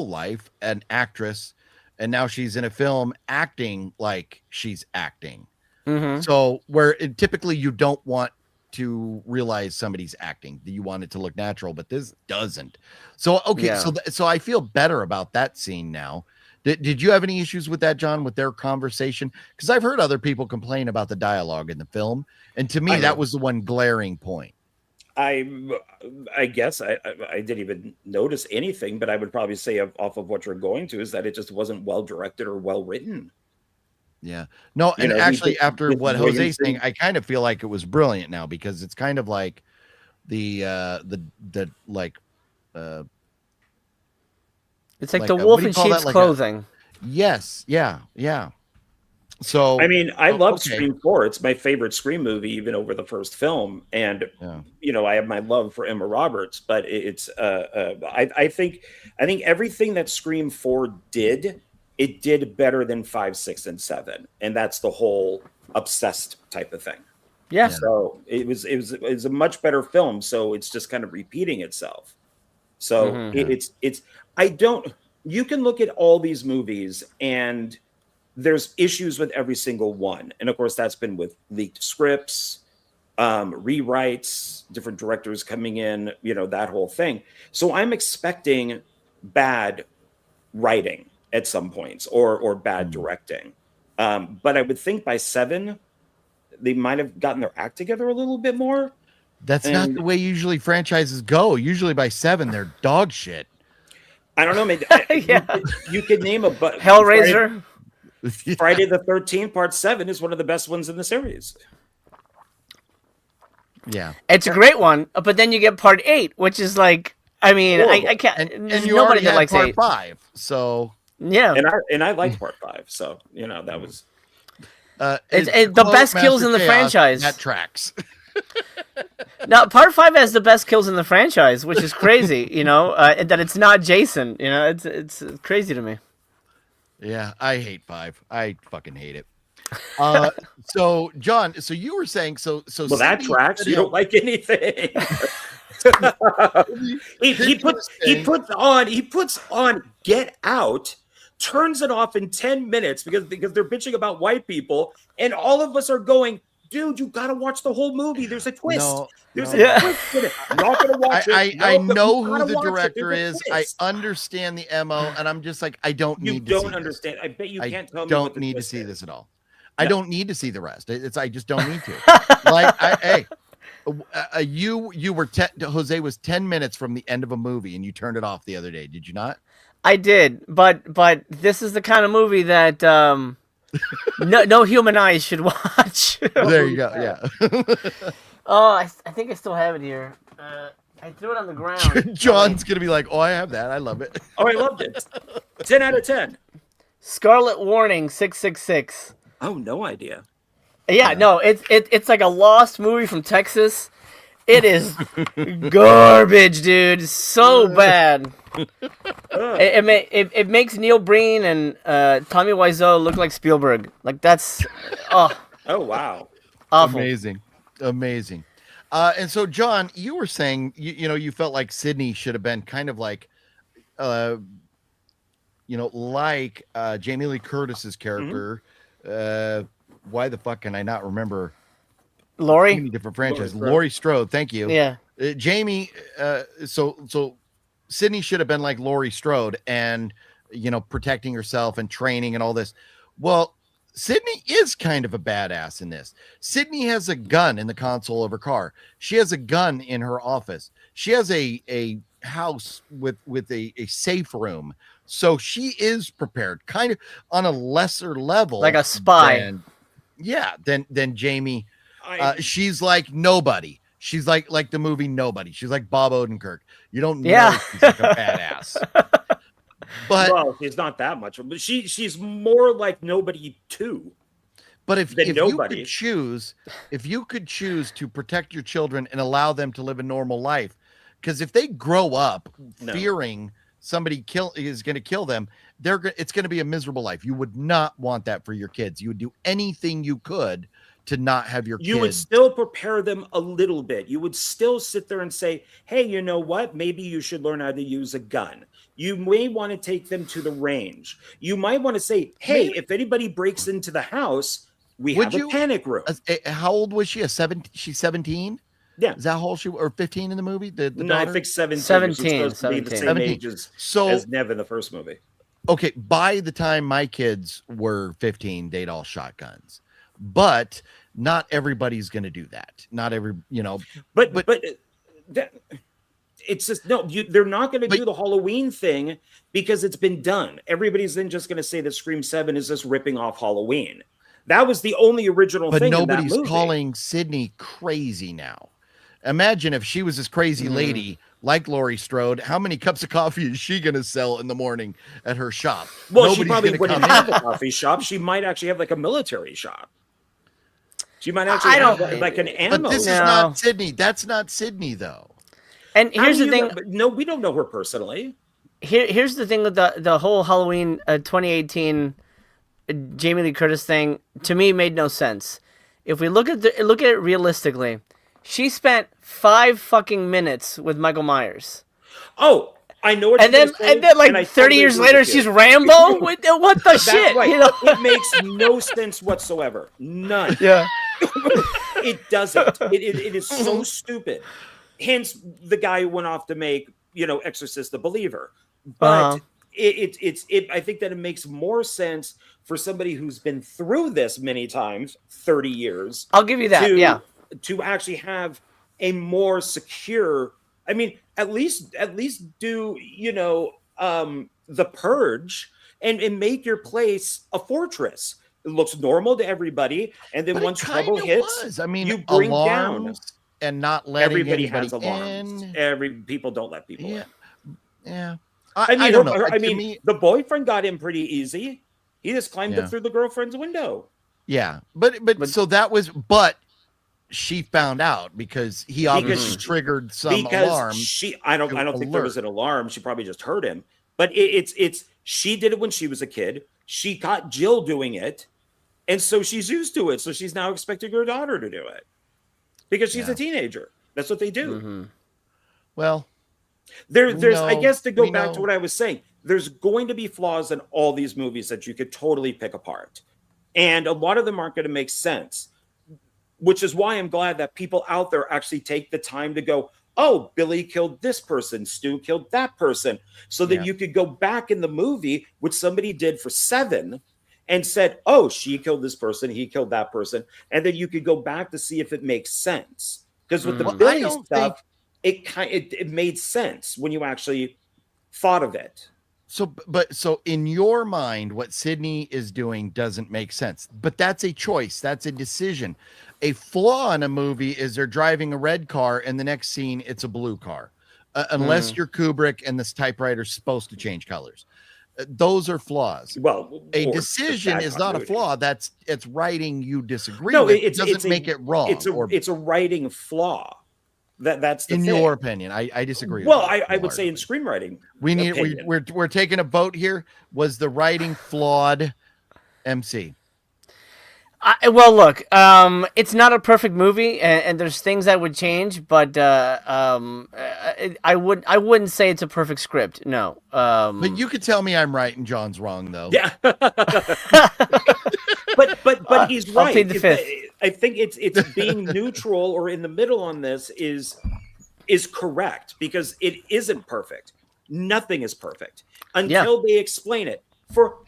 [SPEAKER 1] life, an actress, and now she's in a film acting like she's acting. Mm-hmm. So where typically you don't want to realize somebody's acting, you want it to look natural, but this doesn't. So okay, so I feel better about that scene now. Did you have any issues with that, John, with their conversation? Because I've heard other people complain about the dialogue in the film, and to me that was the one glaring point.
[SPEAKER 2] I guess I didn't even notice anything, but I would probably say off of what you're going to is that it just wasn't well directed or well written.
[SPEAKER 1] Yeah. No, and actually after what Jose's saying, I kind of feel like it was brilliant now because it's kind of like it's
[SPEAKER 4] like the wolf in sheep's clothing.
[SPEAKER 1] Yes. Yeah. So
[SPEAKER 2] I mean, I love Scream 4. It's my favorite Scream movie, even over the first film. And I have my love for Emma Roberts, but it's I think everything that Scream 4 did, it did better than 5, 6, and 7, and that's the whole obsessed type of thing.
[SPEAKER 4] Yeah.
[SPEAKER 2] So it was a much better film. So it's just kind of repeating itself. So you can look at all these movies and there's issues with every single one, and of course that's been with leaked scripts, rewrites, different directors coming in, that whole thing. So I'm expecting bad writing at some points or bad directing. But I would think by 7, they might have gotten their act together a little bit more.
[SPEAKER 1] That's not the way usually franchises go. Usually by 7, they're dog shit.
[SPEAKER 2] I don't know. Maybe you could name a
[SPEAKER 4] Hellraiser.
[SPEAKER 2] Friday the 13th, Part 7 is one of the best ones in the series.
[SPEAKER 1] Yeah,
[SPEAKER 4] it's a great one, but then you get Part 8, which is like, I mean, I can't.
[SPEAKER 1] and
[SPEAKER 4] There's
[SPEAKER 1] you
[SPEAKER 4] nobody
[SPEAKER 1] already
[SPEAKER 4] that
[SPEAKER 1] had
[SPEAKER 4] likes
[SPEAKER 1] Part
[SPEAKER 4] 8.
[SPEAKER 1] 5, so
[SPEAKER 4] Yeah,
[SPEAKER 2] And I liked Part 5, so that was.
[SPEAKER 4] it's the best kills in the franchise.
[SPEAKER 1] That tracks.
[SPEAKER 4] Now, Part 5 has the best kills in the franchise, which is crazy. And that it's not Jason. It's crazy to me.
[SPEAKER 1] Yeah, I hate 5. I fucking hate it. So John, so you were saying so
[SPEAKER 2] Well, that tracks. You don't like anything. he puts on Get Out, turns it off in 10 minutes because they're bitching about white people, and all of us are going, dude, you gotta watch the whole movie. There's a twist. There's a twist in it. I'm not gonna watch it.
[SPEAKER 1] I know who the director is. I understand the MO, and I'm just like, I don't need to see
[SPEAKER 2] understand.
[SPEAKER 1] This.
[SPEAKER 2] I bet you can't tell me.
[SPEAKER 1] Don't need to see this at all. I don't need to see the rest. I just don't need to. Like, you were Jose was 10 minutes from the end of a movie, and you turned it off the other day. Did you not?
[SPEAKER 4] I did, but this is the kind of movie that no human eyes should watch.
[SPEAKER 1] There you go. Yeah.
[SPEAKER 4] Oh, I think I still have it here. I threw it on the ground.
[SPEAKER 1] John's gonna be like, "Oh, I have that. I love it."
[SPEAKER 2] Oh, I loved it. 10 out of 10.
[SPEAKER 4] Scarlet Warning 666.
[SPEAKER 2] Oh, no idea.
[SPEAKER 4] Yeah, no, it's like a lost movie from Texas. It is garbage, dude. So bad. It makes Neil Breen and Tommy Wiseau look like Spielberg. Like that's
[SPEAKER 2] oh wow,
[SPEAKER 4] awful.
[SPEAKER 1] Amazing. And so John, you were saying you felt like Sydney should have been kind of like like Jamie Lee Curtis's character. Why the fuck can I not remember?
[SPEAKER 4] Laurie?
[SPEAKER 1] Many different franchises. Laurie Strode, thank you.
[SPEAKER 4] Yeah.
[SPEAKER 1] Jamie, so Sydney should have been like Laurie Strode and protecting herself and training and all this. Well, Sydney is kind of a badass in this. Sydney has a gun in the console of her car. She has a gun in her office. She has a house with a safe room. So she is prepared, kind of on a lesser level,
[SPEAKER 4] like a spy.
[SPEAKER 1] Than Jamie. She's like nobody. She's like the movie Nobody. She's like Bob Odenkirk. You don't know she's like a badass. But
[SPEAKER 2] well, she's not that much, but she's more like Nobody too.
[SPEAKER 1] But if you could choose to protect your children and allow them to live a normal life, because if they grow up fearing somebody is going to kill them, it's going to be a miserable life. You would not want that for your kids. You would do anything you could to not have your kids.
[SPEAKER 2] You would still prepare them a little bit. You would still sit there and say, hey, you know what? Maybe you should learn how to use a gun. You may want to take them to the range. You might want to say, hey, if anybody breaks into the house, we have a panic room.
[SPEAKER 1] How old was she? She's 17?
[SPEAKER 2] Yeah.
[SPEAKER 1] Is that how old she or 15 in the movie? The
[SPEAKER 2] no,
[SPEAKER 1] daughter?
[SPEAKER 2] I think 17.
[SPEAKER 4] 17.
[SPEAKER 2] The same age as Nev in the first movie.
[SPEAKER 1] Okay, by the time my kids were 15, they'd all shotguns. But not everybody's going to do that. Not every,
[SPEAKER 2] But it's just they're not going to do the Halloween thing because it's been done. Everybody's then just going to say that Scream 7 is just ripping off Halloween. That was the only original thing. But
[SPEAKER 1] nobody's calling Sydney crazy now. Imagine if she was this crazy lady like Laurie Strode. How many cups of coffee is she going to sell in the morning at her shop?
[SPEAKER 2] Well, she probably wouldn't have a coffee shop. She might actually have like a military shop. She might actually have like an ammo.
[SPEAKER 1] But this is not Sydney. That's not Sydney, though.
[SPEAKER 4] And here's the thing.
[SPEAKER 2] No, we don't know her personally.
[SPEAKER 4] Here's the thing with the whole Halloween 2018 Jamie Lee Curtis thing. To me, made no sense. If we look at it realistically, she spent 5 fucking minutes with Michael Myers.
[SPEAKER 2] Oh, I know what.
[SPEAKER 4] And then like 30 years later, she's Rambo. What the shit?
[SPEAKER 2] Right. It makes no sense whatsoever. None.
[SPEAKER 4] Yeah.
[SPEAKER 2] It doesn't. It is so stupid. Hence, the guy who went off to make Exorcist the Believer. But I think that it makes more sense for somebody who's been through this many times, 30 years.
[SPEAKER 4] I'll give you that.
[SPEAKER 2] To actually have a more secure. I mean, at least do The Purge. and make your place a fortress. It looks normal to everybody, and then once trouble hits,
[SPEAKER 1] I mean,
[SPEAKER 2] you bring down.
[SPEAKER 1] alarms and not letting
[SPEAKER 2] Everybody
[SPEAKER 1] anybody
[SPEAKER 2] has alarms.
[SPEAKER 1] in.
[SPEAKER 2] People don't let people in.
[SPEAKER 1] Yeah.
[SPEAKER 2] I
[SPEAKER 1] don't know.
[SPEAKER 2] The boyfriend got in pretty easy. He just climbed up through the girlfriend's window.
[SPEAKER 1] Yeah, but so that was, but she found out because he obviously triggered some alarm.
[SPEAKER 2] I don't think there was an alarm. She probably just heard him. But it's she did it when she was a kid. She caught Jill doing it, and so she's used to it. So she's now expecting her daughter to do it because she's a teenager. That's what they do.
[SPEAKER 1] Mm-hmm. Well,
[SPEAKER 2] there's I guess to go back to what I was saying, there's going to be flaws in all these movies that you could totally pick apart. And a lot of them aren't going to make sense, which is why I'm glad that people out there actually take the time to go, oh, Billy killed this person, Stu killed that person, so that you could go back in the movie, which somebody did for 7, and said, oh, she killed this person, he killed that person, and then you could go back to see if it makes sense. Because with the Billy stuff, it made sense when you actually thought of it.
[SPEAKER 1] So in your mind, what Sydney is doing doesn't make sense, but that's a choice. That's a decision. A flaw in a movie is they're driving a red car and the next scene, it's a blue car. Unless you're Kubrick and this typewriter's supposed to change colors. Those are flaws.
[SPEAKER 2] Well,
[SPEAKER 1] a decision is not a flaw. It's writing you disagree with. It doesn't make it wrong.
[SPEAKER 2] It's a writing flaw. That's the
[SPEAKER 1] in
[SPEAKER 2] thing.
[SPEAKER 1] Your opinion. I disagree.
[SPEAKER 2] Well, I would say in screenwriting.
[SPEAKER 1] We're taking a vote here. Was the writing flawed, MC?
[SPEAKER 4] Well, look, it's not a perfect movie, and there's things I would change, but I wouldn't say it's a perfect script. No.
[SPEAKER 1] But you could tell me I'm right and John's wrong, though.
[SPEAKER 2] Yeah. but he's right.
[SPEAKER 4] I'll plead the fifth.
[SPEAKER 2] I think it's being neutral or in the middle on this is correct because it isn't perfect. Nothing is perfect until they explain it. For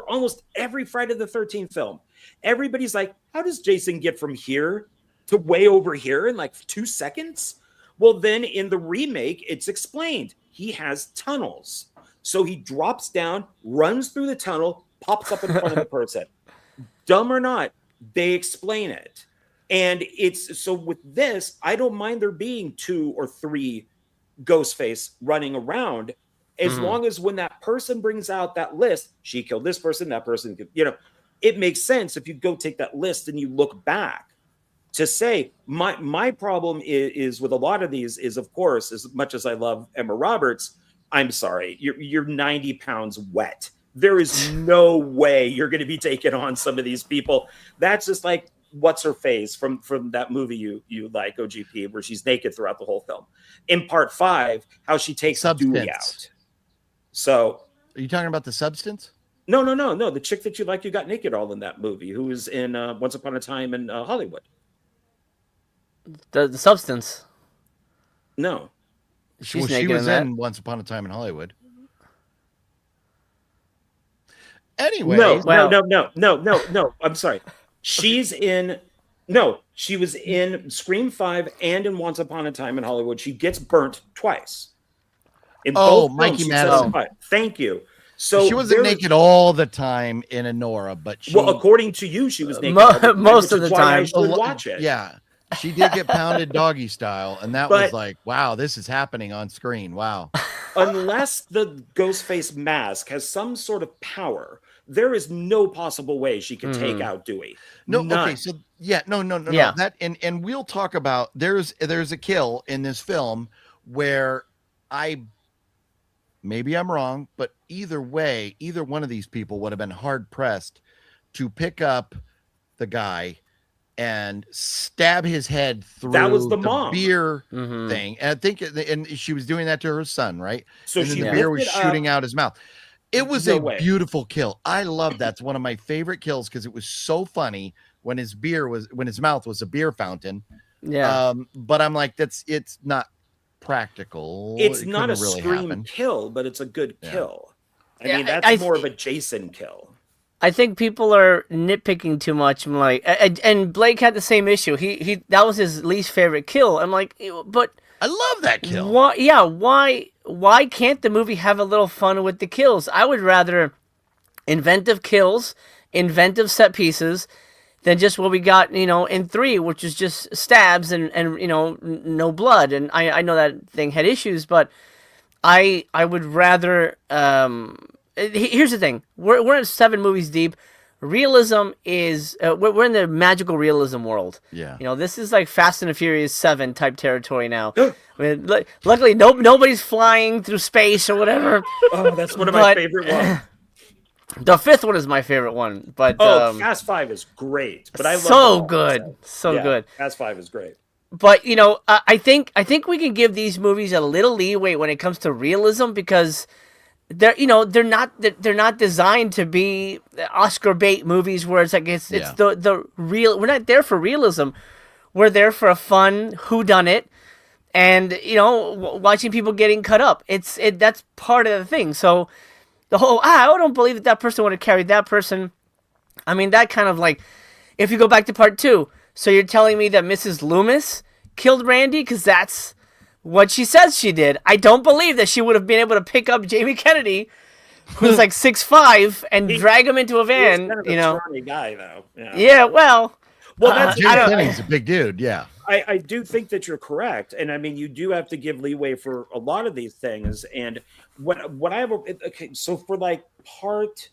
[SPEAKER 2] almost every Friday the 13th film, everybody's like, how does Jason get from here to way over here in like 2 seconds? Well, then in the remake, it's explained. He has tunnels. So he drops down, runs through the tunnel, pops up in front of the person. Dumb or not, they explain it. And so with this, I don't mind there being 2 or 3 Ghostface running around. As long as when that person brings out that list, she killed this person, that person, it makes sense if you go take that list and you look back to say, my problem is with a lot of these is, of course, as much as I love Emma Roberts, I'm sorry, you're 90 pounds wet. There is no way you're going to be taking on some of these people. That's just like, what's her face from that movie you like, OGP, where she's naked throughout the whole film. In part 5, how she takes Dewey out. So,
[SPEAKER 1] are you talking about the substance?
[SPEAKER 2] No. The chick that you like, you got naked all in that movie, who was in Once Upon a Time in Hollywood.
[SPEAKER 4] The substance.
[SPEAKER 2] No,
[SPEAKER 1] she was in Once Upon a Time in Hollywood. Anyway,
[SPEAKER 2] no. I'm sorry. She was in Scream 5 and in Once Upon a Time in Hollywood. She gets burnt twice. In both
[SPEAKER 1] Mikey
[SPEAKER 2] films,
[SPEAKER 1] Madison.
[SPEAKER 2] Thank you. So
[SPEAKER 1] she wasn't naked all the time in Anora, but
[SPEAKER 2] according to you, she was naked
[SPEAKER 4] most of the time.
[SPEAKER 2] I should watch it.
[SPEAKER 1] Yeah, she did get pounded doggy style, and that was like, wow, this is happening on screen. Wow.
[SPEAKER 2] Unless the Ghostface mask has some sort of power, there is no possible way she could take out Dewey.
[SPEAKER 1] No,
[SPEAKER 2] None.
[SPEAKER 1] okay, so no. That and we'll talk about there's a kill in this film where maybe I'm wrong, but either way, either one of these people would have been hard pressed to pick up the guy and stab his head through
[SPEAKER 2] that was the mom.
[SPEAKER 1] Beer thing. And I think she was doing that to her son, right?
[SPEAKER 2] So
[SPEAKER 1] the beer was shooting out his mouth. It was beautiful kill. I love that. It's one of my favorite kills because it was so funny when his mouth was a beer fountain.
[SPEAKER 4] Yeah.
[SPEAKER 1] But I'm like, it's not practical.
[SPEAKER 2] It's not a Scream kill, but it's a good kill. I mean, that's more of a Jason kill.
[SPEAKER 4] I think people are nitpicking too much. I'm like, and Blake had the same issue. He that was his least favorite kill. I'm like, but
[SPEAKER 1] I love that kill.
[SPEAKER 4] Why can't the movie have a little fun with the kills? I would rather inventive kills, inventive set pieces, than just what we got, in 3, which is just stabs and no blood. And I know that thing had issues, but I would rather. Here's the thing: we're 7 movies deep. Realism is we're in the magical realism world.
[SPEAKER 1] Yeah.
[SPEAKER 4] This is like Fast and the Furious 7 type territory now. I mean, luckily nobody's flying through space or whatever.
[SPEAKER 2] Oh, that's one of my favorite ones.
[SPEAKER 4] The 5th one is my favorite one, but
[SPEAKER 2] Fast 5 is great. But I love
[SPEAKER 4] so good, good.
[SPEAKER 2] Fast 5 is great.
[SPEAKER 4] But I think we can give these movies a little leeway when it comes to realism, because they're not designed to be Oscar bait movies where it's like it's the real. We're not there for realism. We're there for a fun whodunit, and watching people getting cut up. That's part of the thing. So the whole I don't believe that person would have carried that person. I mean, that kind of like, if you go back to part 2, so you're telling me that Mrs. Loomis killed Randy because that's what she says she did. I don't believe that she would have been able to pick up Jamie Kennedy, who's like 6'5", and drag him into a van.
[SPEAKER 2] He's kind of a scrawny guy, though.
[SPEAKER 4] Yeah, well,
[SPEAKER 1] that's Jamie Kennedy's a big dude. Yeah,
[SPEAKER 2] I do think that you're correct, and I mean you do have to give leeway for a lot of these things. And what I have, okay, so for like part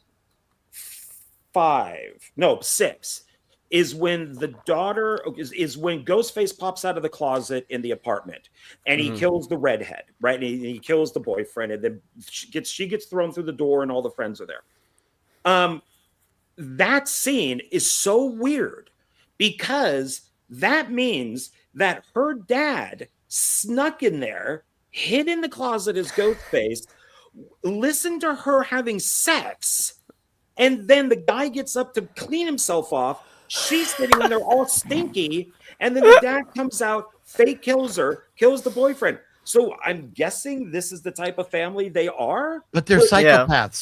[SPEAKER 2] 6 is when the daughter is when Ghostface pops out of the closet in the apartment and he kills the redhead, right? And he kills the boyfriend, and then she gets thrown through the door, and all the friends are there. That scene is so weird because that means that her dad snuck in there, hid in the closet as Ghostface, listened to her having sex, and then the guy gets up to clean himself off. She's sitting in there all stinky, and then the dad comes out, fake kills her, kills the boyfriend. So I'm guessing this is the type of family they are.
[SPEAKER 1] But they're psychopaths,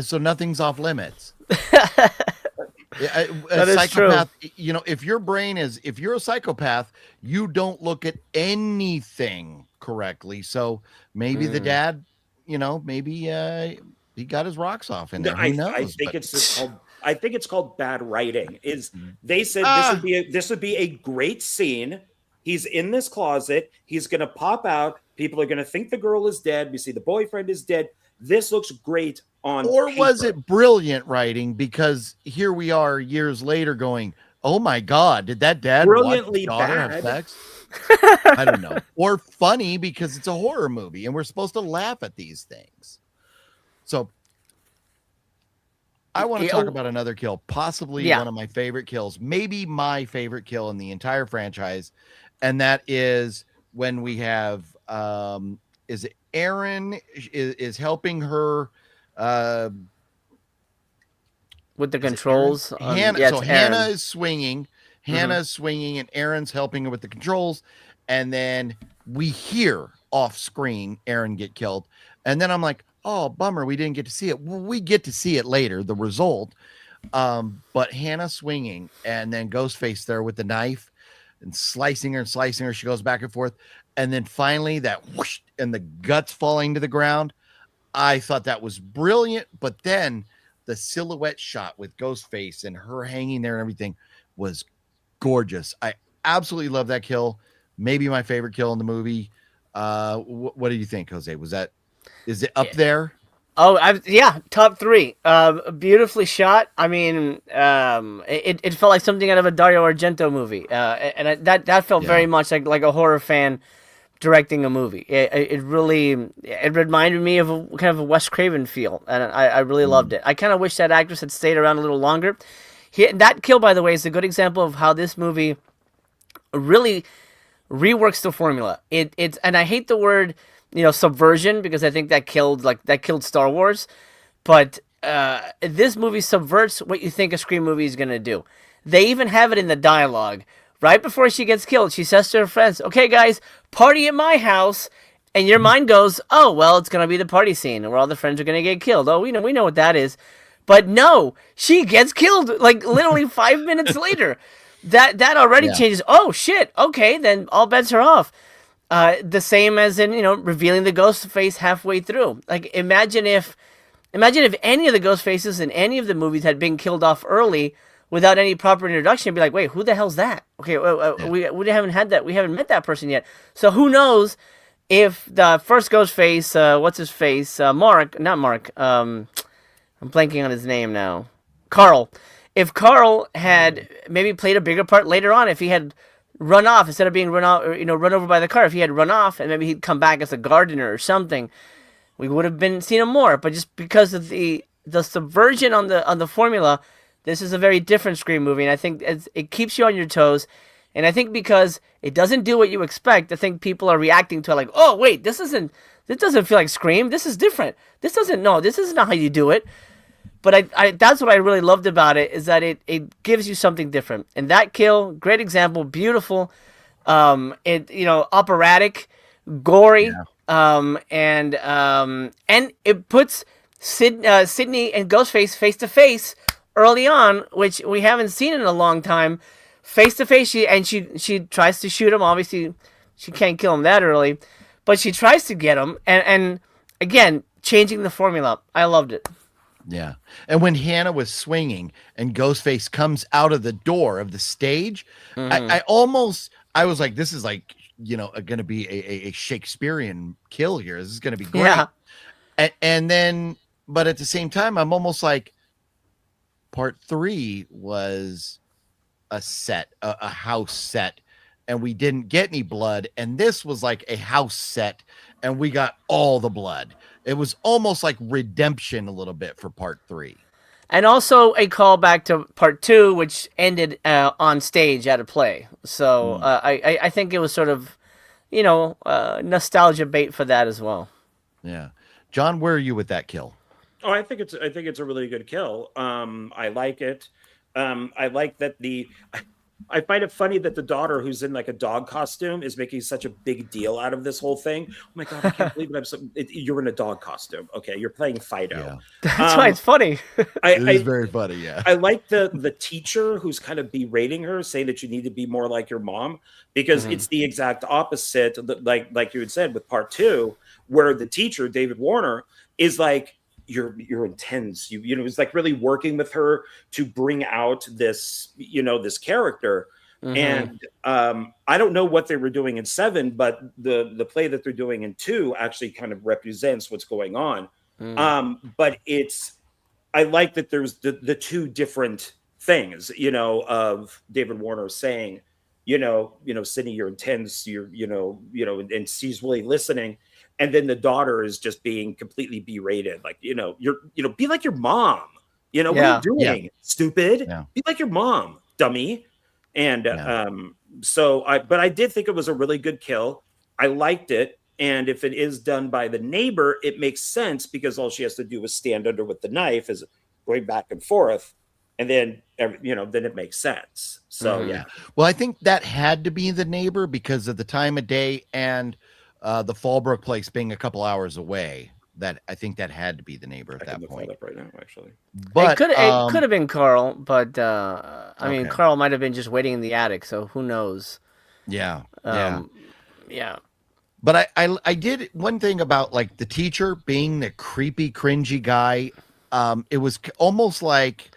[SPEAKER 1] so nothing's off limits. A psychopath, true. If you're a psychopath, you don't look at anything correctly. So maybe the dad, maybe he got his rocks off in there. Who knows?
[SPEAKER 2] I think it's called bad writing. They said this would be a great scene. He's in this closet. He's going to pop out. People are going to think the girl is dead. We see the boyfriend is dead. This looks great on
[SPEAKER 1] Or
[SPEAKER 2] paper.
[SPEAKER 1] Was it brilliant writing? Because here we are years later going, oh my God, did that dad
[SPEAKER 2] brilliantly
[SPEAKER 1] watch daughter
[SPEAKER 2] bad
[SPEAKER 1] have sex? I don't know. Or funny because it's a horror movie and we're supposed to laugh at these things. So I want to talk about another kill, possibly one of my favorite kills, maybe my favorite kill in the entire franchise. And that is when we have, is it Aaron is helping her
[SPEAKER 4] with the controls.
[SPEAKER 1] Hannah is swinging. Hannah's swinging, and Aaron's helping her with the controls. And then we hear off screen Aaron get killed. And then I'm like, oh, bummer, we didn't get to see it. Well, we get to see it later, the result. But Hannah swinging, and then Ghostface there with the knife and slicing her. She goes back and forth. And then finally that whoosh, and the guts falling to the ground. I thought that was brilliant. But then the silhouette shot with Ghostface and her hanging there and everything was gorgeous. I absolutely love that kill. Maybe my favorite kill in the movie. What do you think, Jose? Is it up there?
[SPEAKER 4] Oh, top 3. Beautifully shot. I mean, it felt like something out of a Dario Argento movie, and that felt very much like a horror fan directing a movie. It reminded me of a kind of a Wes Craven feel, and I really loved it. I kind of wish that actress had stayed around a little longer. That kill, by the way, is a good example of how this movie really reworks the formula. It's and I hate the word subversion, because I think that killed Star Wars, but this movie subverts what you think a Scream movie is gonna do. They even have it in the dialogue. Right before she gets killed, she says to her friends, okay, guys, party at my house. And your mind goes, oh, well, it's going to be the party scene where all the friends are going to get killed. Oh, we know what that is. But no, she gets killed like literally 5 minutes later. That already changes. Oh, shit. Okay, then all bets are off. The same as in, revealing the ghost face halfway through. Like, imagine if any of the ghost faces in any of the movies had been killed off early without any proper introduction. It'd be like, wait, who the hell's that? Okay, we haven't had that. We haven't met that person yet. So who knows if the first ghost face, what's his face? Mark, not Mark. I'm blanking on his name now. Carl. If Carl had maybe played a bigger part later on, if he had run off instead of being run over by the car, if he had run off and maybe he'd come back as a gardener or something, we would have been seen him more. But just because of the subversion on the formula, this is a very different Scream movie, and I think it keeps you on your toes. And I think because it doesn't do what you expect, I think people are reacting to it like, oh wait, this doesn't feel like Scream. This is different. This isn't how you do it. But I that's what I really loved about it, is that it gives you something different. And that kill, great example, beautiful, operatic, gory, and it puts Sidney and Ghostface face to face early on, which we haven't seen in a long time. Face to face, she tries to shoot him. Obviously, she can't kill him that early, but she tries to get him, and again, changing the formula. I loved it.
[SPEAKER 1] Yeah. And when Hannah was swinging and Ghostface comes out of the door of the stage, I was like, this is like, going to be a Shakespearean kill here. This is going to be great. Yeah. And then, but at the same time, I'm almost like, part 3 was a set, a house set, and we didn't get any blood. And this was like a house set, and we got all the blood. It was almost like redemption a little bit for part 3.
[SPEAKER 4] And also a callback to part 2, which ended on stage at a play. So I think it was sort of, nostalgia bait for that as well.
[SPEAKER 1] Yeah. John, where are you with that kill?
[SPEAKER 2] Oh, I think it's a really good kill. I like it. I like that I find it funny that the daughter, who's in like a dog costume, is making such a big deal out of this whole thing. Oh my God, I can't believe it. You're in a dog costume. Okay, you're playing Fido.
[SPEAKER 1] Yeah.
[SPEAKER 4] That's why it's funny.
[SPEAKER 1] It is very funny, yeah.
[SPEAKER 2] I like the teacher who's kind of berating her, saying that you need to be more like your mom, because it's the exact opposite, like you had said with part 2, where the teacher, David Warner, is like, you're intense. It's like really working with her to bring out this, this character. And I don't know what they were doing in 7, but the play that they're doing in 2 actually kind of represents what's going on. But I like that there's the two different things, of David Warner saying, Sydney, you're intense, and she's really listening. And then the daughter is just being completely berated. Like, be like your mom. What are you doing? Stupid. Yeah. Be like your mom, dummy. And but I did think it was a really good kill. I liked it. And if it is done by the neighbor, it makes sense, because all she has to do is stand under with the knife, is going back and forth. And then, then it makes sense. So, yeah.
[SPEAKER 1] Well, I think that had to be the neighbor because of the time of day and the Fallbrook place being a couple hours away. That I think that had to be the neighbor at that point.
[SPEAKER 2] Up right now, actually.
[SPEAKER 4] But it could have been Carl, but I mean, Carl might have been just waiting in the attic, so who knows?
[SPEAKER 1] Yeah.
[SPEAKER 4] Yeah.
[SPEAKER 1] But I did one thing about like the teacher being the creepy, cringy guy. It was almost like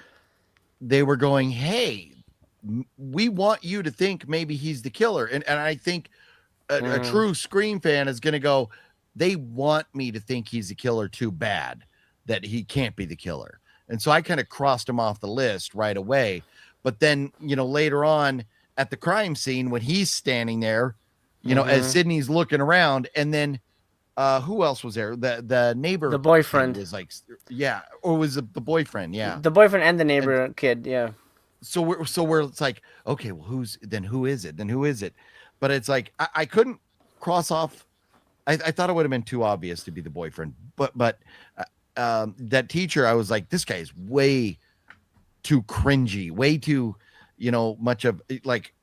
[SPEAKER 1] they were going, "Hey, we want you to think maybe he's the killer," and I think a true Scream fan is going to go, they want me to think he's a killer too bad that he can't be the killer. And so I kind of crossed him off the list right away. But then, later on at the crime scene, when he's standing there, as Sydney's looking around, and then who else was there? The neighbor,
[SPEAKER 4] the boyfriend
[SPEAKER 1] was like, or was it the boyfriend? Yeah.
[SPEAKER 4] The boyfriend and the neighbor kid. Yeah.
[SPEAKER 1] So we're it's like, okay, well, who is it? But it's like, I couldn't cross off. I thought it would have been too obvious to be the boyfriend, but that teacher, I was like, this guy is way too cringy, way too, much of like,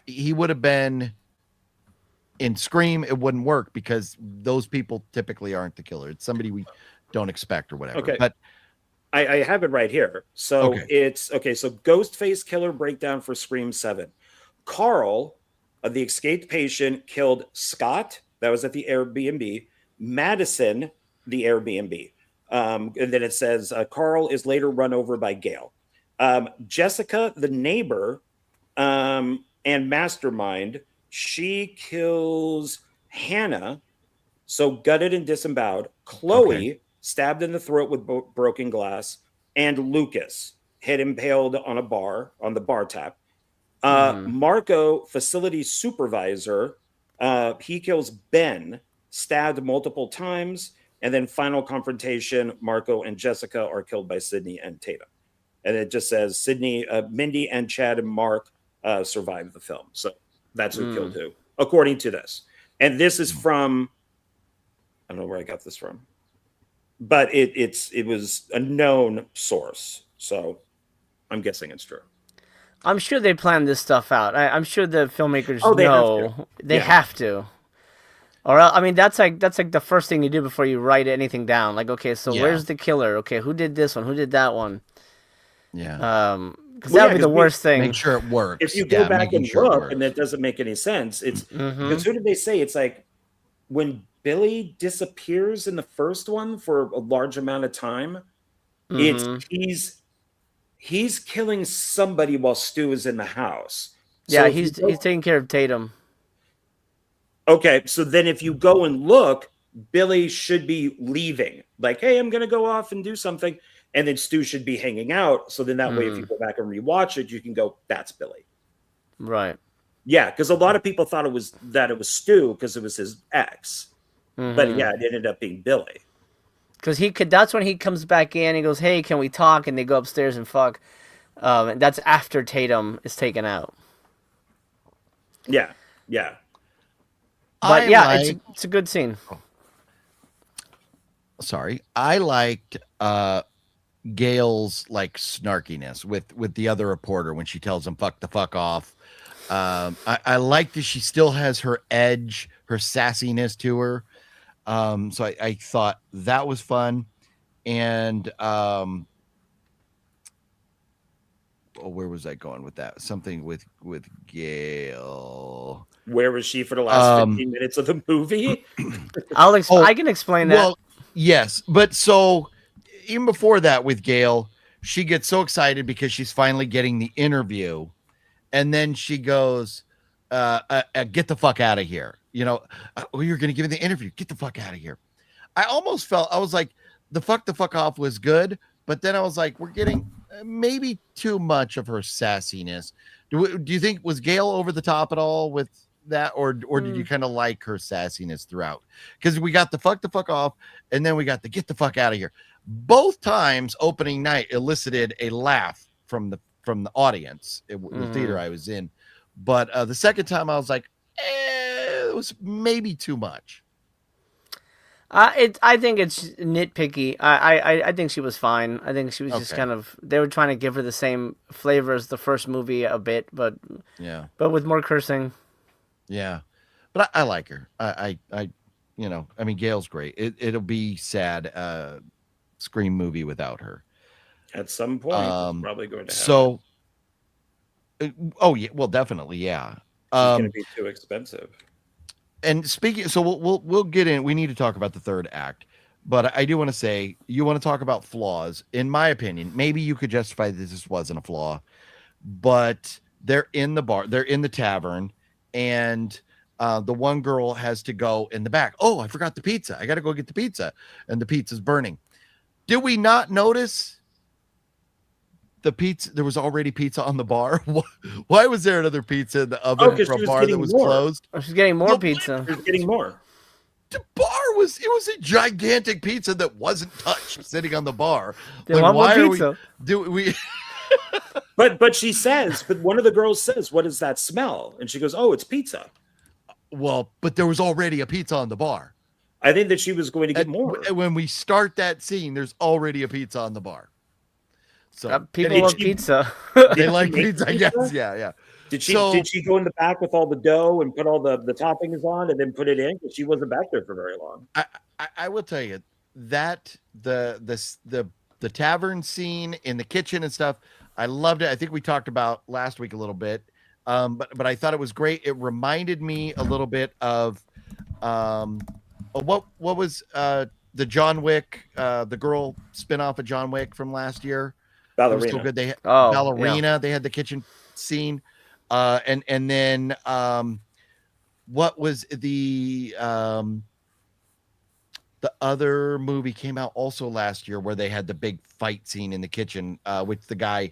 [SPEAKER 1] he would have been in Scream. It wouldn't work because those people typically aren't the killer. It's somebody we don't expect or whatever.
[SPEAKER 2] Okay.
[SPEAKER 1] But
[SPEAKER 2] I have it right here. So it's okay. So Ghostface killer breakdown for Scream 7. Carl The escaped patient killed Scott, that was at the Airbnb, Madison, the Airbnb. And then it says Carl is later run over by Gail. Jessica, the neighbor, and mastermind, she kills Hannah, so gutted and disemboweled. Chloe, stabbed in the throat with broken glass. And Lucas, head impaled on the bar tap. Marco, facility supervisor, he kills Ben, stabbed multiple times. And then final confrontation, Marco and Jessica are killed by Sydney and Tatum. And it just says Sydney, Mindy, and Chad and Mark survived the film. So that's who killed who, according to this. And this is from, I don't know where I got this from, but it was a known source. So I'm guessing it's true.
[SPEAKER 4] I'm sure they planned this stuff out. I'm sure the filmmakers
[SPEAKER 2] know.
[SPEAKER 4] They have to. Or I mean, that's like the first thing you do before you write anything down. Like, okay, so where's the killer? Okay, who did this one? Who did that one?
[SPEAKER 1] Yeah.
[SPEAKER 4] Because that would be the worst thing.
[SPEAKER 1] Make sure it works.
[SPEAKER 2] If you go back and look, and that doesn't make any sense, it's because who did they say? It's like when Billy disappears in the first one for a large amount of time, it's he's killing somebody while Stu is in the house.
[SPEAKER 4] Yeah, he's taking care of Tatum.
[SPEAKER 2] Okay, so then if you go and look, Billy should be leaving. Like, hey, I'm going to go off and do something. And then Stu should be hanging out. So then that way, if you go back and rewatch it, you can go, that's Billy.
[SPEAKER 4] Right.
[SPEAKER 2] Yeah, because a lot of people thought it was Stu because it was his ex. But yeah, it ended up being Billy.
[SPEAKER 4] Because that's when he comes back in. He goes, hey, can we talk? And they go upstairs and fuck. And that's after Tatum is taken out.
[SPEAKER 2] Yeah, yeah.
[SPEAKER 4] But it's a good scene.
[SPEAKER 1] Sorry. I liked Gail's like snarkiness with the other reporter when she tells him fuck the fuck off. I like that she still has her edge, her sassiness to her. So I thought that was fun. And where was I going with that? Something with Gail.
[SPEAKER 2] Where was she for the last 15 minutes of the movie?
[SPEAKER 4] I can explain that.
[SPEAKER 1] Well, yes, but so even before that with Gail, she gets so excited because she's finally getting the interview, and then she goes, "Get the fuck out of here!" You know, you're going to give me the interview. Get the fuck out of here. I almost felt I was like, the fuck off was good, but then I was like, we're getting maybe too much of her sassiness. Do you think was Gail over the top at all with that, or did you kind of like her sassiness throughout? Because we got the fuck off, and then we got the get the fuck out of here. Both times opening night elicited a laugh from the audience in the theater I was in, but the second time I was like, it was maybe too much.
[SPEAKER 4] I think it's nitpicky. I think she was fine. I think she was just kind of, they were trying to give her the same flavor as the first movie a bit, but with more cursing.
[SPEAKER 1] Yeah, but I like her. I mean, Gail's great. It'll be sad Scream movie without her.
[SPEAKER 2] At some point, it's probably going to happen.
[SPEAKER 1] So, yeah, well, definitely, yeah.
[SPEAKER 2] It's going to be too expensive.
[SPEAKER 1] And speaking, so we'll get in. We need to talk about the third act, but I do want to say, you want to talk about flaws. In my opinion, maybe you could justify that this wasn't a flaw, but they're in the bar, they're in the tavern, and the one girl has to go in the back. Oh, I forgot the pizza. I got to go get the pizza, and the pizza's burning. Did we not notice the pizza? There was already pizza on the bar. Why was there another pizza in the oven from a bar that was closed?
[SPEAKER 4] Oh, she's getting more pizza.
[SPEAKER 2] She's getting more.
[SPEAKER 1] The bar was a gigantic pizza that wasn't touched sitting on the bar.
[SPEAKER 4] They want more pizza.
[SPEAKER 2] But she says, but one of the girls says, what does that smell? And she goes, oh, it's pizza.
[SPEAKER 1] Well, but there was already a pizza on the bar.
[SPEAKER 2] I think that she was going to get more.
[SPEAKER 1] When we start that scene, there's already a pizza on the bar. So
[SPEAKER 4] people love pizza.
[SPEAKER 1] They like pizza, I guess. Yeah.
[SPEAKER 2] Did she go in the back with all the dough and put all the toppings on and then put it in? Because she wasn't back there for very long.
[SPEAKER 1] I will tell you that the tavern scene in the kitchen and stuff, I loved it. I think we talked about last week a little bit. But I thought it was great. It reminded me a little bit of what was the John Wick, the girl spinoff of John Wick from last year.
[SPEAKER 2] Ballerina.
[SPEAKER 1] It was so good. They had Ballerina. Yeah. They had the kitchen scene, and then what was the other movie came out also last year where they had the big fight scene in the kitchen with the guy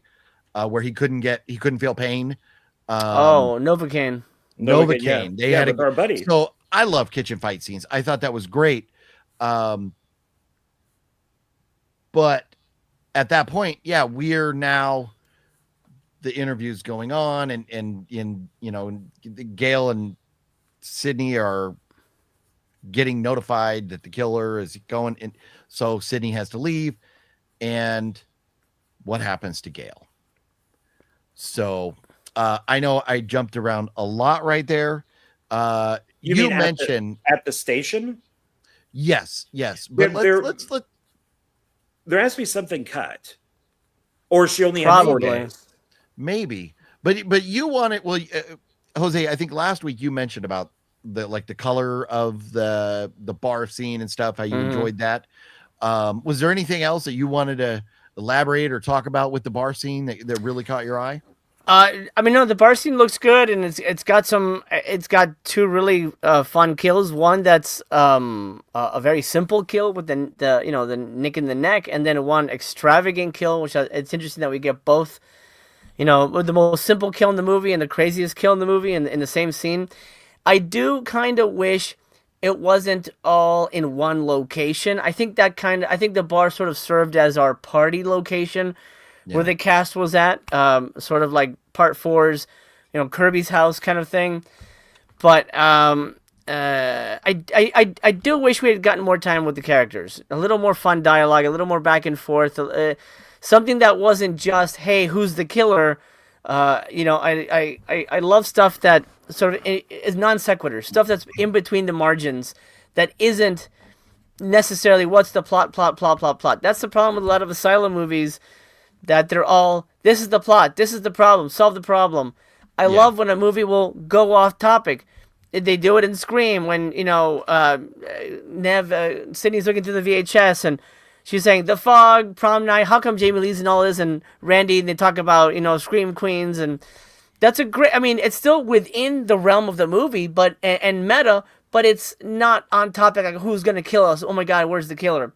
[SPEAKER 1] where he couldn't feel pain.
[SPEAKER 4] Novocaine.
[SPEAKER 1] Novocaine.
[SPEAKER 2] They had our buddy.
[SPEAKER 1] So I love kitchen fight scenes. I thought that was great. But at that point, yeah, we're now the interviews going on and you know, Gail and Sydney are getting notified that the killer is going, and so Sydney has to leave. And what happens to Gail? So I know I jumped around a lot right there. You mentioned
[SPEAKER 2] at the station.
[SPEAKER 1] Yes. But let's
[SPEAKER 2] there has to be something cut, or she only had 4 days.
[SPEAKER 1] Maybe, but you want it. Well, Jose, I think last week you mentioned about the color of the bar scene and stuff. How you enjoyed that. Was there anything else that you wanted to elaborate or talk about with the bar scene that really caught your eye?
[SPEAKER 4] I mean, no, the bar scene looks good, and it's got 2 really fun kills. One that's a very simple kill with the nick in the neck, and then one extravagant kill, which it's interesting that we get both, with the most simple kill in the movie and the craziest kill in the movie in the same scene. I do kind of wish it wasn't all in one location. I think the bar sort of served as our party location. Yeah. Where the cast was at, sort of like part 4's, Kirby's house kind of thing. But I do wish we had gotten more time with the characters, a little more fun dialogue, a little more back and forth, something that wasn't just, hey, who's the killer? I love stuff that sort of is non sequitur, stuff that's in between the margins, that isn't necessarily what's the plot. That's the problem with a lot of Asylum movies. That they're all, this is the plot, this is the problem, solve the problem. I love when a movie will go off topic. They do it in Scream when, Sydney's looking through the VHS and she's saying, the fog, prom night, how come Jamie Lee's in all this? And Randy, and they talk about, Scream Queens. And that's it's still within the realm of the movie, but and meta, but it's not on topic, like who's going to kill us? Oh my God, where's the killer?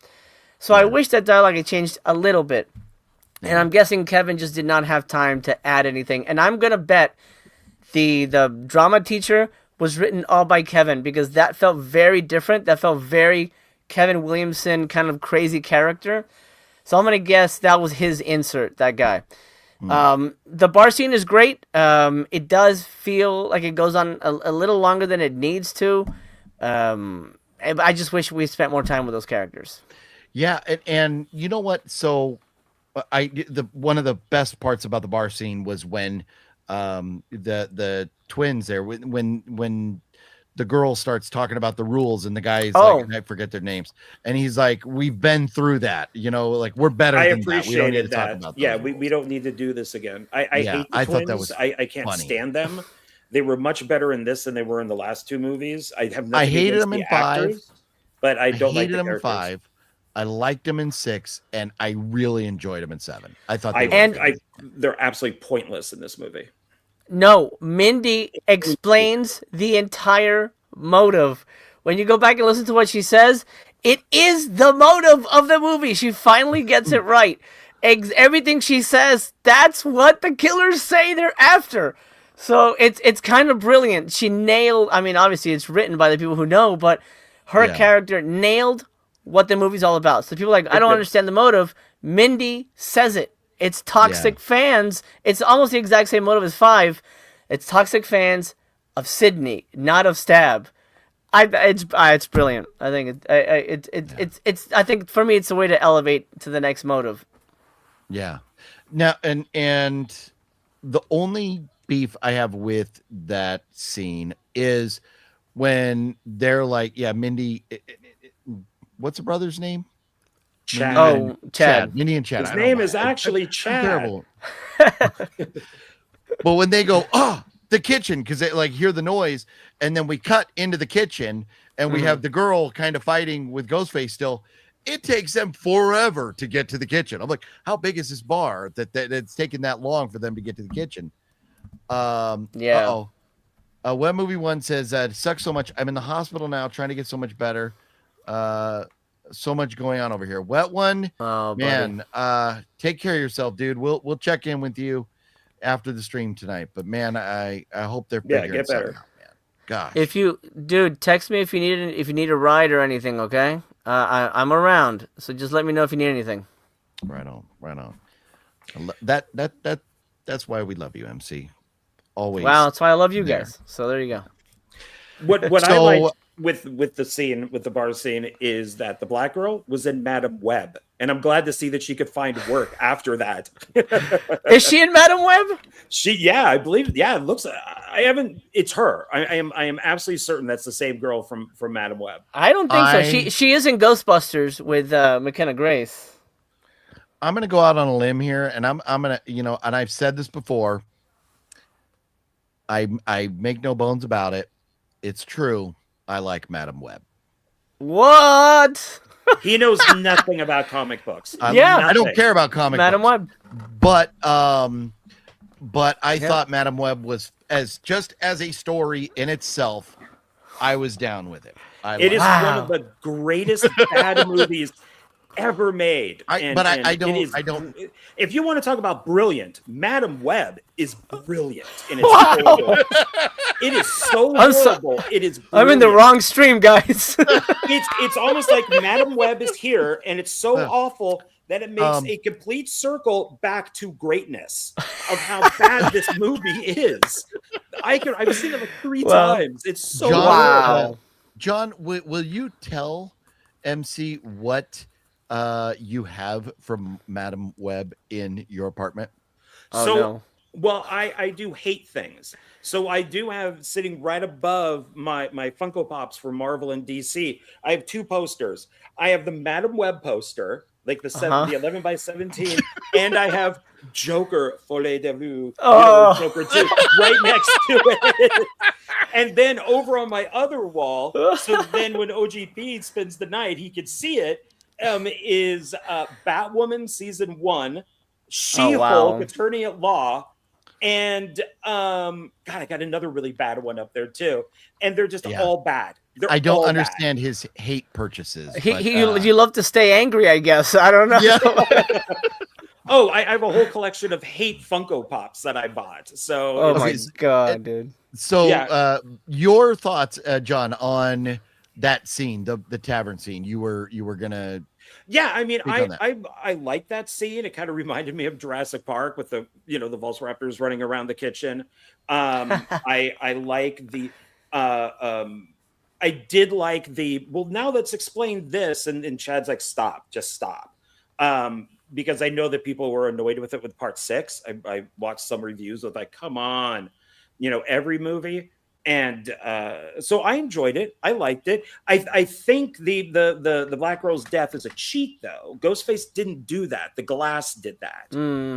[SPEAKER 4] So I wish that dialogue had changed a little bit. And I'm guessing Kevin just did not have time to add anything. And I'm going to bet the drama teacher was written all by Kevin, because that felt very different. That felt very Kevin Williamson kind of crazy character. So I'm going to guess that was his insert, that guy. The bar scene is great. It does feel like it goes on a little longer than it needs to. I just wish we spent more time with those characters.
[SPEAKER 1] Yeah. And you know what? So one of the best parts about the bar scene was when the twins there, when the girl starts talking about the rules and the guy's like, I forget their names, and he's like, we've been through that, we're better than that. We don't need to talk about that.
[SPEAKER 2] We don't need to do this again. I hate the twins.
[SPEAKER 1] Thought that was
[SPEAKER 2] I can't stand them. They were much better in this than they were in the last 2 movies. I
[SPEAKER 1] hated them in 5,
[SPEAKER 2] but I don't like them
[SPEAKER 1] in 5. I liked them in 6, and I really enjoyed them in 7. I thought
[SPEAKER 2] they're absolutely pointless in this movie.
[SPEAKER 4] No, Mindy explains the entire motive. When you go back and listen to what she says, it is the motive of the movie. She finally gets it right. Everything she says, that's what the killers say they're after. So it's kind of brilliant. She nailed, obviously it's written by the people who know, but her character nailed what the movie's all about. So people are like, I don't understand the motive. Mindy says it. It's toxic fans. It's almost the exact same motive as 5. It's toxic fans of Sydney, not of Stab. It's brilliant. I think it's I think for me it's a way to elevate to the next motive. Yeah.
[SPEAKER 1] Now and the only beef I have with that scene is when they're like, Mindy. What's the brother's name?
[SPEAKER 2] Chad.
[SPEAKER 4] Chad.
[SPEAKER 1] Mindy and Chad.
[SPEAKER 2] His name is actually Chad.
[SPEAKER 1] Terrible. But when they go, the kitchen because they like hear the noise, and then we cut into the kitchen and we have the girl kind of fighting with Ghostface still. It takes them forever to get to the kitchen. I'm like, how big is this bar that it's taken that long for them to get to the kitchen? Web Movie One says it sucks so much. I'm in the hospital now, trying to get so much better. So much going on over here. Wet One, man. Take care of yourself, dude. We'll check in with you after the stream tonight. But man, I hope they're
[SPEAKER 2] get better.
[SPEAKER 1] Out, man. Gosh.
[SPEAKER 4] If you, dude, text me if you need a ride or anything. Okay, I'm around, so just let me know if you need anything.
[SPEAKER 1] Right on. That's why we love you, MC. Always.
[SPEAKER 4] Wow, that's why I love you guys. So there you go.
[SPEAKER 2] What I like with the bar scene is that the black girl was in Madam Web, and I'm glad to see that she could find work after that.
[SPEAKER 4] Is she in Madam Web?
[SPEAKER 2] I believe. Yeah, it looks. I haven't. It's her. I am absolutely certain that's the same girl from Madam Web.
[SPEAKER 4] I don't think so. She is in Ghostbusters with McKenna Grace.
[SPEAKER 1] I'm gonna go out on a limb here, and I'm gonna, and I've said this before. I make no bones about it. It's true. I like Madam Web.
[SPEAKER 4] What?
[SPEAKER 2] He knows nothing about comic books.
[SPEAKER 1] I don't care about comic
[SPEAKER 4] Madam
[SPEAKER 1] books.
[SPEAKER 4] Web.
[SPEAKER 1] But I thought Madam Web was as a story in itself. I was down with it.
[SPEAKER 2] It is one of the greatest bad movies ever made.
[SPEAKER 1] I don't.
[SPEAKER 2] If you want to talk about brilliant, Madam Web is brilliant in its horrible. It is so horrible. It is. Brilliant.
[SPEAKER 4] I'm in the wrong stream, guys.
[SPEAKER 2] It's almost like Madam Web is here, and it's so awful that it makes a complete circle back to greatness of how bad this movie is. I've seen it like 3 times. It's so
[SPEAKER 1] John, John, will you tell MC what you have from Madam Web in your apartment?
[SPEAKER 2] Well, I do hate things. So I do have sitting right above my Funko Pops for Marvel and DC. I have 2 posters. I have the Madam Web poster, like the 11 by 17, and I have Joker Folie de Vue, Joker 2, right next to it. And then over on my other wall, so then when OGP spends the night, he could see it. Is Batwoman season 1, She-Hulk, Attorney at Law, and I got another really bad one up there too. And they're just all bad.
[SPEAKER 1] I don't understand his hate purchases.
[SPEAKER 4] You love to stay angry, I guess. I don't know.
[SPEAKER 1] Yeah.
[SPEAKER 2] I have a whole collection of hate Funko Pops that I bought. So,
[SPEAKER 4] oh my god, dude.
[SPEAKER 1] So, your thoughts, John, on that scene, the tavern scene? You were gonna.
[SPEAKER 2] Yeah, I mean, I like that scene. It kind of reminded me of Jurassic Park with the the Velociraptors running around the kitchen. I like the. I did like the. Well, now let's explain this, and Chad's like, stop, just stop, because I know that people were annoyed with it with Part 6. I watched some reviews with like, come on, every movie. And so I enjoyed it. I liked it. I think the black girl's death is a cheat, though. Ghostface didn't do that. The glass did that.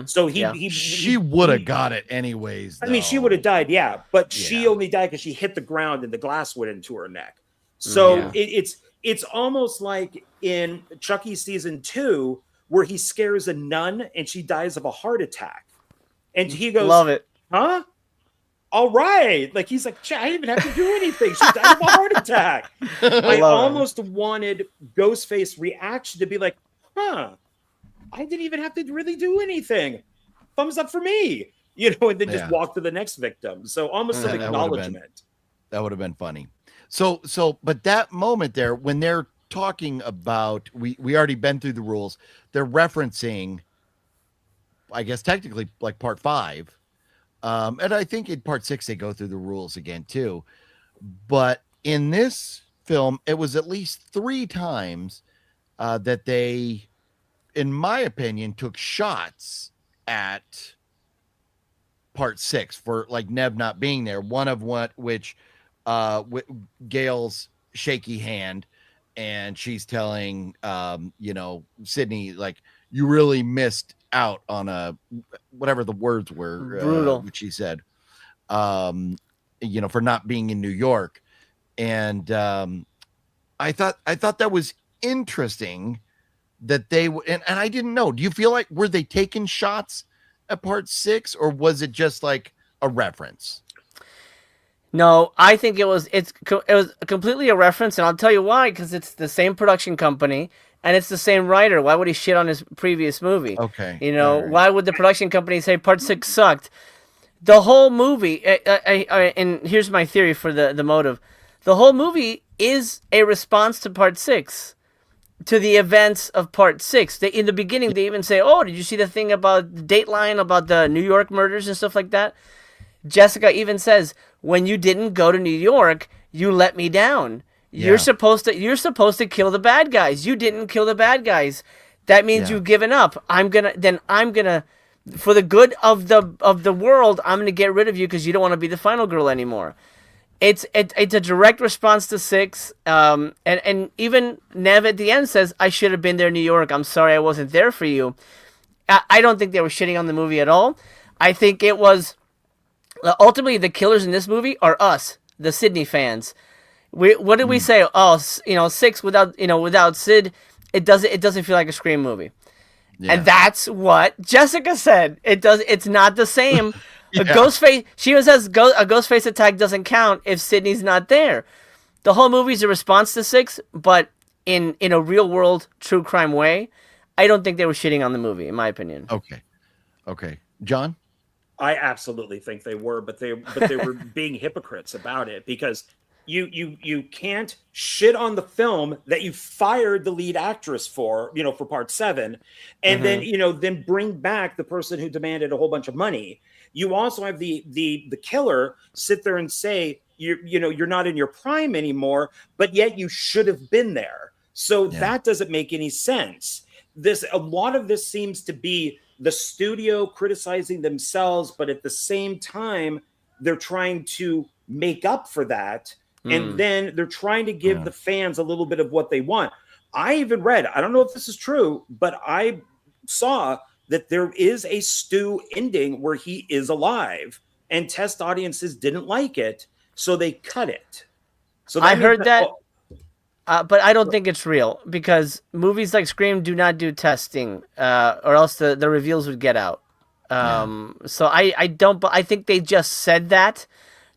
[SPEAKER 2] So she
[SPEAKER 1] would have got it anyways.
[SPEAKER 2] I mean, she would have died, but she only died because she hit the ground and the glass went into her neck. So it's almost like in Chucky season 2 where he scares a nun and she dies of a heart attack, and he goes,
[SPEAKER 4] "Love it,
[SPEAKER 2] huh?" All right. Like, he's like, I didn't even have to do anything. She died of a heart attack. I almost wanted Ghostface's reaction to be like, I didn't even have to really do anything. Thumbs up for me. And then just walk to the next victim. So almost an acknowledgement.
[SPEAKER 1] That would have been funny. So, but that moment there, when they're talking about, we already been through the rules. They're referencing, I guess, technically like part 5. And I think in part 6 they go through the rules again too, but in this film it was at least 3 times that they, in my opinion, took shots at part 6 for like Neb not being there. One of which Gail's shaky hand, and she's telling Sydney, like, you really missed out on a whatever the words were,
[SPEAKER 4] brutal,
[SPEAKER 1] which he said. for not being in New York. And I thought that was interesting that they and I didn't know. Do you feel like were they taking shots at part 6 or was it just like a reference?
[SPEAKER 4] No, I think it was completely a reference, and I'll tell you why. Because it's the same production company and it's the same writer. Why would he shit on his previous movie?
[SPEAKER 1] Okay,
[SPEAKER 4] right. Why would the production company say part 6 sucked? The whole movie, and here's my theory for the motive. The whole movie is a response to part 6, to the events of part 6. In the beginning, they even say, "Oh, did you see the thing about the Dateline about the New York murders and stuff like that?" Jessica even says, "When you didn't go to New York, you let me down. You're supposed to kill the bad guys. You didn't kill the bad guys. That means you've given up. I'm gonna, for the good of the world, I'm gonna get rid of you because you don't want to be the final girl anymore." It's a direct response to 6. And even Nev at the end says, "I should have been there in New York. I'm sorry I wasn't there for you." I don't think they were shitting on the movie at all. I think it was. Ultimately, the killers in this movie are us, the Sydney fans. What did we say? Oh, 6 without Sid, it doesn't feel like a Scream movie, and that's what Jessica said. It's not the same. A Ghostface. She even says a Ghostface attack doesn't count if Sydney's not there. The whole movie's a response to 6, but in a real world true crime way. I don't think they were shitting on the movie, in my opinion.
[SPEAKER 1] Okay, John.
[SPEAKER 2] I absolutely think they were, but they were being hypocrites about it because you can't shit on the film that you fired the lead actress for part 7, and then bring back the person who demanded a whole bunch of money. You also have the killer sit there and say you're not in your prime anymore, but yet you should have been there. So that doesn't make any sense. A lot of this seems to be the studio criticizing themselves, but at the same time, they're trying to make up for that. And then they're trying to give the fans a little bit of what they want. I even read, I don't know if this is true, but I saw that there is a Stu ending where he is alive and test audiences didn't like it. So they cut it. So
[SPEAKER 4] I heard that. But I don't think it's real because movies like Scream do not do testing, or else the reveals would get out. So I think they just said that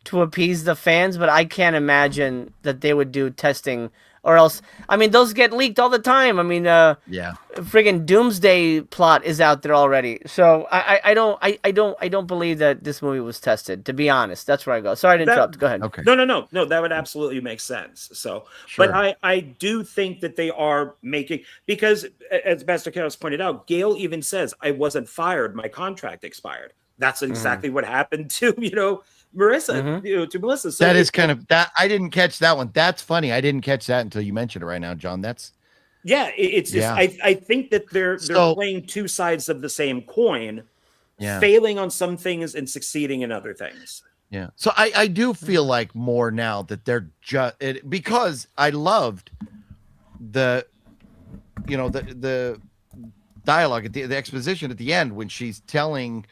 [SPEAKER 4] to appease the fans, but I can't imagine that they would do testing, or else. I mean, those get leaked all the time. I mean, friggin' Doomsday plot is out there already. So I don't believe that this movie was tested. To be honest, that's where I go. Sorry to interrupt. Go ahead.
[SPEAKER 1] Okay.
[SPEAKER 2] No. That would absolutely make sense. So,
[SPEAKER 1] sure.
[SPEAKER 2] But I do think that they are making, because as Master Chaos pointed out, Gail even says, "I wasn't fired. My contract expired." That's exactly what happened to Marissa, to Melissa. So
[SPEAKER 1] that is kind of that. I didn't catch that one. That's funny. I didn't catch that until you mentioned it right now, John. That's
[SPEAKER 2] it's just I think that they're playing two sides of the same coin, failing on some things and succeeding in other things.
[SPEAKER 1] Yeah. So I do feel like more now that they're just because I loved the dialogue at the exposition at the end when she's telling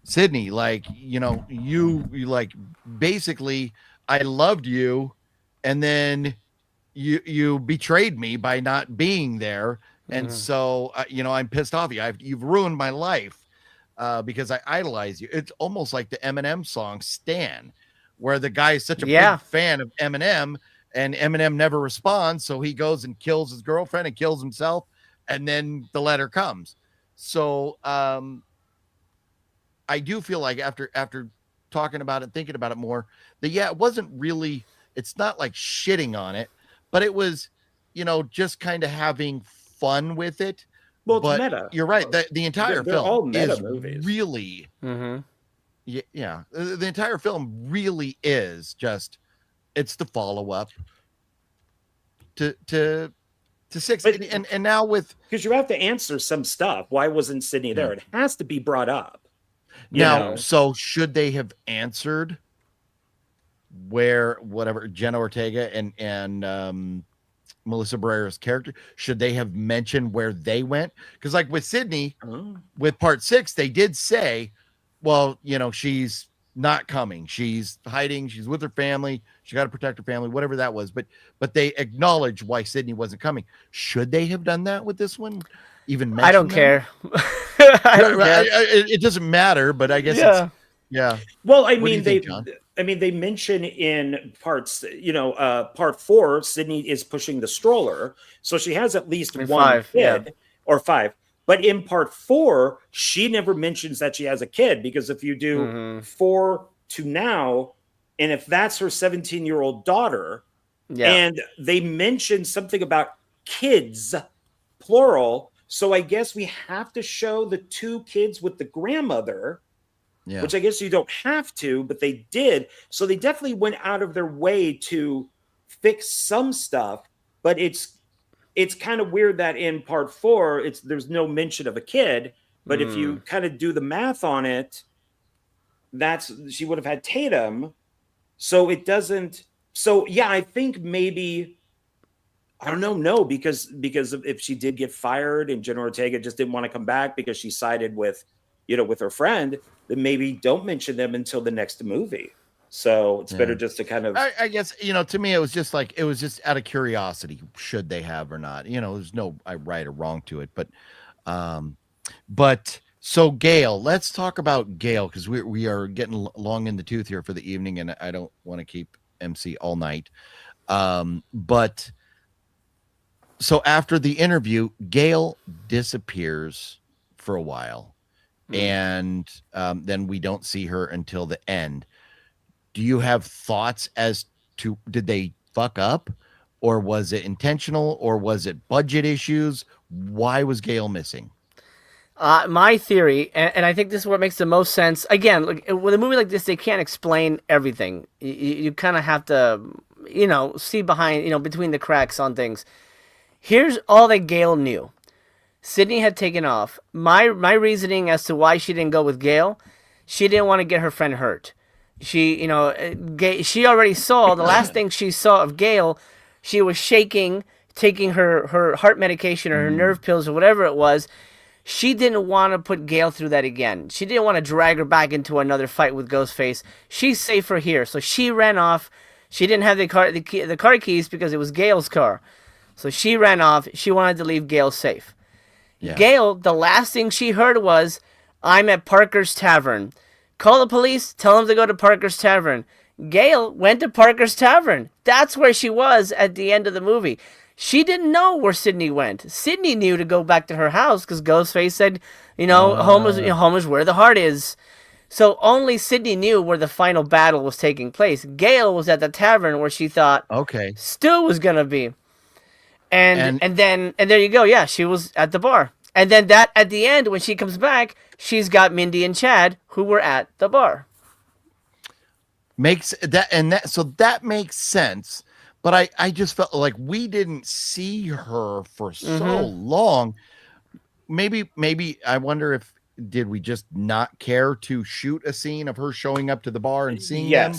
[SPEAKER 1] Sydney, like, you like basically I loved you and then you betrayed me by not being there. And so, I'm pissed off at you. You've ruined my life because I idolize you. It's almost like the Eminem song Stan, where the guy is such a big fan of Eminem and Eminem never responds. So he goes and kills his girlfriend and kills himself. And then the letter comes. So, I do feel like after talking about it, thinking about it more, that it wasn't really, it's not like shitting on it, but it was, just kind of having fun with it.
[SPEAKER 2] Well,
[SPEAKER 1] but
[SPEAKER 2] it's meta.
[SPEAKER 1] You're right. The entire
[SPEAKER 2] they're
[SPEAKER 1] film
[SPEAKER 2] all meta
[SPEAKER 1] is
[SPEAKER 2] movies.
[SPEAKER 1] Really, the entire film really is just, it's the follow up to 6.
[SPEAKER 2] But,
[SPEAKER 1] and now because
[SPEAKER 2] you have to answer some stuff. Why wasn't Sydney there? It has to be brought up.
[SPEAKER 1] So should they have answered whatever Jenna Ortega and Melissa Barrera's character, should they have mentioned where they went? Because like with Sydney, with part 6, they did say, well, she's not coming. She's hiding. She's with her family. She got to protect her family, whatever that was. But they acknowledge why Sydney wasn't coming. Should they have done that with this one? Even mention
[SPEAKER 4] I don't
[SPEAKER 1] them?
[SPEAKER 4] care. I don't care.
[SPEAKER 1] It doesn't matter, but I guess
[SPEAKER 4] Yeah.
[SPEAKER 1] it's yeah.
[SPEAKER 2] Well,
[SPEAKER 1] What do you think, John?
[SPEAKER 2] they mention in parts, part 4, Sydney is pushing the stroller, so she has at least one
[SPEAKER 4] 5,
[SPEAKER 2] kid or 5. But in part 4, she never mentions that she has a kid, because if you do 4 to now, and if that's her 17-year-old daughter, and they mention something about kids, plural, so I guess we have to show the 2 kids with the grandmother. Yeah. Which I guess you don't have to, but they did. So they definitely went out of their way to fix some stuff. But it's kind of weird that in part 4, there's no mention of a kid. But if you kind of do the math on it, she would have had Tatum. So it doesn't. So yeah, I think maybe, I don't know. No, because if she did get fired and Jenna Ortega just didn't want to come back because she sided with her friend, then maybe don't mention them until the next movie. So it's better just to kind of.
[SPEAKER 1] I guess, to me, it was just out of curiosity. Should they have or not? There's no right or wrong to it. But so Gail, let's talk about Gail, because we are getting long in the tooth here for the evening, and I don't want to keep MC all night. But so after the interview, Gail disappears for a while. And then we don't see her until the end. Do you have thoughts as to, did they fuck up, or was it intentional, or was it budget issues? Why was Gail missing?
[SPEAKER 4] My theory, and I think this is what makes the most sense. Again, with a movie like this, they can't explain everything. You kind of have to, see behind, between the cracks on things. Here's all that Gail knew. Sydney had taken off. My reasoning as to why she didn't go with Gail, she didn't want to get her friend hurt. She already saw, the last thing she saw of Gail, she was shaking, taking her heart medication or her nerve pills or whatever it was. She didn't want to put Gail through that again. She didn't want to drag her back into another fight with Ghostface. She's safer here. So she ran off. She didn't have the car keys because it was Gail's car. So she ran off. She wanted to leave Gail safe. Yeah. Gail, the last thing she heard was, I'm at Parker's Tavern. Call the police, tell them to go to Parker's Tavern. Gail went to Parker's Tavern. That's where she was at the end of the movie. She didn't know where Sydney went. Sydney knew to go back to her house because Ghostface said, home is where the heart is. So only Sydney knew where the final battle was taking place. Gail was at the tavern where she thought Stu was going to be. And there you go. Yeah, she was at the bar. And then at the end, when she comes back, she's got Mindy and Chad, who were at the bar.
[SPEAKER 1] So that makes sense. But I just felt like we didn't see her for so long. Maybe I wonder did we just not care to shoot a scene of her showing up to the bar and seeing them?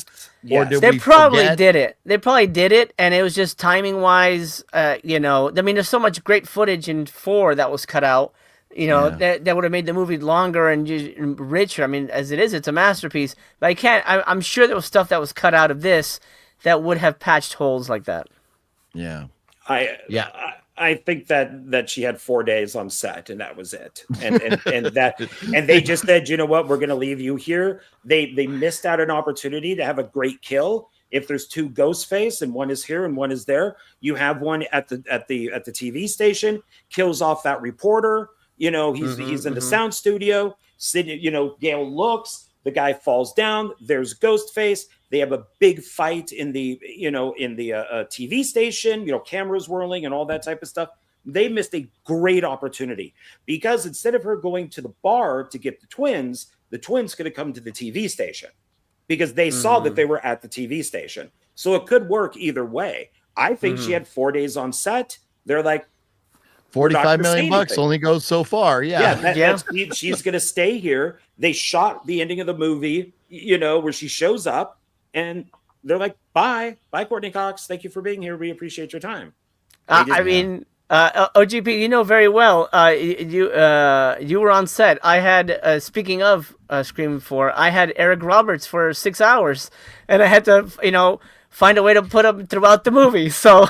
[SPEAKER 1] Or did
[SPEAKER 4] they
[SPEAKER 1] we
[SPEAKER 4] probably
[SPEAKER 1] forget?
[SPEAKER 4] did it. They probably did it, and it was just timing wise. I mean, there's so much great footage in 4 that was cut out. That would have made the movie longer and richer. I mean, as it is, it's a masterpiece. But I'm sure there was stuff that was cut out of this that would have patched holes like that.
[SPEAKER 1] Yeah.
[SPEAKER 2] I think that she had 4 days on set and that was it. And they just said, you know what, we're going to leave you here. They missed out an opportunity to have a great kill. If there's 2 Ghostface and one is here and one is there, you have one at the TV station, kills off that reporter. He's in the sound studio. Gail looks, the guy falls down. There's Ghostface. They have a big fight in the TV station, cameras whirling and all that type of stuff. They missed a great opportunity because instead of her going to the bar to get the twins going to come to the TV station because they saw that they were at the TV station. So it could work either way. I think she had 4 days on set. They're like,
[SPEAKER 1] $45 million only goes so far.
[SPEAKER 2] She's going to stay here. They shot the ending of the movie, where she shows up. And they're like, bye, Courtney Cox. Thank you for being here. We appreciate your time.
[SPEAKER 4] OGP, you know very well. You were on set. I had speaking of Scream 4, I had Eric Roberts for 6 hours, and I had to find a way to put him throughout the movie. So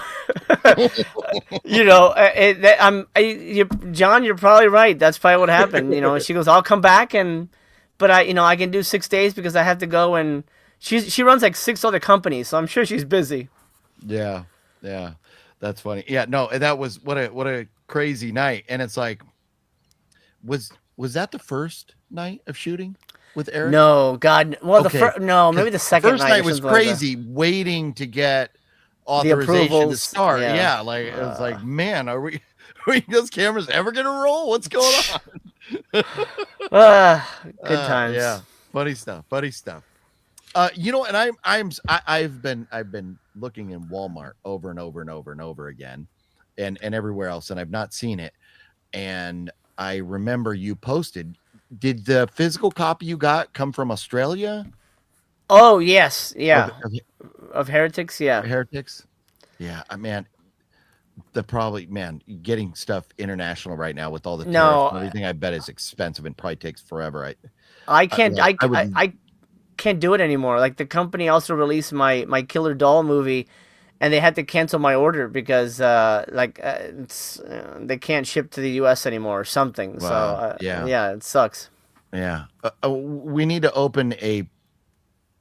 [SPEAKER 4] John, you're probably right. That's probably what happened. She goes, "I'll come back," but I can do 6 days because I have to go, and she runs like 6 other companies, so I'm sure she's busy.
[SPEAKER 1] Yeah. That's funny. Yeah, no, that was what a crazy night. And it's like, was that the first night of shooting with Eric?
[SPEAKER 4] No, God. Well,
[SPEAKER 1] Okay.
[SPEAKER 4] maybe the second
[SPEAKER 1] first night was crazy, waiting to get authorization to start. Yeah, like it was like, man, are those cameras ever gonna roll? What's going on?
[SPEAKER 4] Good times.
[SPEAKER 1] Yeah, funny stuff. And I've been looking in Walmart over and over and over and over again, and everywhere else, and I've not seen it. And I remember you posted. Did the physical copy you got come from Australia?
[SPEAKER 4] Oh yes, yeah. Of Heretics, yeah.
[SPEAKER 1] Heretics, yeah. Getting stuff international right now with all the tariffs and everything, I bet is expensive and probably takes forever. I
[SPEAKER 4] can't do it anymore. Like the company also released my Killer Doll movie, and they had to cancel my order because they can't ship to the U.S. anymore or something.
[SPEAKER 1] Wow.
[SPEAKER 4] So yeah, it sucks.
[SPEAKER 1] Yeah, we need to open a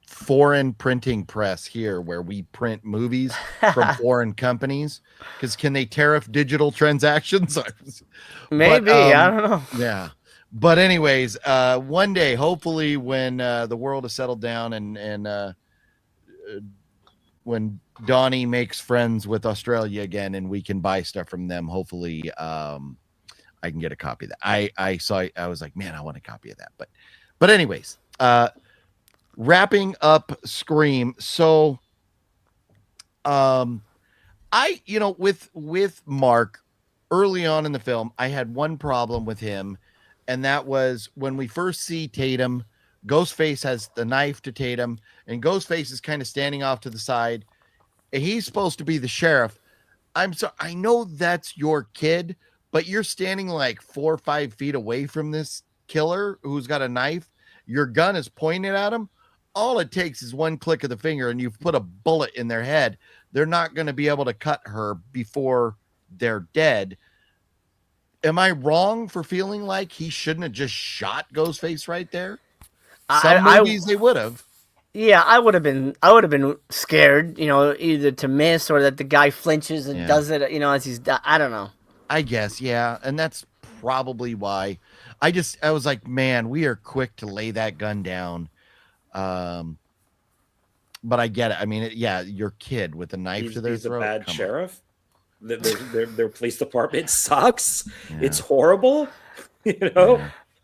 [SPEAKER 1] foreign printing press here where we print movies from foreign companies, because can they tariff digital transactions?
[SPEAKER 4] Maybe, I don't know.
[SPEAKER 1] Yeah. But anyways, one day, hopefully, when the world is settled down and when Donnie makes friends with Australia again and we can buy stuff from them, hopefully I can get a copy of that. I saw, I was like, man, I want a copy of that. But anyways, wrapping up Scream. So with Mark early on in the film, I had one problem with him. And that was when we first see Tatum, Ghostface has the knife to Tatum, and Ghostface is kind of standing off to the side. And he's supposed to be the sheriff. I know that's your kid, but you're standing like 4 or 5 feet away from this killer who's got a knife. Your gun is pointed at him. All it takes is one click of the finger, and you've put a bullet in their head. They're not going to be able to cut her before they're dead. Am I wrong for feeling like he shouldn't have just shot Ghostface right there? Some movies they would have.
[SPEAKER 4] Yeah, I would have been scared, either to miss or that the guy flinches and does it, as he's. I don't know.
[SPEAKER 1] I guess, yeah, and that's probably why. I was like, man, we are quick to lay that gun down. But I get it. I mean, your kid with a knife to their throat.
[SPEAKER 2] He's a bad sheriff. Their police department sucks. Yeah. It's horrible.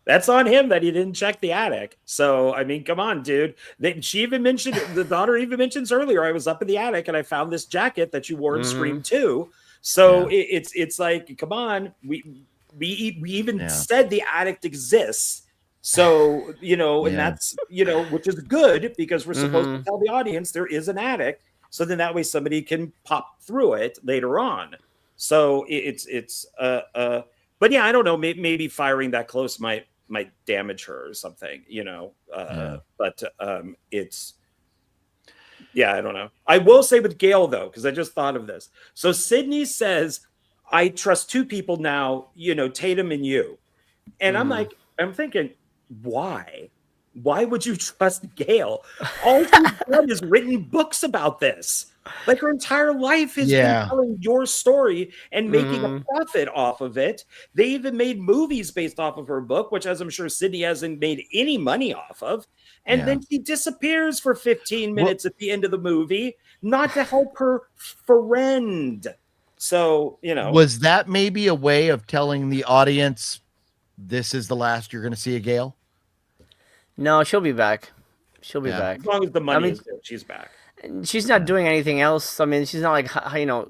[SPEAKER 2] That's on him that he didn't check the attic. So I mean, come on, dude. The daughter even mentions earlier, I was up in the attic and I found this jacket that you wore in Scream 2. So it's like, come on, we even said the attic exists. So and that's which is good because we're supposed to tell the audience there is an attic. So then that way somebody can pop through it later on. So but yeah, I don't know. Maybe firing that close might damage her or something, but it's, I don't know. I will say with Gail though, because I just thought of this. So Sydney says, I trust 2 people now, Tatum and you. And I'm thinking, why? Why would you trust Gail? All she's done is written books about this. Like her entire life has been telling your story and making a profit off of it. They even made movies based off of her book, which, as I'm sure Sydney hasn't made any money off of. And then she disappears for 15 minutes at the end of the movie, not to help her friend. So,
[SPEAKER 1] Was that maybe a way of telling the audience this is the last you're going to see of Gail?
[SPEAKER 4] No, she'll be back. She'll be back.
[SPEAKER 2] As long as the money is there, she's back.
[SPEAKER 4] She's not doing anything else. I mean, she's not like,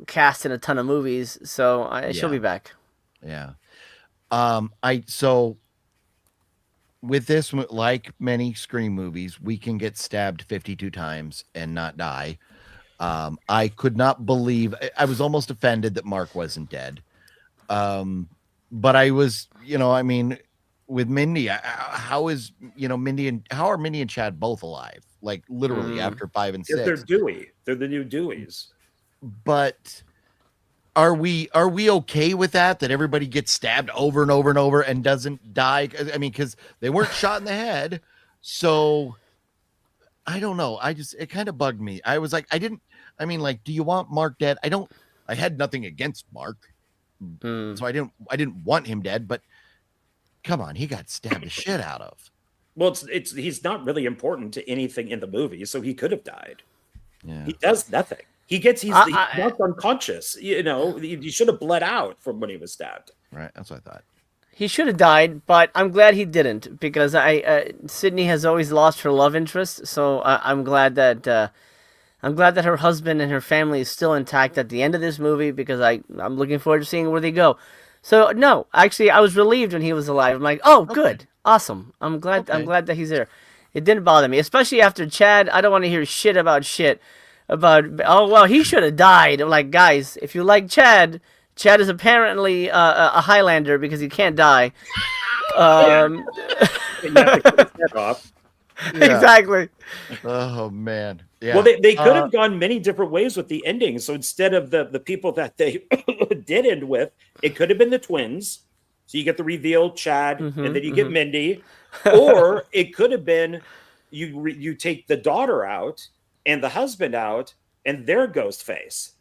[SPEAKER 4] cast in a ton of movies. So she'll be back.
[SPEAKER 1] Yeah. So with this, like many Scream movies, we can get stabbed 52 times and not die. I could not believe, I was almost offended that Mark wasn't dead. But I was, I mean, with Mindy, how is, Mindy and how are Mindy and Chad both alive? Like literally after 5 and 6.
[SPEAKER 2] They're Dewey. They're the new Deweys.
[SPEAKER 1] But are we okay with that everybody gets stabbed over and over and over and doesn't die? I mean, because they weren't shot in the head. So I don't know. It kind of bugged me. I was like, do you want Mark dead? I had nothing against Mark. So I didn't want him dead, but come on, he got stabbed the shit out of.
[SPEAKER 2] Well, he's not really important to anything in the movie, so he could have died.
[SPEAKER 1] Yeah.
[SPEAKER 2] He does nothing. He's knocked unconscious. He should have bled out from when he was stabbed.
[SPEAKER 1] Right, that's what I thought.
[SPEAKER 4] He should have died, but I'm glad he didn't, because Sydney has always lost her love interest. So I'm glad that her husband and her family is still intact at the end of this movie, because I'm looking forward to seeing where they go. So no, actually, I was relieved when he was alive. I'm like, oh, good, awesome. I'm glad that he's there. It didn't bother me, especially after Chad. I don't want to hear shit about oh well, he should have died. I'm like, guys, if you like Chad is apparently a Highlander because he can't die. Exactly.
[SPEAKER 1] Oh man. Yeah.
[SPEAKER 2] Well, they could have gone many different ways with the ending. So instead of the people that they did end with, it could have been the twins. So you get the reveal, Chad, and then you get Mindy. Or it could have been you take the daughter out and the husband out and their ghost face.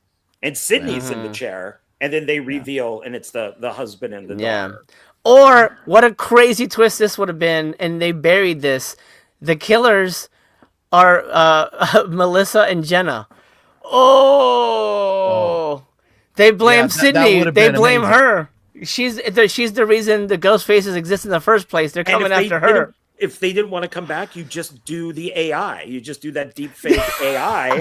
[SPEAKER 2] And Sydney's in the chair. And then they reveal and it's the husband and the daughter.
[SPEAKER 4] Or what a crazy twist this would have been, and they buried this. The killers are Melissa and Jenna. They blame Sydney. They blame her. She's the reason the ghost faces exist in the first place. They're coming after her.
[SPEAKER 2] If they didn't want to come back, you just do the AI. You just do that deep fake AI.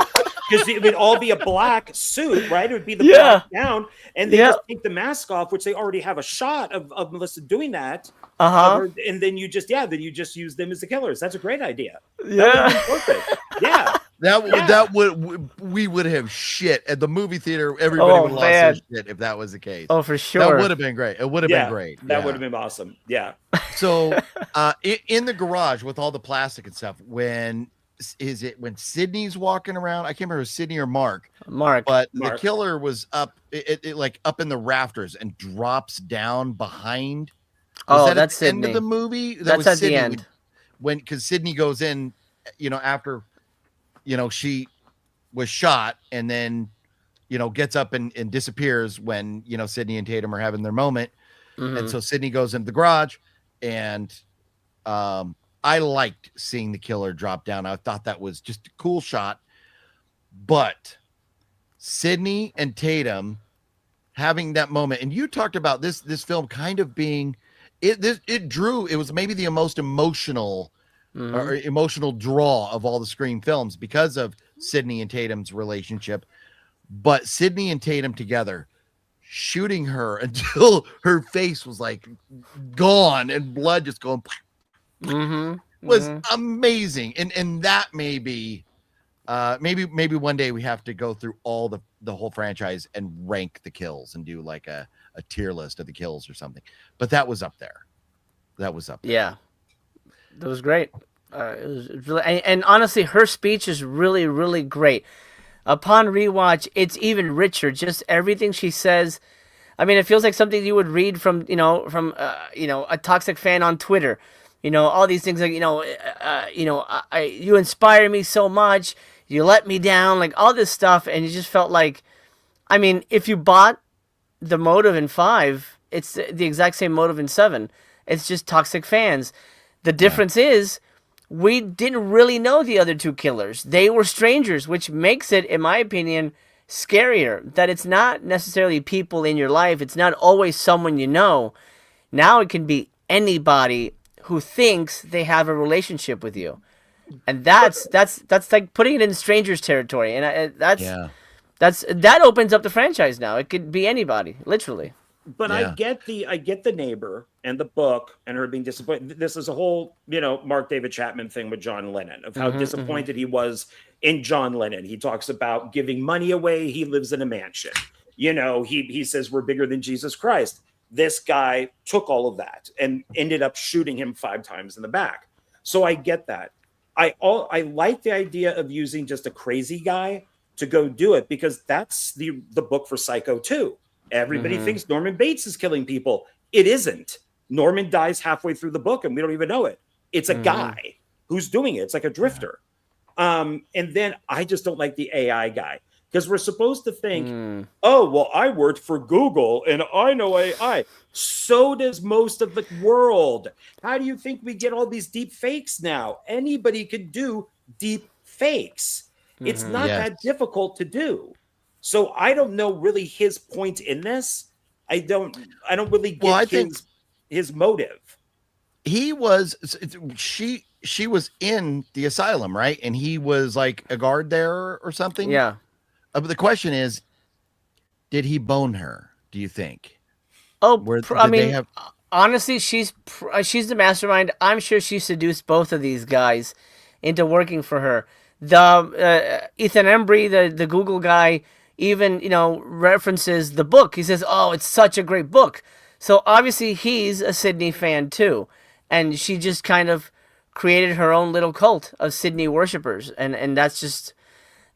[SPEAKER 2] Because it would all be a black suit, right? It would be the black gown. And they just take the mask off, which they already have a shot of Melissa doing that. And then you just use them as the killers. That's a great idea.
[SPEAKER 4] Yeah.
[SPEAKER 2] Perfect. Yeah.
[SPEAKER 1] We would have shit at the movie theater. Everybody would have lost their shit if that was the case.
[SPEAKER 4] Oh, for sure.
[SPEAKER 1] That would have been great. It would have been great.
[SPEAKER 2] That would have been awesome. Yeah.
[SPEAKER 1] So in the garage with all the plastic and stuff, when Sydney's walking around, I can't remember if it was Sydney or Mark, but the killer was up up in the rafters and drops down behind.
[SPEAKER 4] That's Sydney.
[SPEAKER 1] End of the movie.
[SPEAKER 4] That's at the end.
[SPEAKER 1] Because Sydney goes in, after, she was shot and then, gets up and disappears when, Sydney and Tatum are having their moment. And so Sydney goes into the garage and, I liked seeing the killer drop down. I thought that was just a cool shot, but Sydney and Tatum having that moment. And you talked about this film kind of being, it was maybe the most emotional or emotional draw of all the Scream films because of Sydney and Tatum's relationship. But Sydney and Tatum together shooting her until her face was like gone and blood just going was amazing. And that maybe one day we have to go through all the whole franchise and rank the kills and do like a tier list of the kills or something. But that was up there.
[SPEAKER 4] Yeah, that was great. It was really, and honestly, her speech is really, really great. Upon rewatch, it's even richer. Just everything she says. I mean, it feels like something you would read from a toxic fan on Twitter. All these things like you inspire me so much. You let me down, like all this stuff, and you just felt like, I mean, if you bought the motive in 5, it's the exact same motive in 7. It's just toxic fans. The difference is we didn't really know the other two killers. They were strangers, which makes it, in my opinion, scarier. That it's not necessarily people in your life. It's not always someone you know. Now it can be anybody who thinks they have a relationship with you. And that's like putting it in strangers territory. And that opens up the franchise now. It could be anybody, literally.
[SPEAKER 2] But I get the neighbor and the book and her being disappointed. This is a whole, Mark David Chapman thing with John Lennon of how disappointed he was in John Lennon. He talks about giving money away. He lives in a mansion. He says we're bigger than Jesus Christ. This guy took all of that and ended up shooting him 5 times in the back. So I get that. I like the idea of using just a crazy guy to go do it, because that's the book for Psycho 2. Everybody thinks Norman Bates is killing people. It isn't. Norman dies halfway through the book and we don't even know it. It's a guy who's doing it. It's like a drifter. And then I just don't like the AI guy, because we're supposed to think, oh, well, I worked for Google and I know AI. So does most of the world. How do you think we get all these deep fakes now? Anybody could do deep fakes. It's not that difficult to do. So I don't know really his point in this. I don't really get his motive.
[SPEAKER 1] He was she was in the asylum, right? And he was like a guard there or something.
[SPEAKER 4] Yeah.
[SPEAKER 1] But the question is, did he bone her? Do you think?
[SPEAKER 4] Oh, honestly, she's the mastermind. I'm sure she seduced both of these guys into working for her. The Ethan Embry, the Google guy, even references the book. He says, "Oh, it's such a great book." So obviously he's a Sydney fan too, and she just kind of created her own little cult of Sydney worshippers, and that's just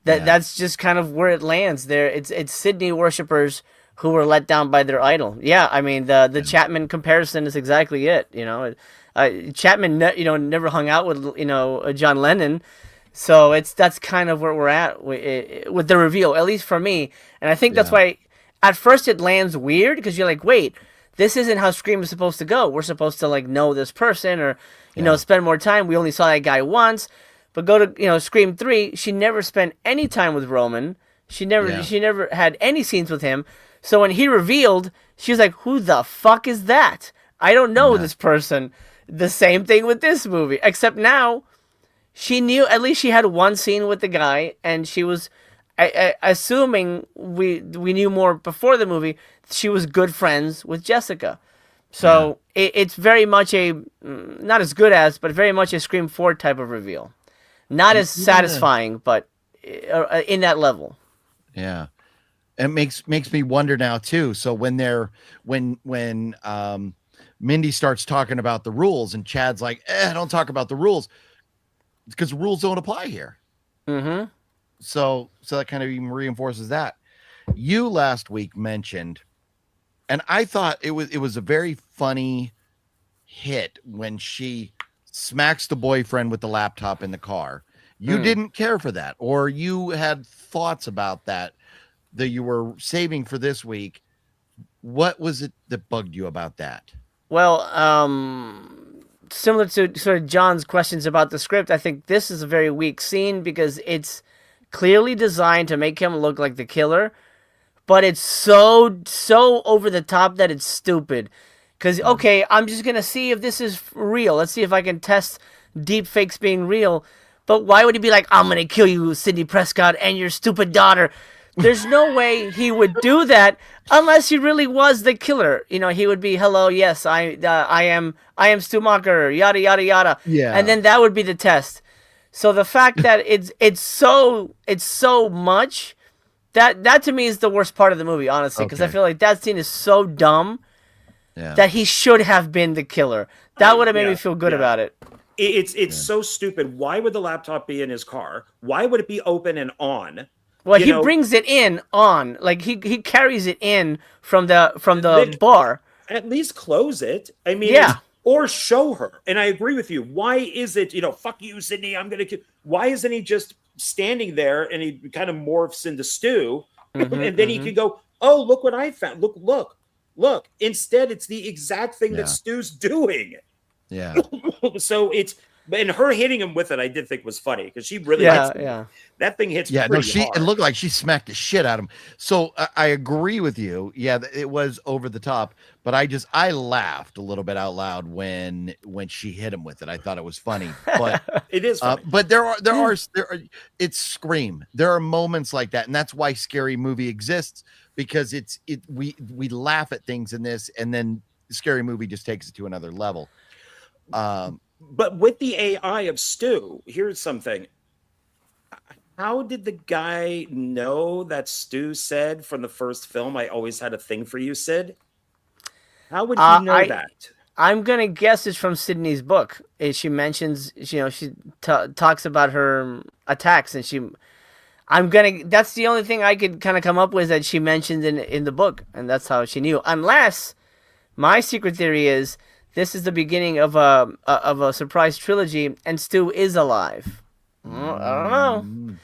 [SPEAKER 4] that's just kind of where it lands. There, it's Sydney worshippers who were let down by their idol. Yeah, I mean the Chapman comparison is exactly it. Chapman never hung out with John Lennon. So that's kind of where we're at with the reveal, at least for me. And I think that's why at first it lands weird, because you're like, wait, this isn't how Scream is supposed to go. We're supposed to know this person, or spend more time. We only saw that guy once. But go to Scream 3, she never spent any time with Roman. She never had any scenes with him. So when he revealed, she was like, who the fuck is that? I don't know this person. The same thing with this movie, except now she knew, at least she had one scene with the guy, and she was, assuming we knew more before the movie, she was good friends with Jessica. So it's very much not as good as, but very much a Scream 4 type of reveal. Not as satisfying, but in that level. Yeah.
[SPEAKER 1] It makes me wonder now too. So when Mindy starts talking about the rules and Chad's like, don't talk about the rules, because rules don't apply here.
[SPEAKER 4] Mm-hmm.
[SPEAKER 1] So that kind of even reinforces that. You last week mentioned, and I thought it was a very funny hit when she smacks the boyfriend with the laptop in the car. You didn't care for that, or you had thoughts about that you were saving for this week. What was it that bugged you about that?
[SPEAKER 4] Well, similar to sort of John's questions about the script, I think this is a very weak scene because it's clearly designed to make him look like the killer, but it's so over the top that it's stupid. Because, okay, I'm just going to see if this is real. Let's see if I can test deep fakes being real. But why would he be like, I'm going to kill you, Sidney Prescott, and your stupid daughter? There's no way he would do that unless he really was the killer. He would be, hello, yes, I am Stu Macher, yada, yada, yada.
[SPEAKER 1] Yeah.
[SPEAKER 4] And then that would be the test. So the fact that it's so much, that to me is the worst part of the movie, honestly, because I feel like that scene is so dumb that he should have been the killer. That would have made me feel good about it.
[SPEAKER 2] It's so stupid. Why would the laptop be in his car? Why would it be open and on?
[SPEAKER 4] Well, he brings it on, like he carries it in from the bar.
[SPEAKER 2] At least close it. I mean, or show her. And I agree with you. Why is it, fuck you, Sydney, I'm gonna kill. Why isn't he just standing there and he kind of morphs into Stu, and then he could go, oh, look what I found. Look. Instead, it's the exact thing that Stu's doing.
[SPEAKER 1] Yeah.
[SPEAKER 2] So and her hitting him with it, I did think was funny because she really hits him. That thing hits pretty hard.
[SPEAKER 1] It looked like she smacked the shit out of him. So I agree with you. Yeah, it was over the top, but I laughed a little bit out loud when she hit him with it. I thought it was funny, but
[SPEAKER 2] it is funny.
[SPEAKER 1] But there are it's Scream. There are moments like that, and that's why Scary Movie exists, because we laugh at things in this, and then Scary Movie just takes it to another level.
[SPEAKER 2] But with the AI of Stu, here's something. how did the guy know that Stu said from the first film, "I always had a thing for you, Sid"? How would he know that?
[SPEAKER 4] I'm gonna guess it's from Sydney's book. She mentions, she talks about her attacks, and that's the only thing I could kind of come up with that she mentioned in the book, and that's how she knew. Unless my secret theory is this is the beginning of a surprise trilogy, and Stu is alive. I don't know.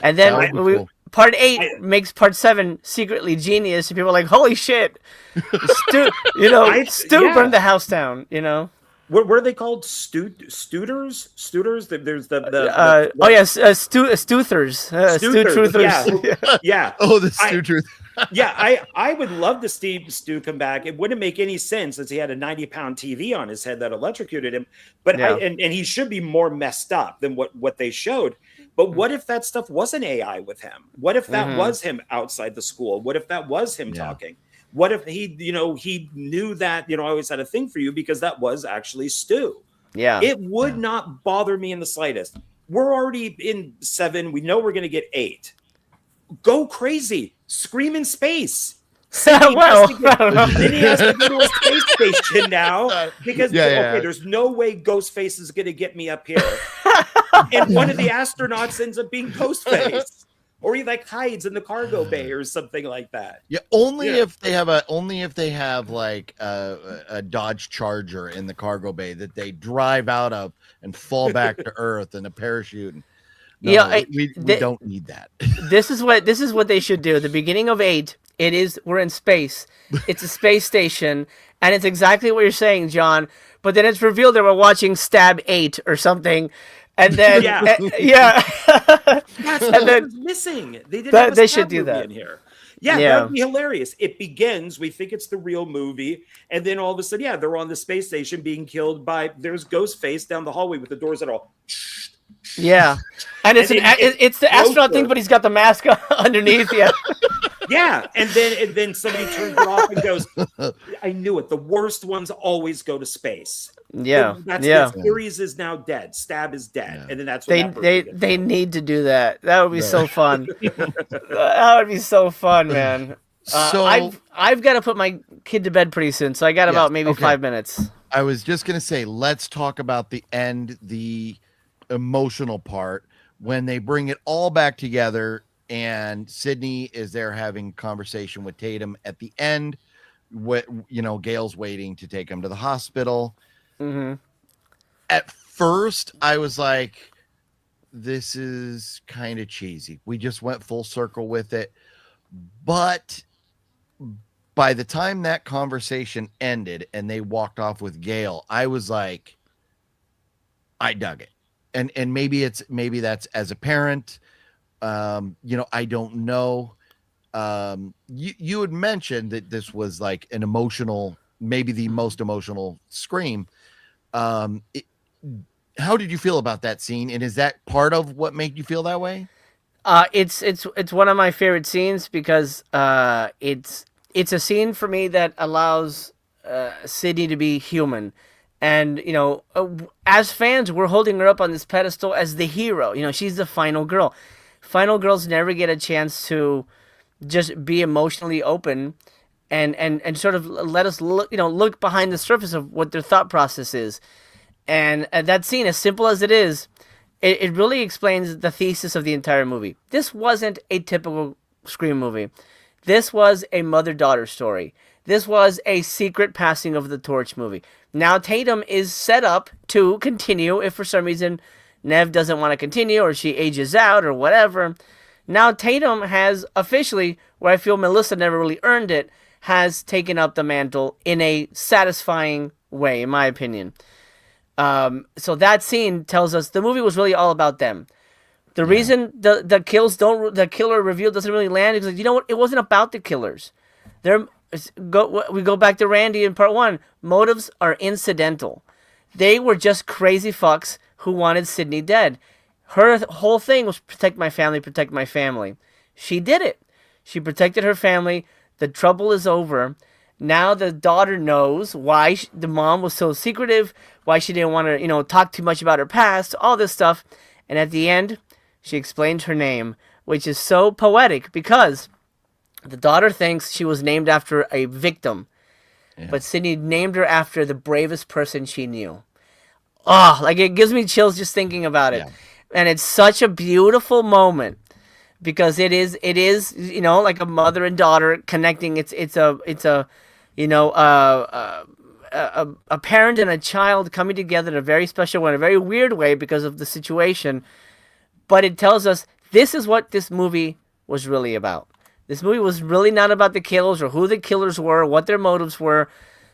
[SPEAKER 4] And then part 8 makes part 7 secretly genius, and people are like, "Holy shit, Stu!" Stu burned the house down.
[SPEAKER 2] What are they called? Stooters? Stooters? There's the
[SPEAKER 4] Stoothers. Stu Truthers.
[SPEAKER 2] Yeah.
[SPEAKER 1] Oh, the Stu Truth.
[SPEAKER 2] I would love to see Stu come back. It wouldn't make any sense as he had a 90-pound TV on his head that electrocuted him. But and he should be more messed up than what they showed. But what if that stuff wasn't AI with him? What if that was him outside the school? What if that was him talking? What if he knew that, I always had a thing for you, because that was actually Stu?
[SPEAKER 4] Yeah.
[SPEAKER 2] It would not bother me in the slightest. We're already in 7. We know we're going to get 8. Go crazy. Scream in space. Then he has to go to a space station now because there's no way Ghostface is going to get me up here. And one of the astronauts ends up being Ghostface. Or he hides in the cargo bay or something like that.
[SPEAKER 1] Yeah, only if they have like a Dodge Charger in the cargo bay that they drive out of and fall back to Earth in a parachute. No, we don't need that.
[SPEAKER 4] This is what they should do. At the beginning of 8, we're in space. It's a space station, and it's exactly what you're saying, John. But then it's revealed that we're watching Stab 8 or something. And then,
[SPEAKER 2] That's what was missing. They should do that in here. That would be hilarious. It begins, we think it's the real movie, and then all of a sudden, they're on the space station being killed there's Ghostface down the hallway with the doors that are all.
[SPEAKER 4] Yeah, and it's the astronaut thing, but he's got the mask underneath.
[SPEAKER 2] And then somebody turns it off and goes, "I knew it. The worst ones always go to space." The series is now dead. Stab is dead, and then that's what
[SPEAKER 4] they need to do that. That would be so fun. That would be so fun, man. So I've got to put my kid to bed pretty soon, so I got about maybe 5 minutes.
[SPEAKER 1] I was just gonna say, let's talk about the end, the emotional part when they bring it all back together, and Sydney is there having conversation with Tatum at the end. Gail's waiting to take him to the hospital.
[SPEAKER 4] Mm-hmm.
[SPEAKER 1] At first, I was like, this is kind of cheesy. We just went full circle with it. But by the time that conversation ended and they walked off with Gail, I was like, I dug it. And maybe that's as a parent, I don't know. You had mentioned that this was like an emotional, maybe the most emotional Scream. How did you feel about that scene? And is that part of what made you feel that way?
[SPEAKER 4] It's one of my favorite scenes because it's a scene for me that allows Sydney to be human. And, as fans, we're holding her up on this pedestal as the hero. She's the final girl. Final girls never get a chance to just be emotionally open and sort of let us look behind the surface of what their thought process is. And that scene, as simple as it is, it really explains the thesis of the entire movie. This wasn't a typical Scream movie. This was a mother-daughter story. This was a secret passing of the torch movie. Now Tatum is set up to continue if for some reason Nev doesn't want to continue or she ages out or whatever. Now Tatum has officially, where I feel Melissa never really earned it, has taken up the mantle in a satisfying way, in my opinion. So that scene tells us the movie was really all about them. The reason the killer reveal doesn't really land is because, what? It wasn't about the killers. We go back to Randy in part 1. Motives are incidental. They were just crazy fucks who wanted Sydney dead. Her whole thing was protect my family. She did it. She protected her family. The trouble is over. Now the daughter knows why the mom was so secretive, why she didn't want to, talk too much about her past, all this stuff. And at the end, she explained her name, which is so poetic because the daughter thinks she was named after a victim, but Sidney named her after the bravest person she knew. Oh, like it gives me chills just thinking about it. And it's such a beautiful moment because it is, you know, like a mother and daughter connecting. It's a you know, a parent and a child coming together in a very special way, in a very weird way because of the situation. But it tells us this is what this movie was really about. This movie was really not about the killers or who the killers were, what their motives were.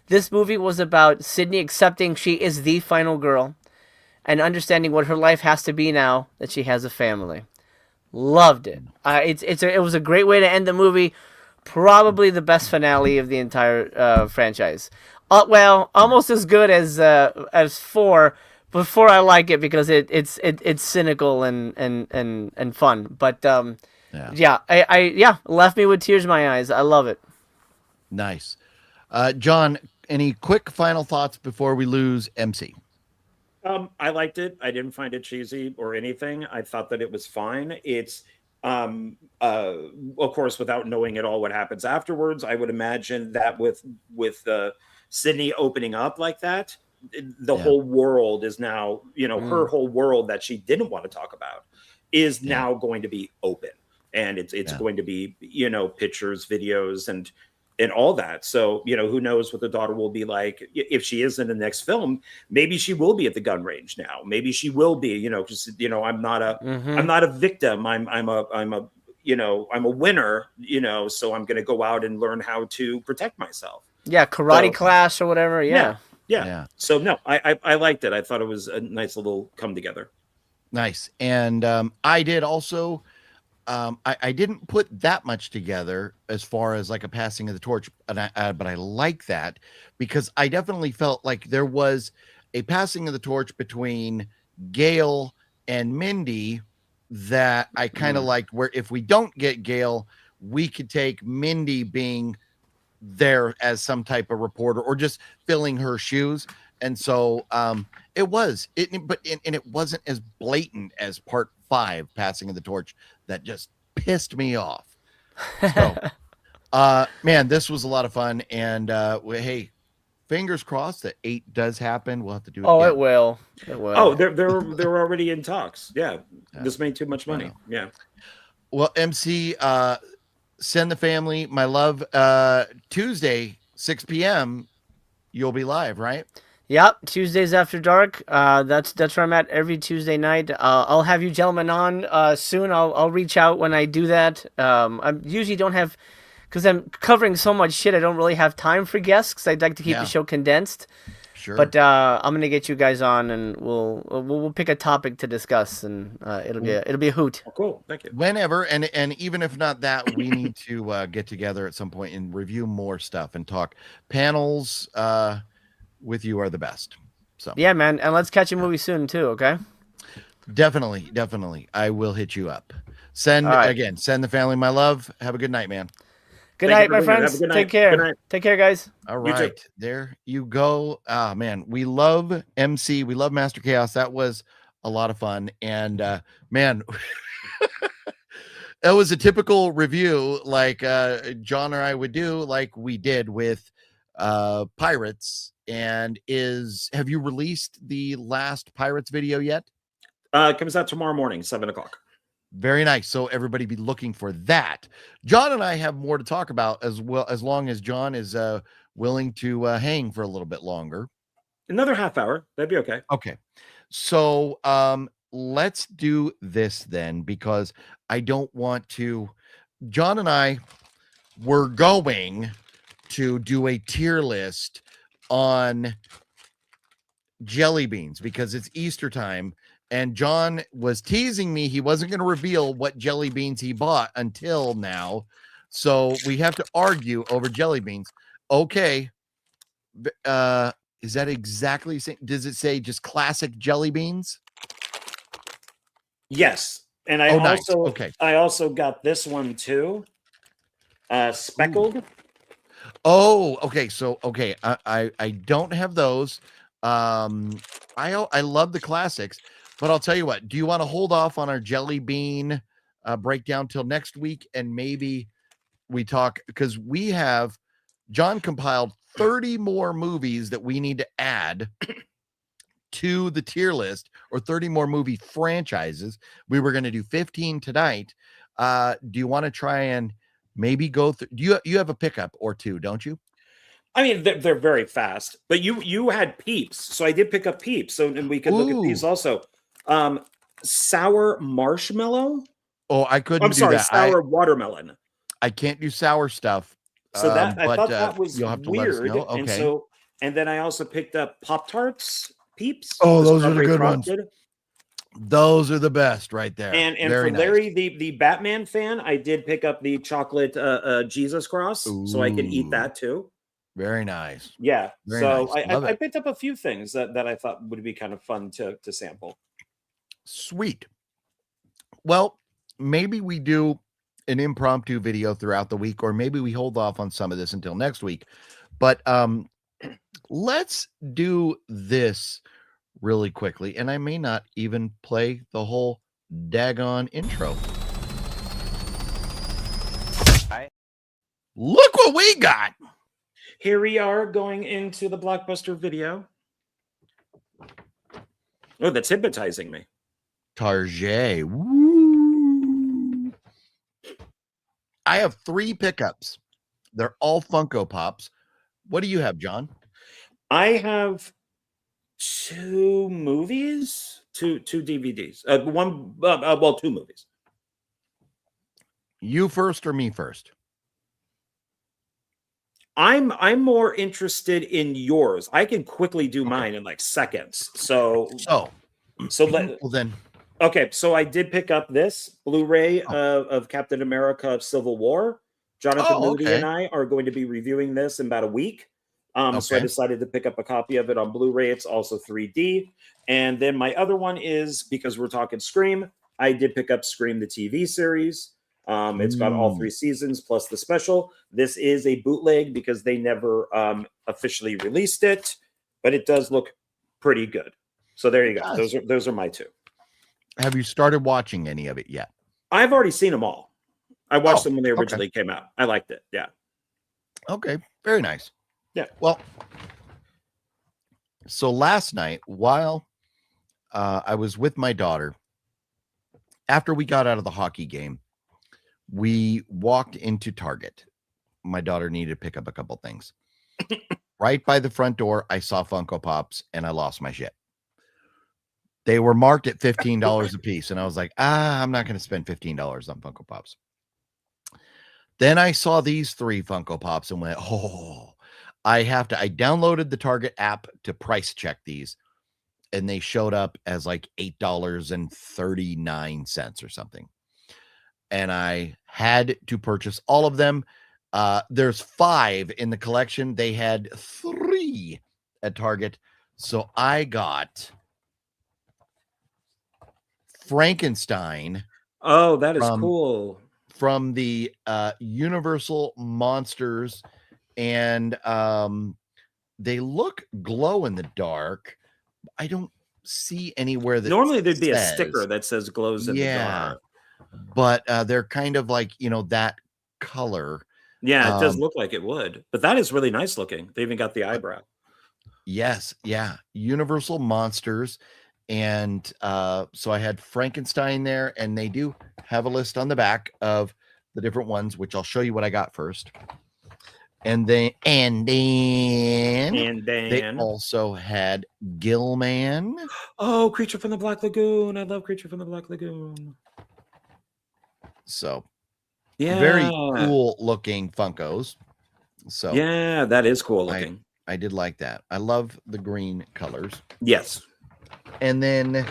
[SPEAKER 4] This movie was about Sidney accepting she is the final girl and understanding what her life has to be now that she has a family. Loved it. It was a great way to end the movie. Probably the best finale of the entire franchise. Well, almost as good as 4. But 4 I like it because it's cynical and fun. But left me with tears in my eyes. I love it.
[SPEAKER 1] Nice. John, any quick final thoughts before we lose MC?
[SPEAKER 2] I liked it. I didn't find it cheesy or anything. I thought that it was fine. It's of course, without knowing at all what happens afterwards, I would imagine that with Sidney opening up like that, the whole world is now, you know, her whole world that she didn't want to talk about is now going to be open, and it's going to be, you know, pictures, videos, and all that. So, you know, who knows what the daughter will be like if she is in the next film. Maybe she will be at the gun range now. Maybe she will be, you know, because, you know, I'm not a victim. I'm a you know, I'm a winner, you know, so I'm going to go out and learn how to protect myself.
[SPEAKER 4] Yeah. Karate class or whatever. Yeah.
[SPEAKER 2] So no, I liked it. I thought it was a nice little come together.
[SPEAKER 1] Nice. And I did also, I didn't put that much together as far as like a passing of the torch, but I like that because I definitely felt like there was a passing of the torch between Gail and Mindy that I kind of liked, where if we don't get Gail, we could take Mindy being there as some type of reporter or just filling her shoes. And so it wasn't as blatant as part 5, passing of the torch, that just pissed me off. So man, this was a lot of fun. And hey, fingers crossed that 8 does happen. We'll have to do it again.
[SPEAKER 4] It will.
[SPEAKER 2] Oh, they're already in talks. This made too much money.
[SPEAKER 1] Well, MC, send the family my love. Tuesday 6 p.m. you'll be live, right?
[SPEAKER 4] Yep, Tuesdays after dark. That's where I'm at every Tuesday night. I'll have you gentlemen on soon. I'll reach out when I do that. I usually don't have, because I'm covering so much shit, I don't really have time for guests, because I'd like to keep the show condensed.
[SPEAKER 1] Sure.
[SPEAKER 4] But I'm gonna get you guys on, and we'll pick a topic to discuss, and it'll be a hoot.
[SPEAKER 2] Oh, cool, thank you.
[SPEAKER 1] Whenever, and even if not that, we need to get together at some point and review more stuff and talk. Panels with you are the best. So
[SPEAKER 4] yeah, man, and let's catch a movie soon too. Okay.
[SPEAKER 1] Definitely. I will hit you up. Send the family my love. Have a good night, man.
[SPEAKER 4] Good night, my friends. Take care. Take care, guys.
[SPEAKER 1] All right. There you go. Ah, man, we love MC. We love Master Chaos. That was a lot of fun. And man, that was a typical review like John or I would do, like we did with Pirates. And have you released the last Pirates video yet?
[SPEAKER 2] It comes out tomorrow morning, 7:00.
[SPEAKER 1] Very nice. So everybody be looking for that. John and I have more to talk about as well, as long as John is willing to hang for a little bit longer.
[SPEAKER 2] Another half hour. That'd be okay.
[SPEAKER 1] Okay. So let's do this then, because I don't want to. John and I were going to do a tier list on jelly beans because it's Easter time. And John was teasing me. He wasn't going to reveal what jelly beans he bought until now. So we have to argue over jelly beans. Okay. Is that exactly the same? Does it say just classic jelly beans?
[SPEAKER 2] Yes. And I also got this one too. Speckled.
[SPEAKER 1] Oh, okay. So, I don't have those. I love the classics. But I'll tell you what, do you want to hold off on our jelly bean breakdown till next week? And maybe we talk, because John compiled 30 more movies that we need to add to the tier list, or 30 more movie franchises. We were going to do 15 tonight. Do you want to try and maybe go through? You have a pickup or two, don't you?
[SPEAKER 2] I mean, they're very fast, but you had Peeps, so I did pick up Peeps, and we could look at these also. Sour marshmallow.
[SPEAKER 1] Oh, I couldn't.
[SPEAKER 2] I'm sorry, sour watermelon.
[SPEAKER 1] I can't do sour stuff.
[SPEAKER 2] So that I thought that was
[SPEAKER 1] you'll have to
[SPEAKER 2] weird.
[SPEAKER 1] let us know. Okay.
[SPEAKER 2] And then I also picked up Pop-Tarts, Peeps.
[SPEAKER 1] Oh, those are the good ones. Those are the best right there.
[SPEAKER 2] And for Larry, the Batman fan, I did pick up the chocolate Jesus cross, so I can eat that too.
[SPEAKER 1] Very nice.
[SPEAKER 2] Yeah.
[SPEAKER 1] Very nice.
[SPEAKER 2] I picked up a few things that I thought would be kind of fun to sample.
[SPEAKER 1] Sweet. Well, maybe we do an impromptu video throughout the week, or maybe we hold off on some of this until next week. But let's do this really quickly, and I may not even play the whole daggone intro. Look what we got.
[SPEAKER 2] Here we are going into the Blockbuster video. Oh, that's hypnotizing me.
[SPEAKER 1] Target. Woo. I have 3 pickups. They're all Funko Pops. What do you have, John?
[SPEAKER 2] I have 2 movies, two DVDs. 2 movies.
[SPEAKER 1] You first or me first?
[SPEAKER 2] I'm more interested in yours. I can quickly do mine in like seconds. So
[SPEAKER 1] well then.
[SPEAKER 2] Okay, so I did pick up this Blu-ray of Captain America: Civil War. Jonathan Moody and I are going to be reviewing this in about a week. So I decided to pick up a copy of it on Blu-ray. It's also 3D. And then my other one is, because we're talking Scream, I did pick up Scream the TV series. It's got all 3 seasons plus the special. This is a bootleg because they never officially released it, but it does look pretty good. So there you go. Those are my 2.
[SPEAKER 1] Have you started watching any of it yet?
[SPEAKER 2] I've already seen them all. I watched them when they originally came out. I liked it. Yeah.
[SPEAKER 1] Okay. Very nice.
[SPEAKER 2] Yeah.
[SPEAKER 1] Well, so last night, while I was with my daughter, after we got out of the hockey game, we walked into Target. My daughter needed to pick up a couple things. Right by the front door, I saw Funko Pops and I lost my shit. They were marked at $15 a piece. And I was like, I'm not going to spend $15 on Funko Pops. Then I saw these 3 Funko Pops and went, I downloaded the Target app to price check these. And they showed up as like $8.39 or something. And I had to purchase all of them. There's 5 in the collection. They had 3 at Target. So I got Frankenstein.
[SPEAKER 2] Oh, that is cool.
[SPEAKER 1] From the Universal Monsters. And they look glow in the dark. I don't see anywhere that
[SPEAKER 2] normally there'd be a sticker that says glows in the dark.
[SPEAKER 1] But they're kind of like, that color.
[SPEAKER 2] Yeah, it does look like it would. But that is really nice looking. They even got the eyebrow.
[SPEAKER 1] Yes. Yeah. Universal Monsters. And so I had Frankenstein there. And they do have a list on the back of the different ones, which I'll show you what I got first. And then they also had Gillman.
[SPEAKER 2] Oh, Creature from the Black Lagoon. I love Creature from the Black Lagoon.
[SPEAKER 1] So very cool looking Funkos. So
[SPEAKER 2] yeah, that is cool looking.
[SPEAKER 1] I did like that. I love the green colors.
[SPEAKER 2] Yes.
[SPEAKER 1] And then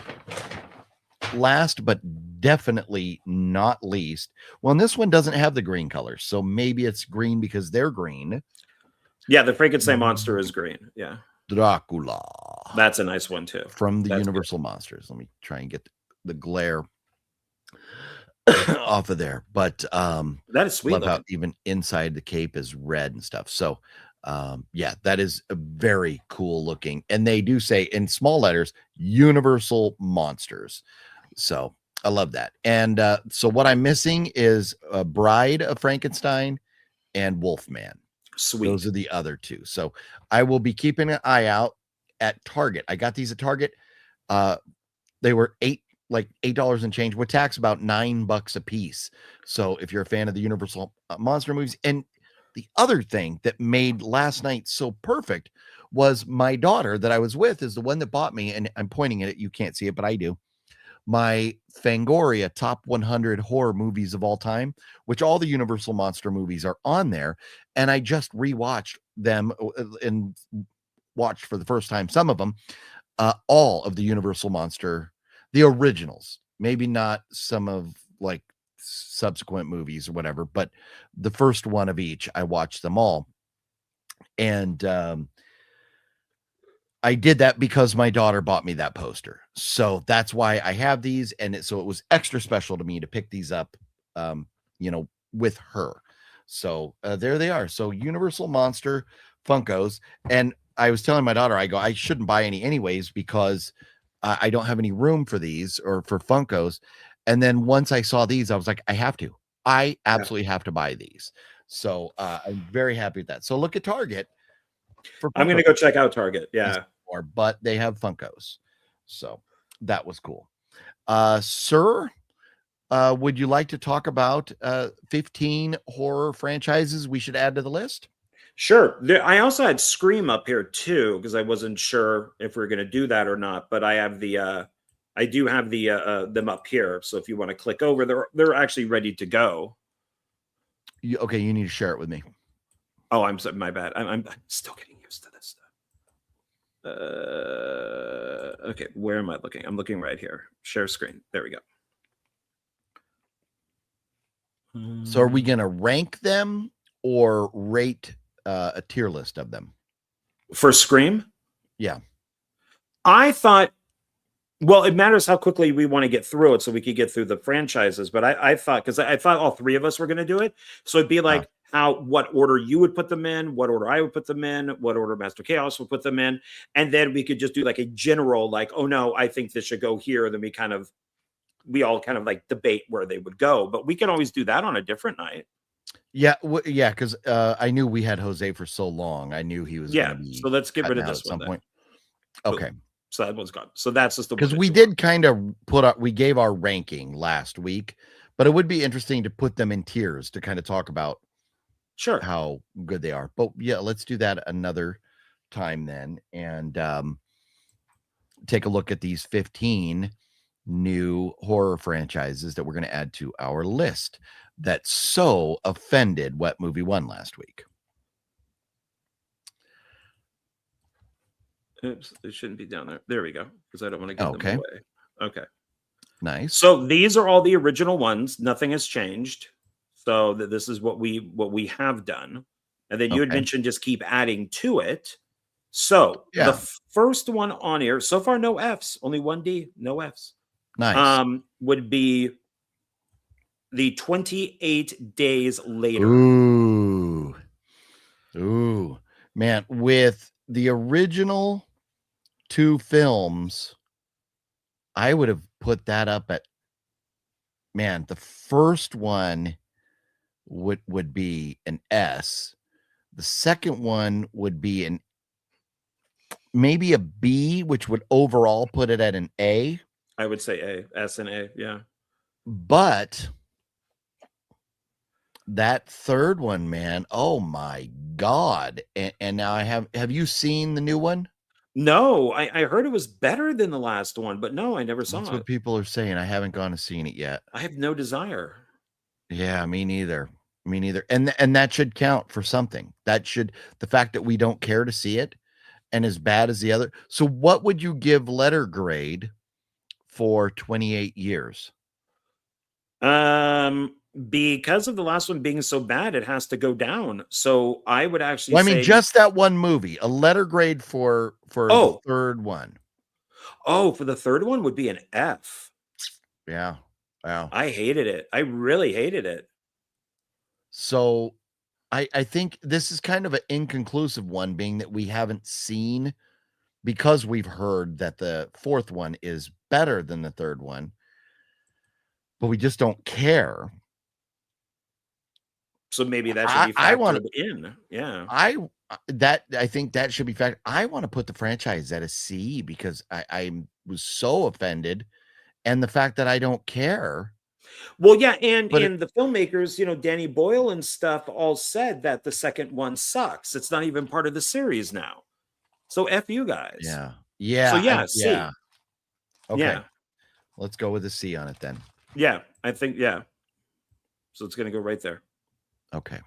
[SPEAKER 1] last but definitely not least, well, this one doesn't have the green colors, so maybe it's green because they're green.
[SPEAKER 2] Yeah, the Frankenstein monster is green. Yeah.
[SPEAKER 1] Dracula.
[SPEAKER 2] That's a nice one too.
[SPEAKER 1] From the Universal Monsters. Let me try and get the glare off of there. But
[SPEAKER 2] that is sweet.
[SPEAKER 1] Love how even inside the cape is red and stuff. So Yeah, that is a very cool looking. And they do say in small letters, Universal Monsters. So I love that. And so what I'm missing is a Bride of Frankenstein and Wolfman.
[SPEAKER 2] Sweet.
[SPEAKER 1] Those are the other two. So I will be keeping an eye out at Target. I got these at Target. They were $8 and change with tax, about $9 a piece. So if you're a fan of the Universal monster movies, and the other thing that made last night so perfect was my daughter that I was with is the one that bought me, and I'm pointing at it. You can't see it, but I do. My Fangoria top 100 horror movies of all time, which all the Universal monster movies are on there. And I just rewatched them and watched for the first time some of them, all of the Universal monster, the originals, maybe not some of like subsequent movies or whatever, but the first one of each. I watched them all. And I did that because my daughter bought me that poster. So that's why I have these. And so it was extra special to me to pick these up, with her. So there they are. So Universal Monster Funkos. And I was telling my daughter, I shouldn't buy any anyways, because I don't have any room for these or for Funkos. And then once I saw these, I was like, I absolutely have to buy these. So I'm very happy with that. So look at Target.
[SPEAKER 2] I'm going to go check out Target. Yeah.
[SPEAKER 1] But they have Funkos. So that was cool. Sir, would you like to talk about 15 horror franchises we should add to the list?
[SPEAKER 2] Sure. I also had Scream up here too, because I wasn't sure if we are going to do that or not, but I have I do have them up here. So if you want to click over, they're actually ready to go.
[SPEAKER 1] Okay. You need to share it with me.
[SPEAKER 2] Oh, I'm sorry, my bad. I'm still getting used to this stuff. Okay, where am I looking? I'm looking right here. Share screen. There we go.
[SPEAKER 1] So are we going to rank them or rate a tier list of them?
[SPEAKER 2] For Scream?
[SPEAKER 1] Yeah.
[SPEAKER 2] I thought, well, it matters how quickly we want to get through it so we could get through the franchises. But I thought, because I thought all three of us were going to do it. So it'd be like, what order you would put them in, what order I would put them in, what order Master Chaos would put them in. And then we could just do like a general, like, oh no, I think this should go here. Then we all kind of like debate where they would go, but we can always do that on a different night.
[SPEAKER 1] Yeah. Yeah. Cause I knew we had Jose for so long. I knew he was.
[SPEAKER 2] Yeah. So let's get rid of this
[SPEAKER 1] at some point.
[SPEAKER 2] Then.
[SPEAKER 1] Okay.
[SPEAKER 2] So that one's gone. So that's just the
[SPEAKER 1] because we did kind of we gave our ranking last week, but it would be interesting to put them in tiers to kind of talk about how good they are. But yeah, let's do that another time then, and take a look at these 15 new horror franchises that we're going to add to our list that so offended Wet Movie 1 last week.
[SPEAKER 2] Oops, it shouldn't be down there. There we go, because I don't want to give them away. Okay.
[SPEAKER 1] Nice.
[SPEAKER 2] So these are all the original ones. Nothing has changed. So this is what we have done. And then you had mentioned just keep adding to it. So the first one on here, so far no Fs, only 1D, no Fs.
[SPEAKER 1] Nice.
[SPEAKER 2] Would be the 28 Days Later.
[SPEAKER 1] Ooh, man, with the original 2 films, I would have put that up at, man, the first one would be an S. The second one would be maybe a B, which would overall put it at an A.
[SPEAKER 2] I would say A, S and A, yeah.
[SPEAKER 1] But that third one, man, oh my God. And now have you seen the new one?
[SPEAKER 2] No, I heard it was better than the last one, but no, I never saw it.
[SPEAKER 1] That's what people are saying. I haven't gone to seen it yet.
[SPEAKER 2] I have no desire.
[SPEAKER 1] Yeah, me neither. And that should count for something. The fact that we don't care to see it and as bad as the other. So what would you give letter grade for 28 years?
[SPEAKER 2] Because of the last one being so bad, it has to go down. So I would actually say,
[SPEAKER 1] just that one movie, a letter grade for the third one.
[SPEAKER 2] Oh, for the third one would be an F.
[SPEAKER 1] Yeah. Wow.
[SPEAKER 2] I hated it. I really hated it.
[SPEAKER 1] So I think this is kind of an inconclusive one, being that we haven't seen, because we've heard that the fourth one is better than the third one, but we just don't care.
[SPEAKER 2] So maybe that should be factored in. Yeah.
[SPEAKER 1] I think that should be factored. I want to put the franchise at a C because I was so offended, and the fact that I don't care.
[SPEAKER 2] Well, yeah, and the filmmakers, Danny Boyle and stuff, all said that the second one sucks. It's not even part of the series now. So F you guys.
[SPEAKER 1] Yeah.
[SPEAKER 2] So C.
[SPEAKER 1] Yeah. Okay.
[SPEAKER 2] Yeah.
[SPEAKER 1] Let's go with a C on it then.
[SPEAKER 2] Yeah, I think, yeah. So it's going to go right there.
[SPEAKER 1] Okay.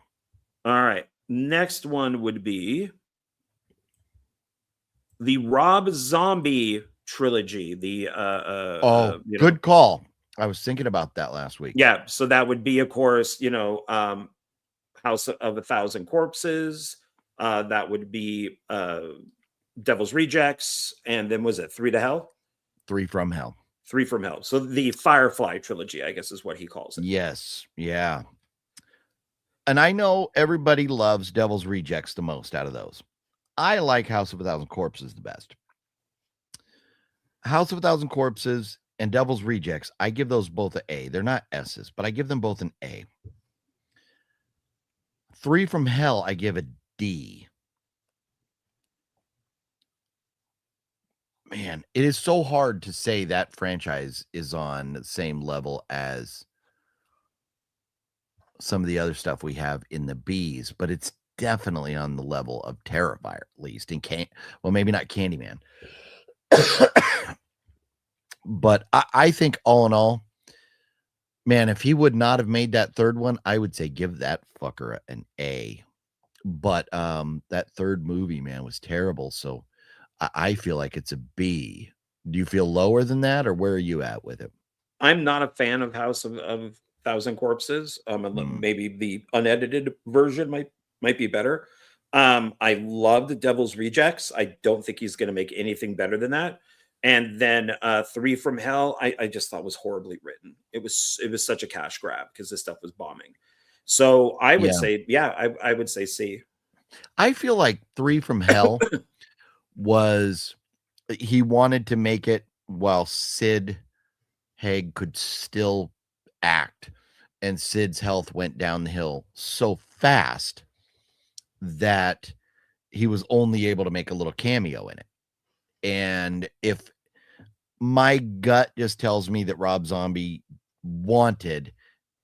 [SPEAKER 2] All right. Next one would be the Rob Zombie trilogy.
[SPEAKER 1] Good call. I was thinking about that last week.
[SPEAKER 2] Yeah. So that would be, of course, House of 1,000 Corpses. That would be Devil's Rejects. And then was it 3 to Hell?
[SPEAKER 1] 3 from Hell.
[SPEAKER 2] 3 from Hell. So the Firefly trilogy, I guess, is what he calls it.
[SPEAKER 1] Yes. Yeah. And I know everybody loves Devil's Rejects the most out of those. I like House of 1,000 Corpses the best. House of 1,000 Corpses and Devil's Rejects, I give those both an A. They're not S's, but I give them both an A. 3 from Hell, I give a D. Man, it is so hard to say that franchise is on the same level as some of the other stuff we have in the B's, but it's definitely on the level of Terrifier, at least. Well, maybe not Candyman. But I think all in all, man, if he would not have made that third one, I would say give that fucker an A. But that third movie, man, was terrible. So I feel like it's a B. Do you feel lower than that, or where are you at with it?
[SPEAKER 2] I'm not a fan of House of 1,000 Corpses. Maybe the unedited version might be better. I loved Devil's Rejects. I don't think he's going to make anything better than that. And then 3 from Hell, I just thought was horribly written. It was such a cash grab because this stuff was bombing. So I would say, I would say C.
[SPEAKER 1] I feel like 3 from Hell he wanted to make it while Sid Haig could still act, and Sid's health went down the hill so fast that he was only able to make a little cameo in it. And if my gut just tells me that Rob Zombie wanted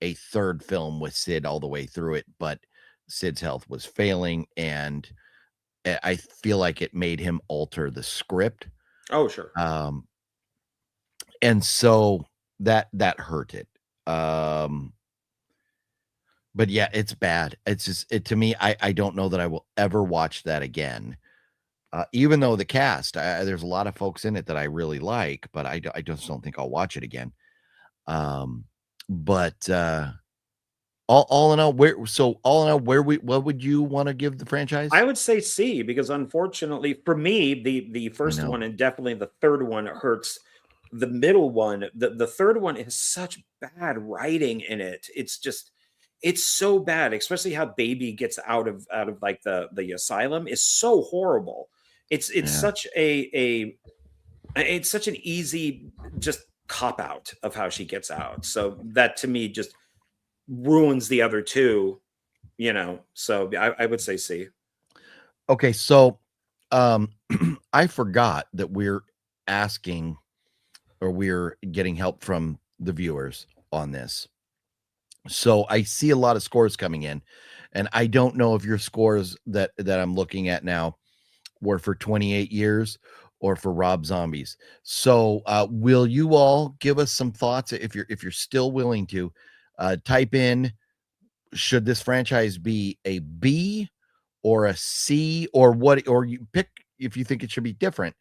[SPEAKER 1] a third film with Sid all the way through it, but Sid's health was failing, and I feel like it made him alter the script.
[SPEAKER 2] Oh, sure.
[SPEAKER 1] And so that hurt it. But yeah, it's bad. It's just, to me, I don't know that I will ever watch that again. Even though the cast, there's a lot of folks in it that I really like, but I just don't think I'll watch it again. But all in all, what would you want to give the franchise?
[SPEAKER 2] I would say C, because unfortunately for me, the first one and definitely the third one hurts. The middle one, the third one is such bad writing in it. It's so bad, especially how Baby gets out of like the asylum is so horrible. It's such it's such an easy just cop out of how she gets out. So that to me just ruins the other two, So I would say C.
[SPEAKER 1] Okay, so I forgot that we're asking, or we're getting help from the viewers on this. So I see a lot of scores coming in, and I don't know if your scores that I'm looking at now were for 28 years or for Rob Zombies. So will you all give us some thoughts if you're still willing to type in, should this franchise be a B or a C, or what, or you pick if you think it should be different.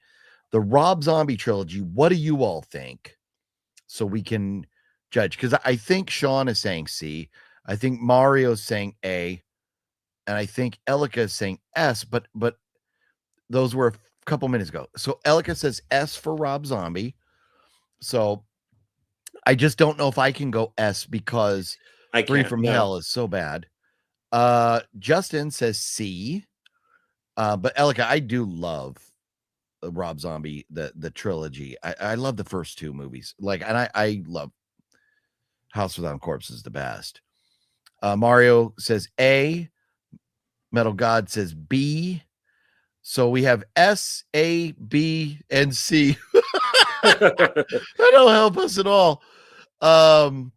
[SPEAKER 1] The Rob Zombie trilogy, what do you all think? So we can judge, because I think Sean is saying C, I think Mario's saying A, and I think Elika is saying S, but those were a couple minutes ago. So Elika says S for Rob Zombie. So I just don't know if I can go S, because 3 from Hell is so bad. Justin says C. But Elika, I do love Rob Zombie, the trilogy. I love the first two movies. Like, and I love House Without Corpses the best. Mario says A. Metal God says B. So we have S, A, B, and C. That don't help us at all. Was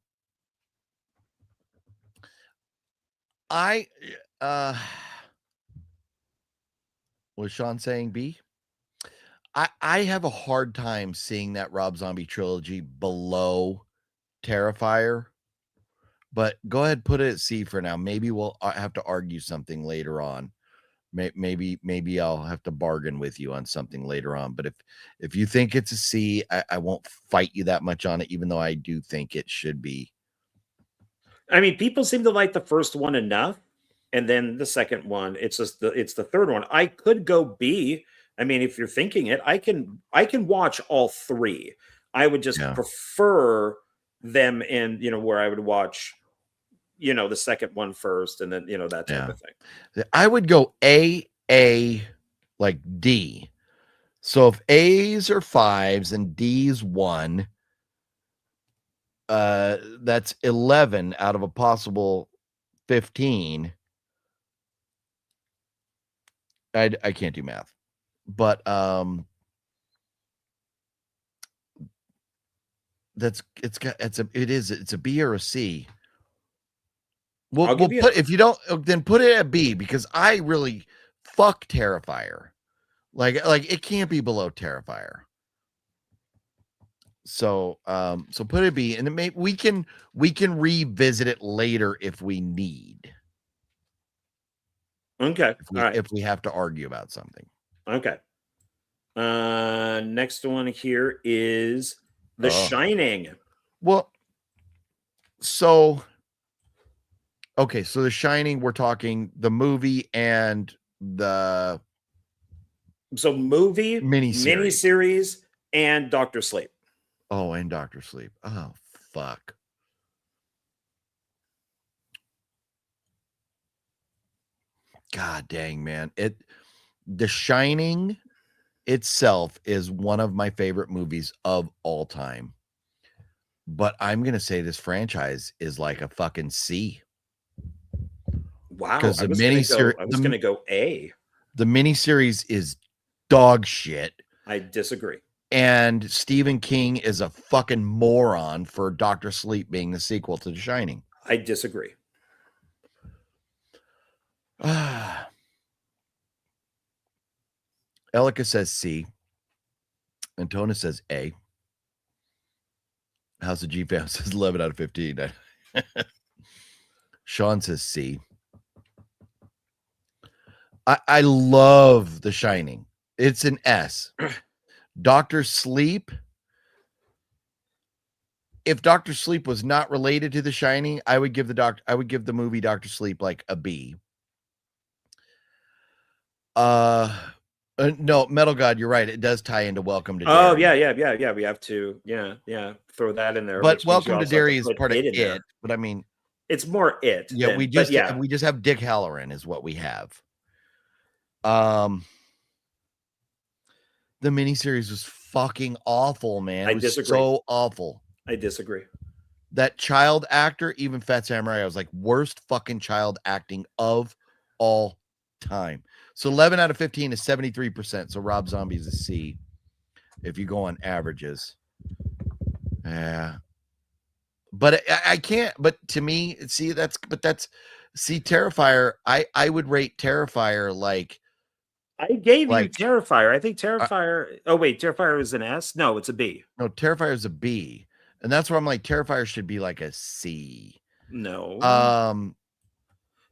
[SPEAKER 1] Sean saying B? I have a hard time seeing that Rob Zombie trilogy below Terrifier, but go ahead, put it at C for now. Maybe we'll have to argue something later on. Maybe I'll have to bargain with you on something later on. But if you think it's a C, I won't fight you that much on it, even though I do think it should be.
[SPEAKER 2] I mean, people seem to like the first one enough, and then the second one, it's the third one. I could go B. I mean, if you're thinking it, I can watch all three. I would just prefer them in, where I would watch, the second one first, and then, that type of thing.
[SPEAKER 1] I would go A, like D. So if A's are 5s and D's 1, that's 11 out of a possible 15. I can't do math, but it's a B or a C. We'll put, if you don't, then put it at B, because I really fuck Terrifier. Like it can't be below Terrifier. So put it B, and then we can revisit it later if we need.
[SPEAKER 2] Okay.
[SPEAKER 1] If we have to argue about something.
[SPEAKER 2] Okay. Next one here is The Shining.
[SPEAKER 1] Well, so The Shining, we're talking the movie and the
[SPEAKER 2] movie, miniseries, and Dr. Sleep.
[SPEAKER 1] Oh, and Dr. Sleep. Oh, fuck. God dang, man. The Shining itself is one of my favorite movies of all time. But I'm going to say this franchise is like a fucking C.
[SPEAKER 2] Wow. I was going to go A.
[SPEAKER 1] The miniseries is dog shit.
[SPEAKER 2] I disagree.
[SPEAKER 1] And Stephen King is a fucking moron for Dr. Sleep being the sequel to The Shining.
[SPEAKER 2] I disagree.
[SPEAKER 1] Elika says C. Antona says A. House of G Fam says 11 out of 15. Sean says C. I love The Shining. It's an S. Dr. Sleep. If Dr. Sleep was not related to The Shining, I would give the movie Dr. Sleep like a B. No, Metal God, you're right. It does tie into Welcome to Derry.
[SPEAKER 2] Oh, yeah. We have to, throw that in there.
[SPEAKER 1] But Welcome to Derry is part of it. But I mean,
[SPEAKER 2] it's more it.
[SPEAKER 1] Yeah, we just have Dick Halloran is what we have. The miniseries was fucking awful, man. It was
[SPEAKER 2] disagree.
[SPEAKER 1] So awful.
[SPEAKER 2] I disagree.
[SPEAKER 1] That child actor, even Phat Samurai, I was like, worst fucking child acting of all time. So 11 out of 15 is 73%. So Rob Zombie is a C if you go on averages. Yeah. But I can't, but to me, Terrifier, I would rate Terrifier like.
[SPEAKER 2] I gave you Terrifier. I think Terrifier. Terrifier is an S? No, it's a B.
[SPEAKER 1] No, Terrifier is a B. And that's where I'm like, Terrifier should be like a C.
[SPEAKER 2] No.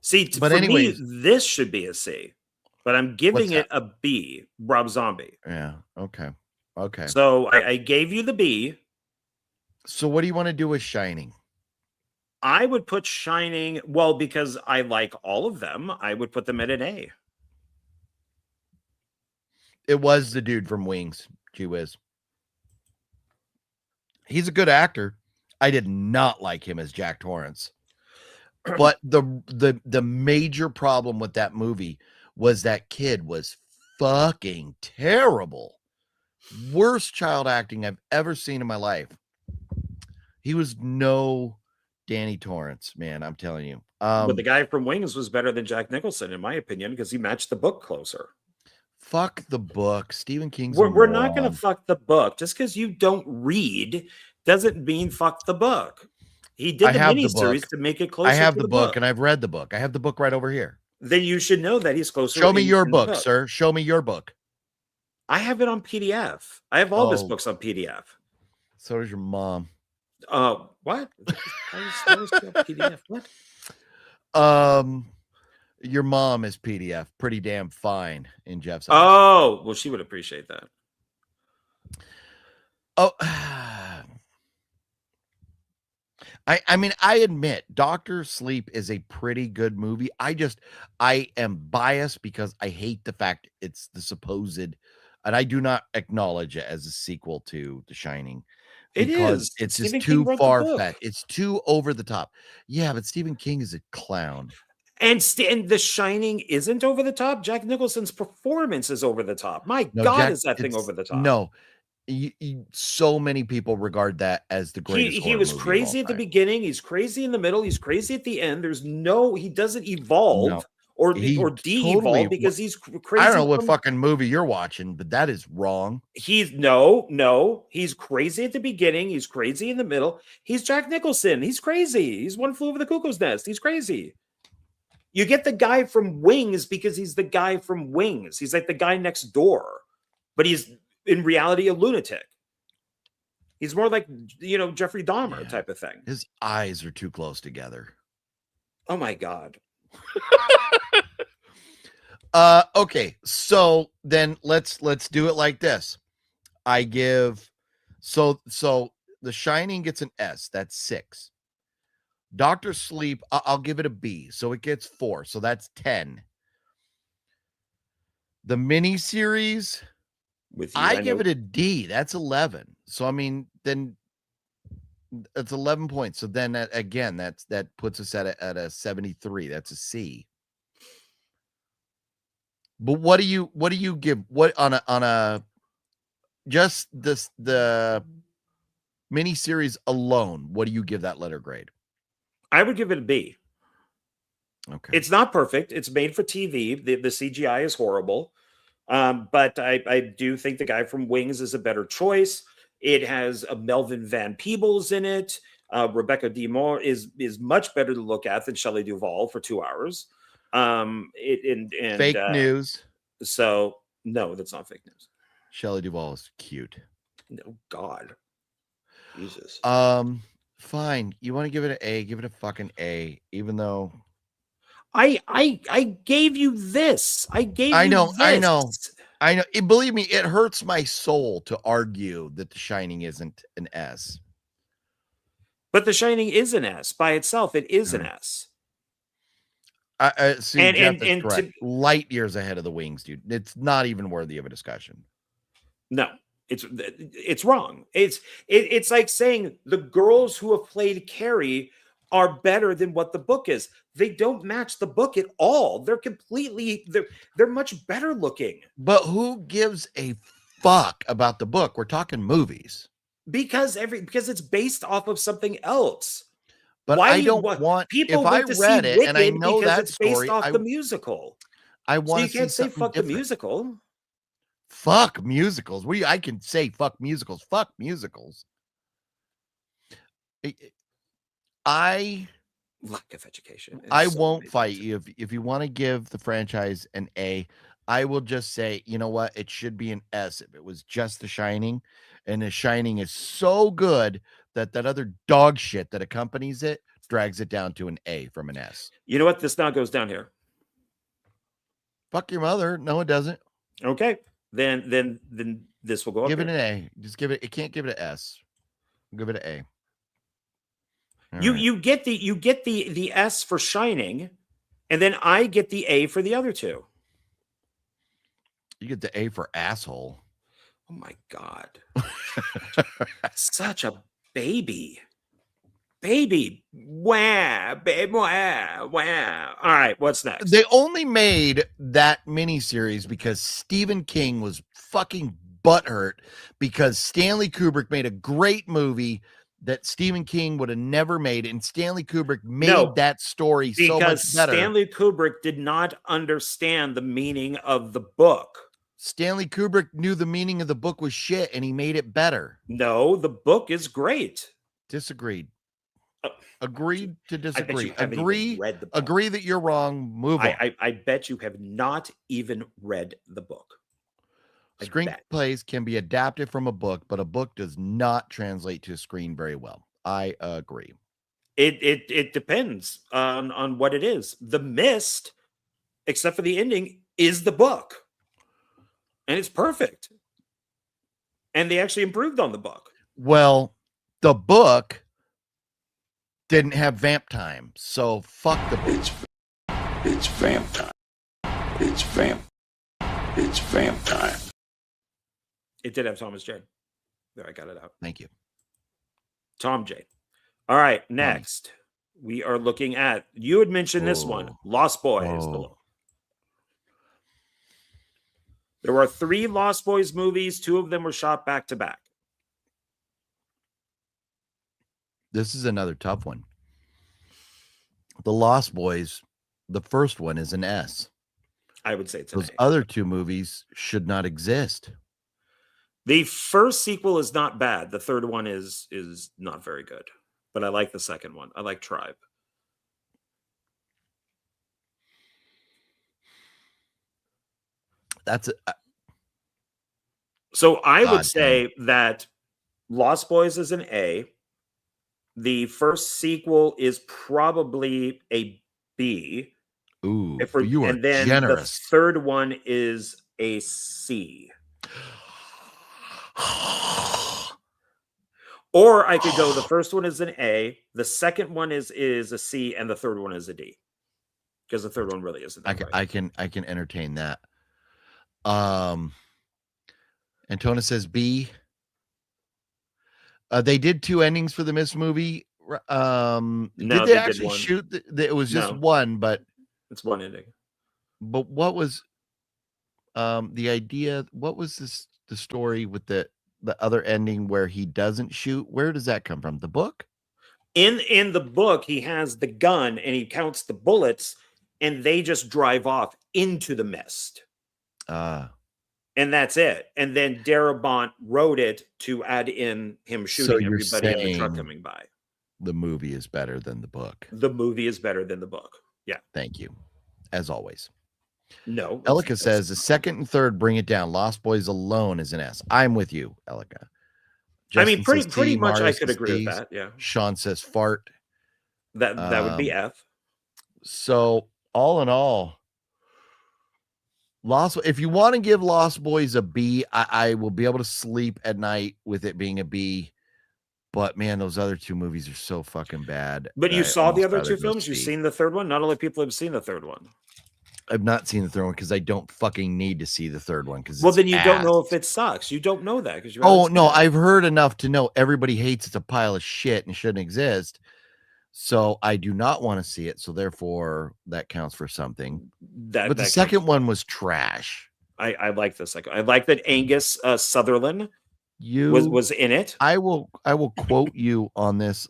[SPEAKER 2] See, but for me, this should be a C. But I'm giving it a B, Rob Zombie.
[SPEAKER 1] Yeah. Okay.
[SPEAKER 2] So I gave you the B.
[SPEAKER 1] So what do you want to do with Shining?
[SPEAKER 2] I would put Shining, because I like all of them, I would put them at an A.
[SPEAKER 1] It was the dude from Wings. Gee whiz. He's a good actor. I did not like him as Jack Torrance. But the major problem with that movie was that kid was fucking terrible. Worst child acting I've ever seen in my life. He was no Danny Torrance, man. I'm telling you.
[SPEAKER 2] But the guy from Wings was better than Jack Nicholson, in my opinion, because he matched the book closer.
[SPEAKER 1] Fuck the book. Stephen King's
[SPEAKER 2] We're not going to fuck the book. Just because you don't read doesn't mean fuck the book. He did the miniseries to make it closer.
[SPEAKER 1] I have the book, and I've read the book. I have the book right over here.
[SPEAKER 2] Then you should know that he's closer.
[SPEAKER 1] Show me your book, sir. Show me your book.
[SPEAKER 2] I have it on PDF. I have all his books on PDF.
[SPEAKER 1] So does your mom.
[SPEAKER 2] What? PDF? What?
[SPEAKER 1] Your mom is PDF. Pretty damn fine in Jeff's
[SPEAKER 2] eyes. Oh, well, she would appreciate that.
[SPEAKER 1] Oh, I mean, I admit Dr. Sleep is a pretty good movie. I am biased because I hate the fact it's the supposed, and I do not acknowledge it as a sequel to The Shining.
[SPEAKER 2] It is.
[SPEAKER 1] It's just too far-fetched. It's too over the top. Yeah, but Stephen King is a clown.
[SPEAKER 2] And The Shining isn't over the top. Jack Nicholson's performance is over the top. My God, is that thing over the top?
[SPEAKER 1] No. So many people regard that as the greatest.
[SPEAKER 2] He was crazy at the beginning. He's crazy in the middle. He's crazy at the end. He doesn't evolve or de-evolve because he's crazy.
[SPEAKER 1] I don't know what fucking movie you're watching, but that is wrong.
[SPEAKER 2] He's crazy at the beginning. He's crazy in the middle. He's Jack Nicholson. He's crazy. He's One Flew Over the Cuckoo's Nest. He's crazy. You get the guy from Wings because he's the guy from Wings. He's like the guy next door, but he's in reality a lunatic. He's more like, Jeffrey Dahmer type of thing.
[SPEAKER 1] His eyes are too close together.
[SPEAKER 2] Oh my God.
[SPEAKER 1] Okay, so then let's do it like this. I give so The Shining gets an S. That's 6. Dr. Sleep, I'll give it a B. So it gets 4. So that's 10. The miniseries, I give it a D. That's 11. So I mean, then it's 11 points. So then that puts us at a 73. That's a C. But what do you give? What on a just the miniseries alone? What do you give that letter grade?
[SPEAKER 2] I would give it a B.
[SPEAKER 1] Okay.
[SPEAKER 2] It's not perfect. It's made for TV. The CGI is horrible. But I do think the guy from Wings is a better choice. It has a Melvin Van Peebles in it. Rebecca De Moore is much better to look at than Shelley Duvall for 2 hours.
[SPEAKER 1] Fake news.
[SPEAKER 2] So no, that's not fake news.
[SPEAKER 1] Shelley Duvall is cute.
[SPEAKER 2] No, God. Jesus.
[SPEAKER 1] Fine. You want to give it an A? Give it a fucking A. Even though
[SPEAKER 2] I gave you this. I know.
[SPEAKER 1] Believe me, it hurts my soul to argue that The Shining isn't an S.
[SPEAKER 2] But The Shining is an S by itself. It is an S.
[SPEAKER 1] See, Jeff is correct. Light years ahead of the Wings, dude. It's not even worthy of a discussion.
[SPEAKER 2] No, it's wrong. It's like saying the girls who have played Carrie are better than what the book is. They don't match the book at all. They're much better looking.
[SPEAKER 1] But who gives a fuck about the book? We're talking movies.
[SPEAKER 2] Because it's based off of something else.
[SPEAKER 1] But I don't want
[SPEAKER 2] people.
[SPEAKER 1] If I read it and I know that
[SPEAKER 2] it's based off the musical.
[SPEAKER 1] I want.
[SPEAKER 2] So you can't say fuck the musical.
[SPEAKER 1] Fuck musicals. I can say fuck musicals. Fuck musicals.
[SPEAKER 2] Lack of education.
[SPEAKER 1] I won't fight you if you want to give the franchise an A. I will just say, you know what? It should be an S if it was just The Shining, and The Shining is so good that other dog shit that accompanies it drags it down to an A from an S.
[SPEAKER 2] You know what? This now goes down here.
[SPEAKER 1] Fuck your mother. No, it doesn't.
[SPEAKER 2] Okay. Then this will go up.
[SPEAKER 1] Give it an A. Just give it. It can't give it an S. Give it an A.
[SPEAKER 2] You get the S for Shining, and then I get the A for the other two.
[SPEAKER 1] You get the A for asshole.
[SPEAKER 2] Oh my God. Such a baby. baby, wah, baby, wah, wah. All right, what's next?
[SPEAKER 1] They only made that miniseries because Stephen King was fucking butthurt because Stanley Kubrick made a great movie that Stephen King would have never made, and Stanley Kubrick made that story so much better.
[SPEAKER 2] Stanley Kubrick did not understand the meaning of the book.
[SPEAKER 1] Stanley Kubrick knew the meaning of the book was shit, and he made it better.
[SPEAKER 2] No, the book is great.
[SPEAKER 1] Disagreed. Agreed to disagree.
[SPEAKER 2] Read
[SPEAKER 1] agree that you're wrong. Move on.
[SPEAKER 2] I bet you have not even read the book.
[SPEAKER 1] Screenplays can be adapted from a book, but a book does not translate to a screen very well. I agree.
[SPEAKER 2] It depends on what it is. The Mist, except for the ending, is the book. And it's perfect. And they actually improved on the book.
[SPEAKER 1] Well, the book didn't have vamp time, so fuck the book.
[SPEAKER 5] It's vamp time. It's vamp time.
[SPEAKER 2] It did have Thomas Jane. There, I got it out.
[SPEAKER 1] Thank you.
[SPEAKER 2] Tom Jane. All right, next. We are looking at, you had mentioned this one, Lost Boys. There were 3 Lost Boys movies. 2 of them were shot back to back.
[SPEAKER 1] This is another tough one. The Lost Boys, the first one is an S.
[SPEAKER 2] I would say it's an
[SPEAKER 1] Those
[SPEAKER 2] A.
[SPEAKER 1] other 2 movies should not exist.
[SPEAKER 2] The first sequel is not bad. The third one is not very good. But I like the second one. I like Tribe. So I would say that Lost Boys is an A. The first sequel is probably a B.
[SPEAKER 1] Ooh, you are
[SPEAKER 2] and then
[SPEAKER 1] generous.
[SPEAKER 2] The third one is a C. Or I could go, the first one is an A, the second one is a C, and the third one is a D. Because the third one really isn't that
[SPEAKER 1] I can entertain that. Antona says B. They did 2 endings for the Mist movie.
[SPEAKER 2] No,
[SPEAKER 1] did they actually shoot? It was just one, but
[SPEAKER 2] it's one ending.
[SPEAKER 1] But what was the idea? What was the story with the other ending where he doesn't shoot? Where does that come from? The book?
[SPEAKER 2] In the book, he has the gun and he counts the bullets, and they just drive off into the mist. And that's it. And then Darabont wrote it to add in him shooting everybody in the truck coming by.
[SPEAKER 1] The movie is better than the book.
[SPEAKER 2] The movie is better than the book. Yeah.
[SPEAKER 1] Thank you. As always.
[SPEAKER 2] No.
[SPEAKER 1] Elika says the second and third bring it down. Lost Boys alone is an S. I'm with you, Elika.
[SPEAKER 2] I mean, pretty much I could agree with that. Yeah.
[SPEAKER 1] Sean says fart.
[SPEAKER 2] That would be F.
[SPEAKER 1] So all in all, if you want to give Lost Boys a B, I will be able to sleep at night with it being a B. But man, those other 2 movies are so fucking bad.
[SPEAKER 2] But you saw the other 2 films? You've seen the third one? Not all the people have seen the third one.
[SPEAKER 1] I've not seen the third one because I don't fucking need to see the third one.
[SPEAKER 2] Well, then you don't know if it sucks. You don't know that because
[SPEAKER 1] I've heard enough to know everybody hates it's a pile of shit and shouldn't exist. So I do not want to see it. So therefore, that counts for something. But the second one was trash.
[SPEAKER 2] I like the second. I like that Angus Sutherland was in it.
[SPEAKER 1] I will quote you on this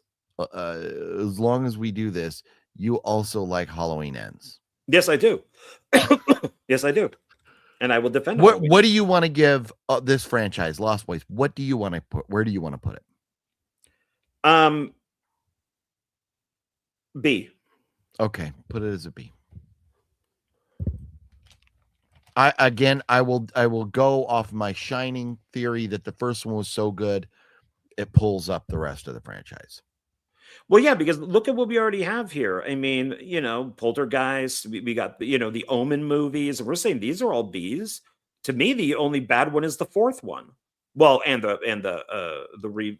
[SPEAKER 1] as long as we do this. You also like Halloween Ends.
[SPEAKER 2] Yes, I do. Yes, I do. And I will defend it.
[SPEAKER 1] What do you want to give this franchise, Lost Boys? What do you want to put? Where do you want to put it?
[SPEAKER 2] B.
[SPEAKER 1] Okay, put it as a B. I will go off my shining theory that the first one was so good it pulls up the rest of the franchise.
[SPEAKER 2] Well, yeah, because look at what we already have here. I mean, Poltergeist, we got, the Omen movies. We're saying these are all Bs. To me, the only bad one is the fourth one. Well, and the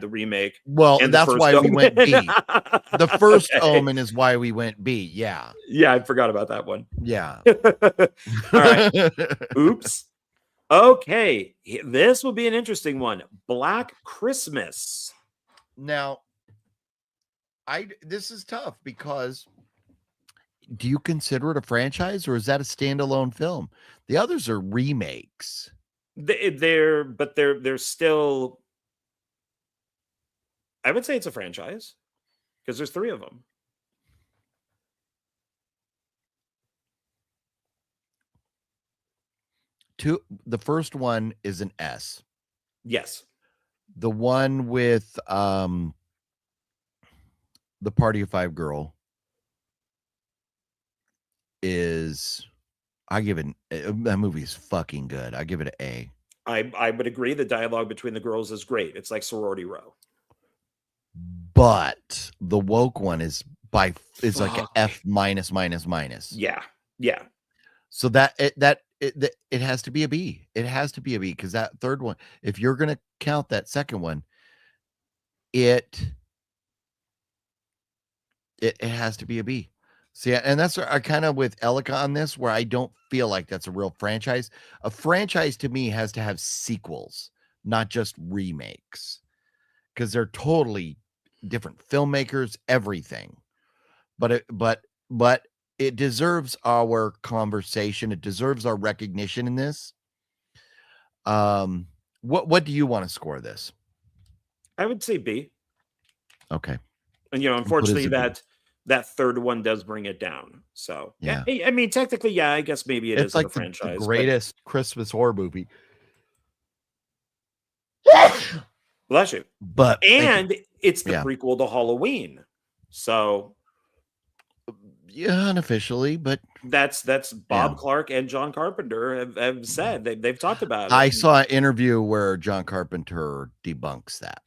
[SPEAKER 2] remake.
[SPEAKER 1] Well, and that's why we went B. The first Omen is why we went B. Yeah.
[SPEAKER 2] Yeah, I forgot about that one.
[SPEAKER 1] Yeah.
[SPEAKER 2] All right. Oops. Okay. This will be an interesting one. Black Christmas.
[SPEAKER 1] Now, This is tough because do you consider it a franchise or is that a standalone film? The others are remakes.
[SPEAKER 2] They're still. I would say it's a franchise because there's 3 of them.
[SPEAKER 1] The first one is an S.
[SPEAKER 2] Yes.
[SPEAKER 1] The one with the Party of 5 girl is, I give it, that movie is fucking good. I give it an A.
[SPEAKER 2] I would agree. The dialogue between the girls is great. It's like Sorority Row.
[SPEAKER 1] But the woke one is like an F minus.
[SPEAKER 2] Yeah. Yeah.
[SPEAKER 1] So it has to be a B. It has to be a B because that third one, if you're going to count that second one, it has to be a B. See, and that's kind of with Elika on this, where I don't feel like that's a real franchise. A franchise to me has to have sequels, not just remakes, because they're totally different filmmakers, everything. But it deserves our conversation. It deserves our recognition in this. What do you want to score this?
[SPEAKER 2] I would say B.
[SPEAKER 1] Okay.
[SPEAKER 2] And unfortunately that third one does bring it down. So
[SPEAKER 1] yeah,
[SPEAKER 2] I mean, technically, yeah, I guess maybe it's like a franchise.
[SPEAKER 1] The greatest Christmas horror movie.
[SPEAKER 2] Bless you.
[SPEAKER 1] But
[SPEAKER 2] it's the prequel to Halloween. So
[SPEAKER 1] yeah, unofficially, but
[SPEAKER 2] that's Bob Clark and John Carpenter have said they've talked about it.
[SPEAKER 1] I saw an interview where John Carpenter debunks that.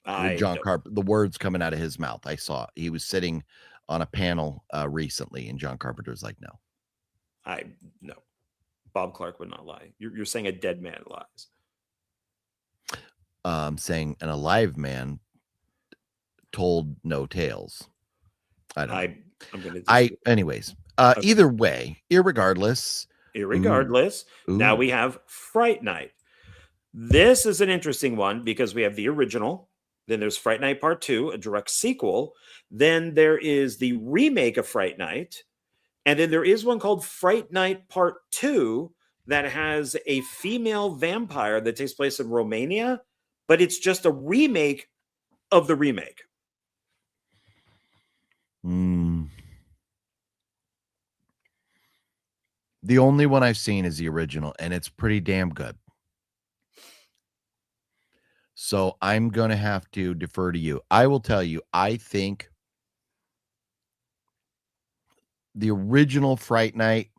[SPEAKER 1] The words coming out of his mouth. I saw he was sitting on a panel recently, and John Carpenter's like,
[SPEAKER 2] no, Bob Clark would not lie. You're saying a dead man lies.
[SPEAKER 1] Saying an alive man told no tales. Anyways, okay. Either way, irregardless.
[SPEAKER 2] Now we have Fright Night. This is an interesting one because we have the original. Then there's Fright Night Part 2, a direct sequel. Then there is the remake of Fright Night. And then there is one called Fright Night Part 2 that has a female vampire that takes place in Romania, but it's just a remake of the remake.
[SPEAKER 1] The only one I've seen is the original, and it's pretty damn good. So I'm going to have to defer to you. I will tell you, I think the original Fright Night,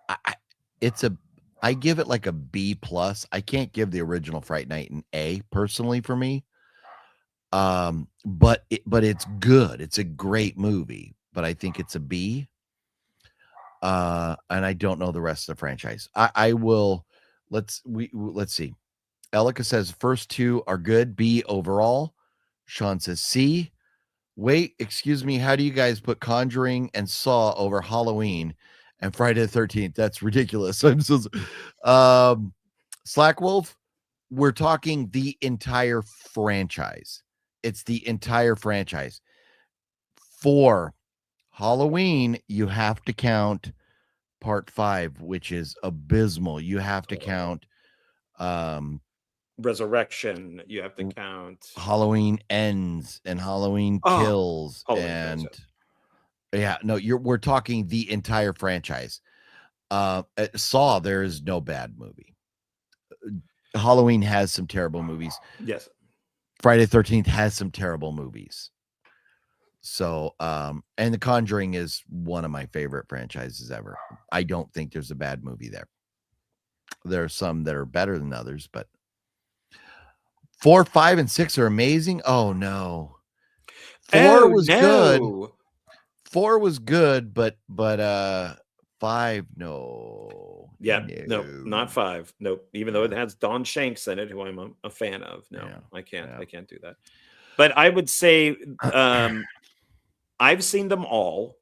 [SPEAKER 1] I give it like a B plus. I can't give the original Fright Night an A personally for me. But it's good. It's a great movie, but I think it's a B. And I don't know the rest of the franchise. Let's see. Elika says first 2 are good. B overall. Sean says C. Wait, excuse me. How do you guys put Conjuring and Saw over Halloween and Friday the 13th? That's ridiculous. I'm so Slack Wolf. We're talking the entire franchise. It's the entire franchise. For Halloween, you have to count Part 5, which is abysmal. You have to count
[SPEAKER 2] Resurrection. You have to count
[SPEAKER 1] Halloween Ends and Halloween Kills. Halloween Kills, we're talking the entire franchise. Saw, there is no bad movie. Halloween has some terrible movies.
[SPEAKER 2] Yes.
[SPEAKER 1] Friday the 13th has some terrible movies. So, and The Conjuring is one of my favorite franchises ever. I don't think there's a bad movie there. There are some that are better than others, but 4, 5, and 6 are amazing. Oh no. 4 was good. 4 was good, but 5, no.
[SPEAKER 2] Yeah, no, not 5. Nope. Even though it has Don Shanks in it, who I'm a fan of. No, I can't. I can't do that. But I would say I've seen them all.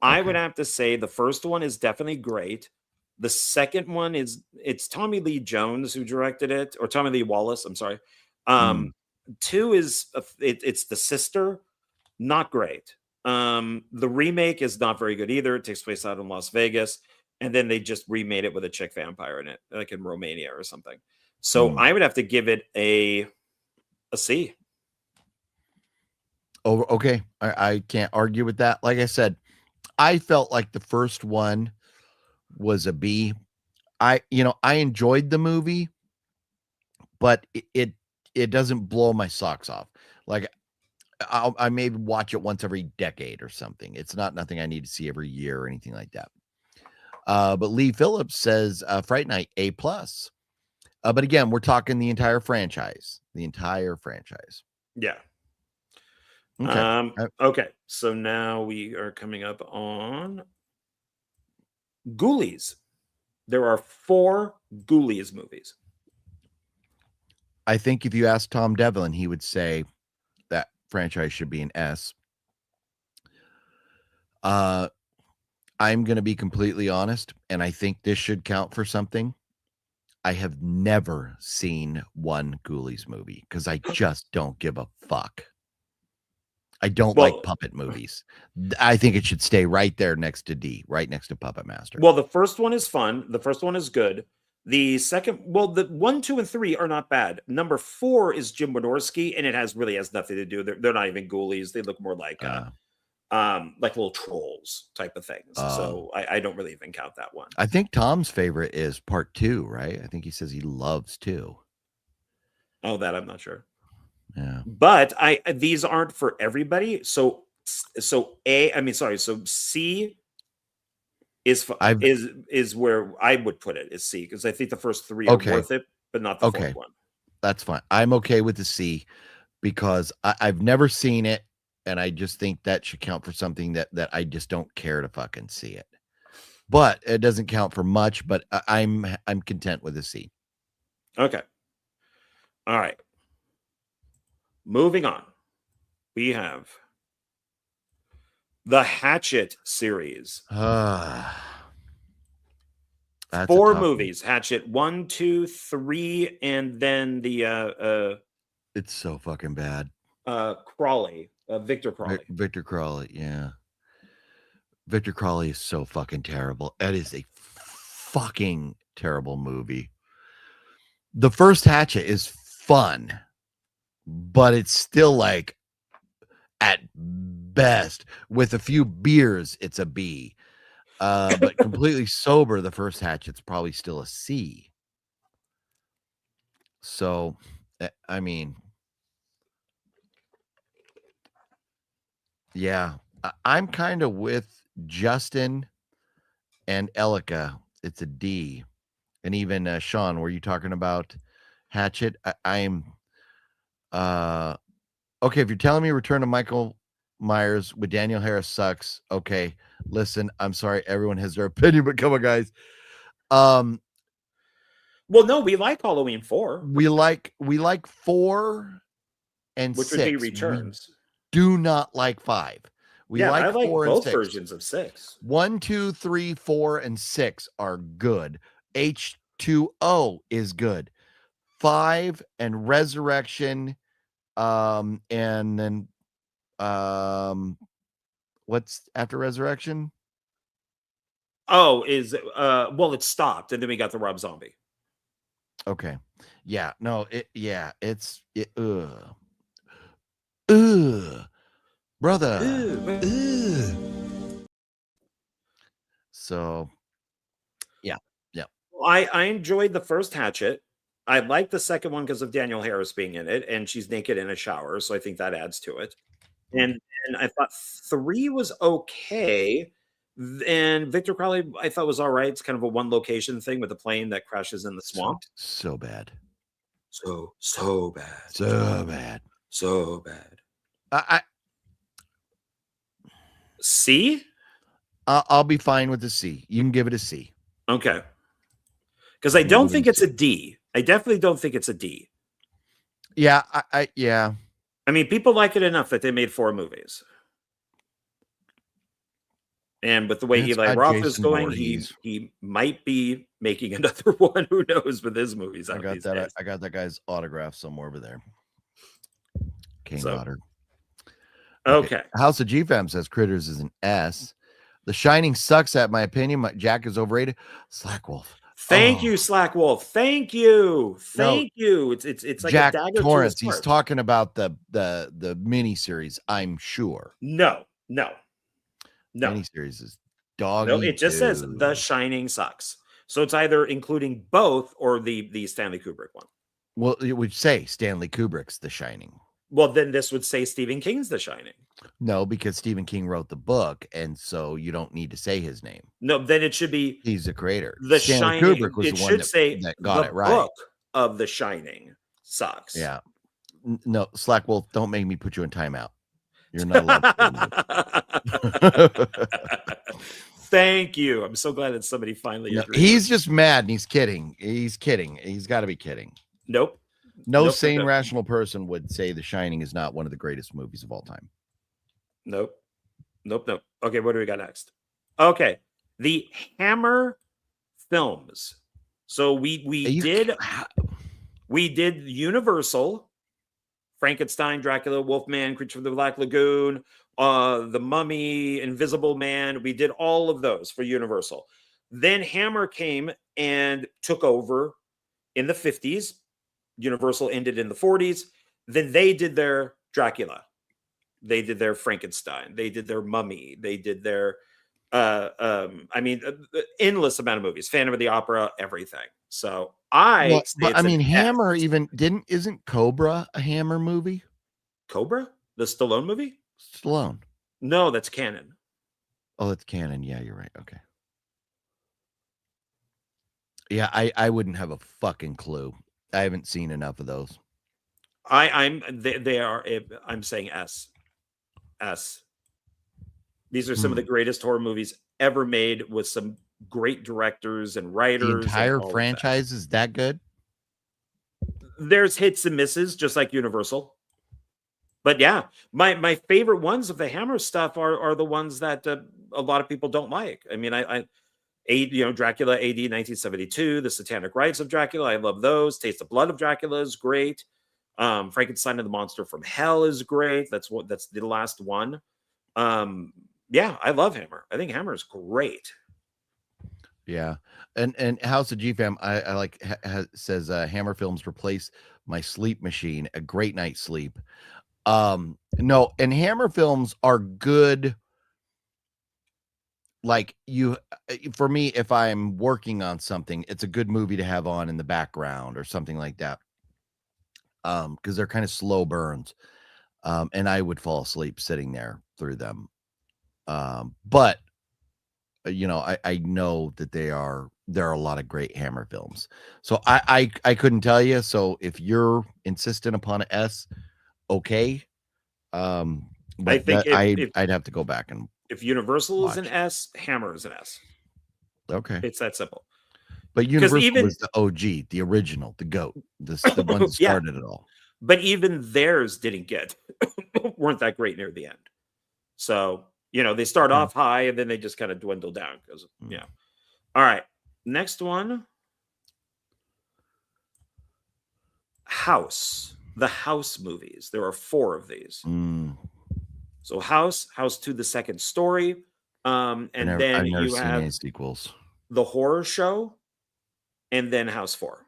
[SPEAKER 2] Okay. I would have to say the first one is definitely great. The second one it's Tommy Lee Jones who directed it, or Tommy Lee Wallace. I'm sorry. 2 is it's the sister, not great. The remake is not very good either. It takes place out in Las Vegas, and then they just remade it with a chick vampire in it, like in Romania or something. So I would have to give it a C.
[SPEAKER 1] Oh, okay. I can't argue with that. Like I said, I felt like the first one was a B. I enjoyed the movie, but it doesn't blow my socks off. Like I maybe watch it once every decade or something. It's not nothing I need to see every year or anything like that. But Lee Phillips says Fright Night A+. But again, we're talking the entire franchise.
[SPEAKER 2] Yeah.
[SPEAKER 1] Okay.
[SPEAKER 2] Okay. So now we are coming up on Ghoulies. There are 4 Ghoulies movies.
[SPEAKER 1] I think if you ask Tom Devlin, he would say that franchise should be an S. I'm going to be completely honest, and I think this should count for something. I have never seen one Ghoulies movie because I just don't give a fuck. I don't like puppet movies. I think it should stay right there next to D, right next to Puppet Master.
[SPEAKER 2] Well, the first one is fun. The first one is good. The second, the 1, 2, and 3 are not bad. Number 4 is Jim Wynorski, and it really has nothing to do. They're not even ghoulies. They look more like little trolls type of things. So I don't really even count that one.
[SPEAKER 1] I think Tom's favorite is part 2, right? I think he says he loves 2.
[SPEAKER 2] Oh, that I'm not sure.
[SPEAKER 1] Yeah.
[SPEAKER 2] But these aren't for everybody. So C is where I would put it, is C, because I think the first 3 are worth it, but not the fourth one.
[SPEAKER 1] That's fine. I'm okay with the C because I've never seen it, and I just think that should count for something that I just don't care to fucking see it. But it doesn't count for much, but I'm content with a C.
[SPEAKER 2] Okay. All right. Moving on. We have the Hatchet series. 4 movies. Hatchet 1, 2, 3, and then the
[SPEAKER 1] it's so fucking bad.
[SPEAKER 2] Crawley. Victor Crawley.
[SPEAKER 1] Victor Crawley, yeah. Victor Crawley is so fucking terrible. That is a fucking terrible movie. The first Hatchet is fun, but it's still like, at best, with a few beers, it's a B. But completely sober, the first Hatchet's probably still a C. So, I mean, yeah, I'm kind of with Justin and Elika. It's a D. And even Sean, were you talking about Hatchet? I'm okay. If you're telling me Return of Michael Myers with Daniel Harris sucks, okay, listen, I'm sorry, everyone has their opinion, but come on, guys.
[SPEAKER 2] Well, no, we like Halloween 4.
[SPEAKER 1] We like 4 and
[SPEAKER 2] which
[SPEAKER 1] 6.
[SPEAKER 2] Would be Returns.
[SPEAKER 1] We do not like 5.
[SPEAKER 2] I like
[SPEAKER 1] 4
[SPEAKER 2] both
[SPEAKER 1] and 6.
[SPEAKER 2] versions of 6.
[SPEAKER 1] 1, 2, 3, 4, and 6 are good. H2O is good. 5 and Resurrection, and then what's after Resurrection?
[SPEAKER 2] Oh, it stopped, and then we got the Rob Zombie.
[SPEAKER 1] Okay. Yeah, no, it's brother. So yeah.
[SPEAKER 2] I enjoyed the first Hatchet. I like the second one because of Daniel Harris being in it, and she's naked in a shower, so I think that adds to it. And I thought 3 was okay. And Victor Crowley, I thought, was all right. It's kind of a one location thing with a plane that crashes in the swamp.
[SPEAKER 1] So bad.
[SPEAKER 2] So bad.
[SPEAKER 1] So bad.
[SPEAKER 2] So bad. C?
[SPEAKER 1] I'll be fine with the C. You can give it a C.
[SPEAKER 2] Okay. Because I don't think it's a D. I definitely don't think it's a D.
[SPEAKER 1] Yeah, yeah.
[SPEAKER 2] I mean, people like it enough that they made 4 movies. And with the way Eli Roth is going, he might be making another one. Who knows with his movies?
[SPEAKER 1] I got that guy's autograph somewhere over there. Kane
[SPEAKER 2] So-
[SPEAKER 1] Otter.
[SPEAKER 2] Okay.
[SPEAKER 1] House of GFam says Critters is an S. The Shining sucks, at my opinion. Jack is overrated. Slack Wolf.
[SPEAKER 2] Thank you, Slack Wolf. Thank you.
[SPEAKER 1] No.
[SPEAKER 2] Thank you. It's like
[SPEAKER 1] Jack
[SPEAKER 2] a dagger
[SPEAKER 1] Torrance.
[SPEAKER 2] to his
[SPEAKER 1] He's
[SPEAKER 2] heart.
[SPEAKER 1] talking about the miniseries, I'm sure.
[SPEAKER 2] No.
[SPEAKER 1] Miniseries is doggy.
[SPEAKER 2] No, it just says The Shining sucks. So it's either including both or the Stanley Kubrick one.
[SPEAKER 1] Well, it would say Stanley Kubrick's The Shining.
[SPEAKER 2] Well, then this would say Stephen King's The Shining.
[SPEAKER 1] No, because Stephen King wrote the book, and so you don't need to say his name.
[SPEAKER 2] No, then it should be
[SPEAKER 1] He's the creator.
[SPEAKER 2] The
[SPEAKER 1] Stanley
[SPEAKER 2] Shining.
[SPEAKER 1] Kubrick was
[SPEAKER 2] It
[SPEAKER 1] the one
[SPEAKER 2] should say
[SPEAKER 1] that got
[SPEAKER 2] the
[SPEAKER 1] it right.
[SPEAKER 2] book of The Shining sucks.
[SPEAKER 1] Yeah. No, Slack Wolf, don't make me put you in timeout. You're not allowed.
[SPEAKER 2] Thank you. I'm so glad that somebody finally agreed.
[SPEAKER 1] He's just mad and he's kidding. He's kidding. He's got to be kidding.
[SPEAKER 2] Nope.
[SPEAKER 1] No sane, rational person would say The Shining is not one of the greatest movies of all time.
[SPEAKER 2] Nope. Okay, what do we got next? Okay, the Hammer films. So we did Universal, Frankenstein, Dracula, Wolfman, Creature from the Black Lagoon, The Mummy, Invisible Man. We did all of those for Universal. Then Hammer came and took over in the 50s. Universal ended in the 40s. Then they did their Dracula. They did their Frankenstein. They did their Mummy. They did their, endless amount of movies. Phantom of the Opera, everything. So
[SPEAKER 1] Hammer isn't Cobra a Hammer movie?
[SPEAKER 2] Cobra? The Stallone movie?
[SPEAKER 1] Stallone.
[SPEAKER 2] No, that's canon.
[SPEAKER 1] Oh, that's canon. Yeah, you're right. Okay. Yeah, I wouldn't have a fucking clue. I haven't seen enough of those.
[SPEAKER 2] I'm saying S. These are some of the greatest horror movies ever made with some great directors and writers.
[SPEAKER 1] The entire franchise is that good?
[SPEAKER 2] There's hits and misses, just like Universal. But yeah, my favorite ones of the Hammer stuff are the ones that a lot of people don't like. I mean, Dracula AD 1972, The Satanic Rites of Dracula. I love those. Taste of Blood of Dracula is great. Frankenstein and the Monster from Hell is great. That's the last one. Yeah, I love Hammer. I think Hammer is great.
[SPEAKER 1] Yeah, and House of GFam, I like says Hammer films replace my sleep machine, a great night's sleep. No, and Hammer films are good. Like for me, if I'm working on something, it's a good movie to have on in the background or something like that. Because they're kind of slow burns. And I would fall asleep sitting there through them. But I know that there are a lot of great Hammer films. So I couldn't tell you. So if you're insistent upon an S, okay. But
[SPEAKER 2] I think
[SPEAKER 1] I'd have to go back and
[SPEAKER 2] if Universal is an S, Hammer is an S.
[SPEAKER 1] Okay.
[SPEAKER 2] It's that simple.
[SPEAKER 1] But Universal was the OG, the original, the GOAT, the one that started it all.
[SPEAKER 2] But even theirs weren't that great near the end. So, they start off high and then they just kind of dwindle down because, All right. Next one. House. The House movies. There are 4 of these. So House 2, The Second Story. And then you have
[SPEAKER 1] any sequels.
[SPEAKER 2] The Horror Show. And then House 4.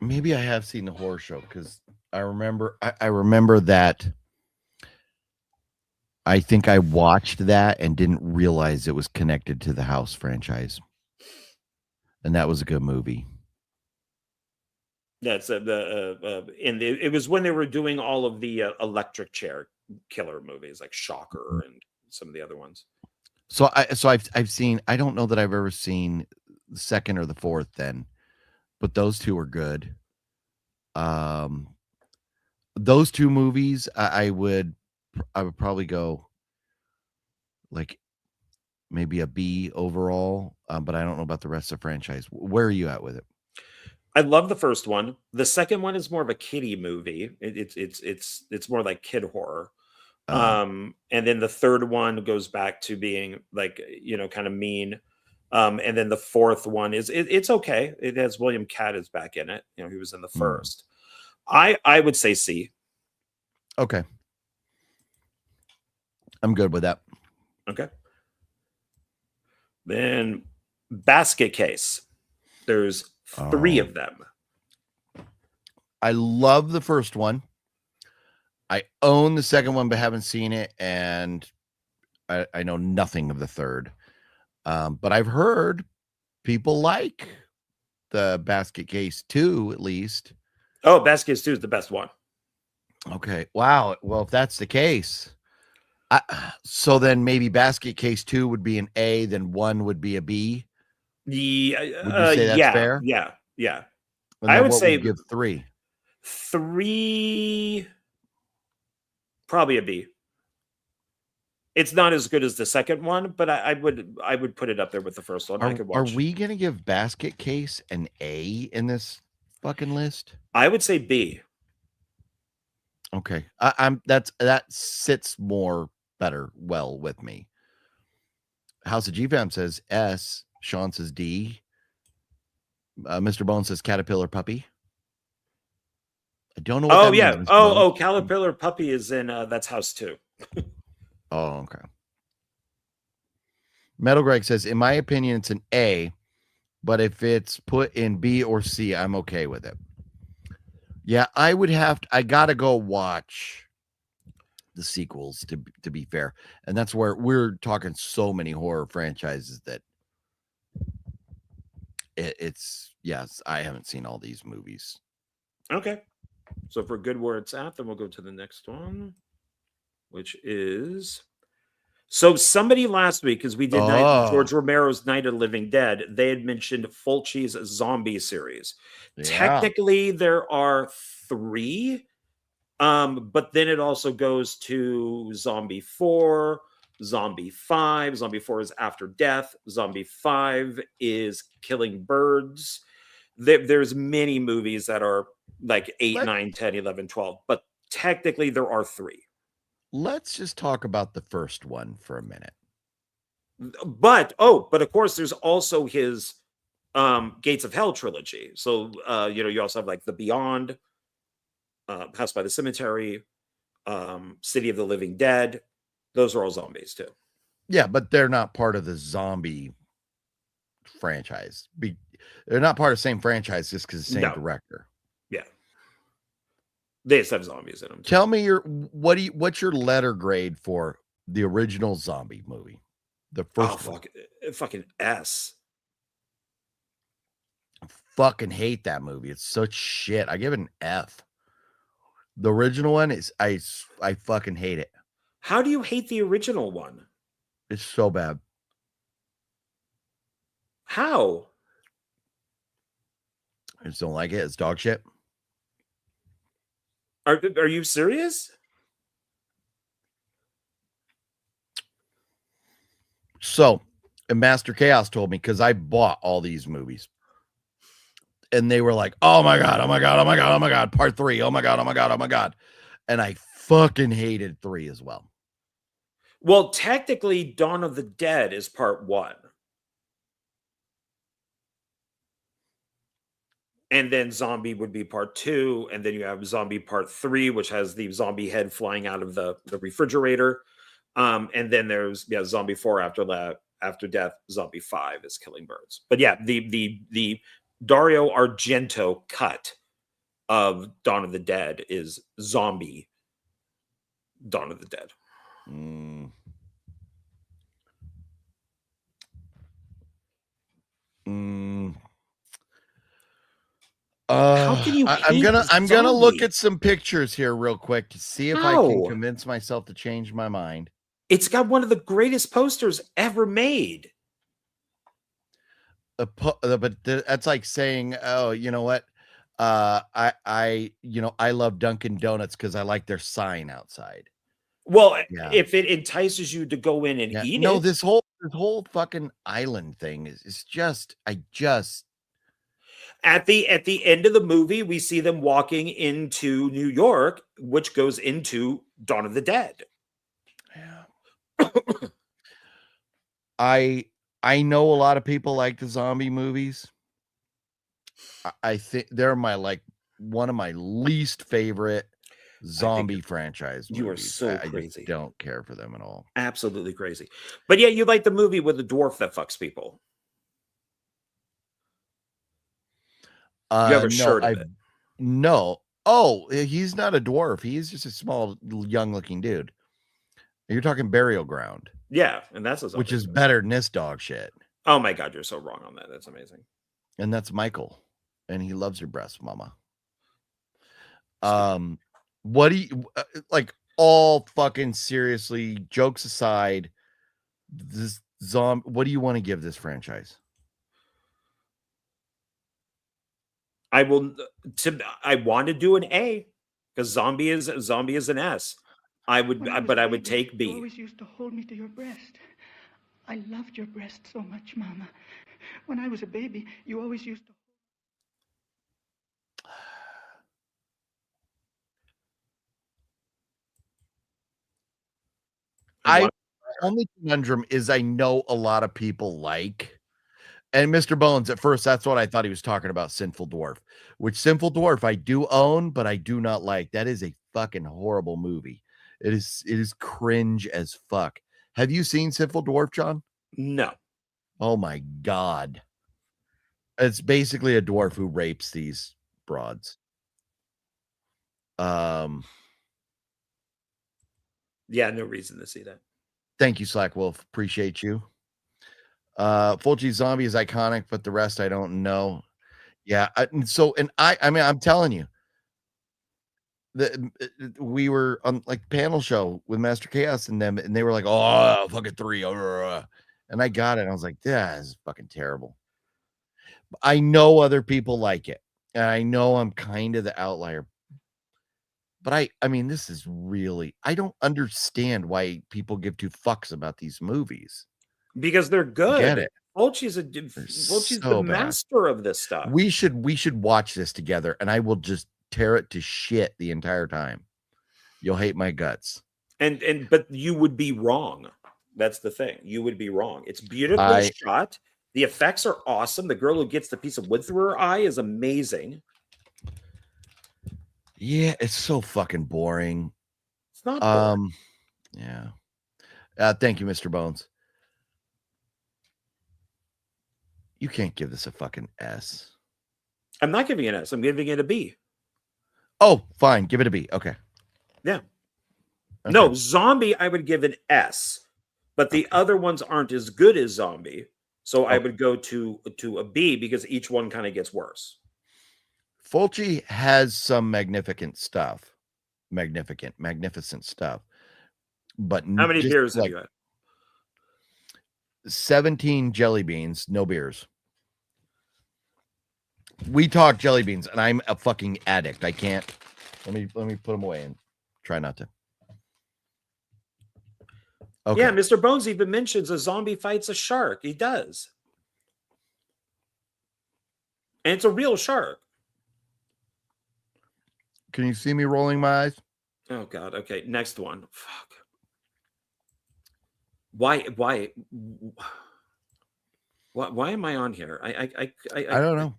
[SPEAKER 1] Maybe I have seen The Horror Show because I remember that. I think I watched that and didn't realize it was connected to the House franchise. And that was a good movie.
[SPEAKER 2] That's it was when they were doing all of the electric chair killer movies like Shocker and some of the other ones.
[SPEAKER 1] So I've seen, I don't know that I've ever seen the second or the fourth then, but those two are good. Those 2 movies, I would probably go like maybe a B overall, but I don't know about the rest of the franchise. Where are you at with it?
[SPEAKER 2] I love the first one. The second one is more of a kiddie movie. It's more like kid horror. And then the third one goes back to being like, kind of mean. And then the fourth one it's okay. It has William Catt is back in it. He was in the first. I would say C.
[SPEAKER 1] Okay. I'm good with that.
[SPEAKER 2] Okay. Then Basket Case. There's 3 of them.
[SPEAKER 1] I love the first one. I own the second one, but haven't seen it, and I know nothing of the third. But I've heard people like the Basket Case 2, at least.
[SPEAKER 2] Oh, Basket Case 2 is the best one.
[SPEAKER 1] Okay. Wow. Well, if that's the case, so then maybe Basket Case 2 would be an A, then 1 would be a B. Would you say that's fair?
[SPEAKER 2] Yeah.
[SPEAKER 1] And
[SPEAKER 2] I would
[SPEAKER 1] what
[SPEAKER 2] say
[SPEAKER 1] give 3.
[SPEAKER 2] 3, probably a B. It's not as good as the second one, but I would put it up there with the first one. I could watch.
[SPEAKER 1] Are we gonna give Basket Case an A in this fucking list?
[SPEAKER 2] I would say B.
[SPEAKER 1] Okay, that sits more better well with me. House of GFam says S. Sean says D. Mr. Bone says Caterpillar Puppy. I don't know what that means.
[SPEAKER 2] Oh, Caterpillar Puppy is in that's House 2.
[SPEAKER 1] Oh, okay. Metal Greg says, in my opinion, it's an A, but if it's put in B or C, I'm okay with it. Yeah, I gotta go watch the sequels to be fair. And that's where we're talking so many horror franchises that it's yes, I haven't seen all these movies.
[SPEAKER 2] Okay. So for good where it's at, then we'll go to the next one, which is so somebody last week, because we did George Romero's Night of the Living Dead, they had mentioned Fulci's zombie series. Yeah. Technically, there are 3, but then it also goes to Zombie 4, Zombie 5. Zombie 4 is After Death. Zombie 5 is Killing Birds. There's many movies that are like 8, 9, 10, 11, 12, but technically there are 3.
[SPEAKER 1] Let's just talk about the first one for a minute.
[SPEAKER 2] But of course, there's also his Gates of Hell trilogy. So you also have like The Beyond, House by the Cemetery, City of the Living Dead. Those are all zombies too.
[SPEAKER 1] Yeah, but they're not part of the zombie franchise. They're not part of the same franchise just because the same director.
[SPEAKER 2] Yeah. They just have zombies in them.
[SPEAKER 1] Tell me what's your letter grade for the original zombie movie? The first one.
[SPEAKER 2] Fucking S.
[SPEAKER 1] I fucking hate that movie. It's such shit. I give it an F. The original one is I fucking hate it.
[SPEAKER 2] How do you hate the original one?
[SPEAKER 1] It's so bad.
[SPEAKER 2] How?
[SPEAKER 1] I just don't like it. It's dog shit.
[SPEAKER 2] Are you serious?
[SPEAKER 1] So, and Master Chaos told me, because I bought all these movies, and they were like, oh my God, part 3. Oh my God. And I fucking hated 3 as well.
[SPEAKER 2] Well, technically, Dawn of the Dead is part 1. And then Zombie would be part 2. And then you have Zombie part 3, which has the zombie head flying out of the refrigerator. And then there's Zombie 4 after Death. Zombie 5 is Killing Birds. But yeah, the Dario Argento cut of Dawn of the Dead is Zombie Dawn of the Dead. How can you
[SPEAKER 1] I'm gonna look at some pictures here real quick to see if I can convince myself to change my mind.
[SPEAKER 2] It's got one of the greatest posters ever made.
[SPEAKER 1] But that's like saying, oh, you know what? I love Dunkin' Donuts because I like their sign outside.
[SPEAKER 2] Well, if it entices you to go in and eat it.
[SPEAKER 1] This whole fucking island thing is just
[SPEAKER 2] At the end of the movie, we see them walking into New York, which goes into Dawn of the Dead.
[SPEAKER 1] Yeah. I know a lot of people like the zombie movies. I think they're my one of my least favorite zombie franchise movies.
[SPEAKER 2] You are so
[SPEAKER 1] I
[SPEAKER 2] crazy.
[SPEAKER 1] Just don't care for them at all.
[SPEAKER 2] Absolutely crazy. But yeah, you like the movie with the dwarf that fucks people. You have a shirt of it.
[SPEAKER 1] No. Oh, he's not a dwarf. He's just a small, young-looking dude. You're talking Burial Ground.
[SPEAKER 2] Yeah, and that's
[SPEAKER 1] which is better than this dog shit.
[SPEAKER 2] Oh my God, you're so wrong on that. That's amazing.
[SPEAKER 1] And that's Michael, and he loves your breast, Mama. What do you like? All fucking seriously, jokes aside, this zombie. What do you want to give this franchise?
[SPEAKER 2] I want to do an A because zombie is an S. I would take B.
[SPEAKER 6] You always used to hold me to your breast. I loved your breast so much, Mama. When I was a baby, you always used to.
[SPEAKER 1] Only conundrum is I know a lot of people like, and Mr. Bones, at first, that's what I thought he was talking about, Sinful Dwarf, which Sinful Dwarf I do own, but I do not like. That is a fucking horrible movie. It is cringe as fuck. Have you seen Sinful Dwarf, John?
[SPEAKER 2] No.
[SPEAKER 1] Oh my God. It's basically a dwarf who rapes these broads.
[SPEAKER 2] Yeah, no reason to see that.
[SPEAKER 1] Thank you, Slack Wolf. Appreciate you. Fulci Zombie is iconic, but the rest I don't know. Yeah, I mean, I'm telling you, we were on like panel show with Master Chaos and them, and they were like, "Oh, fucking 3," and I got it. And I was like, "Yeah, this is fucking terrible." I know other people like it, and I know I'm kind of the outlier. But I mean, this is really, I don't understand why people give two fucks about these movies.
[SPEAKER 2] Because they're good.
[SPEAKER 1] Get it.
[SPEAKER 2] Fulci's the master of this stuff.
[SPEAKER 1] We should watch this together, and I will just tear it to shit the entire time. You'll hate my guts.
[SPEAKER 2] But you would be wrong. That's the thing. You would be wrong. It's beautifully shot. The effects are awesome. The girl who gets the piece of wood through her eye is amazing.
[SPEAKER 1] Yeah, it's so fucking boring.
[SPEAKER 2] It's not boring.
[SPEAKER 1] Yeah. Thank you, Mr. Bones. You can't give this a fucking S.
[SPEAKER 2] I'm not giving it an S. I'm giving it a B.
[SPEAKER 1] Oh, fine. Give it a B. Okay.
[SPEAKER 2] Yeah.
[SPEAKER 1] Okay.
[SPEAKER 2] No, Zombie, I would give an S, but the other ones aren't as good as Zombie. So I would go to a B because each one kind of gets worse.
[SPEAKER 1] Fulci has some magnificent stuff. Magnificent stuff. But
[SPEAKER 2] how many beers have you had?
[SPEAKER 1] 17 jelly beans, no beers. We talk jelly beans, and I'm a fucking addict. I can't. Let me put them away and try not to. Okay.
[SPEAKER 2] Yeah, Mr. Bones even mentions a zombie fights a shark. He does. And it's a real shark.
[SPEAKER 1] Can you see me rolling my eyes?
[SPEAKER 2] Oh God. Okay, next one. Fuck. Why am I on here? I
[SPEAKER 1] don't know.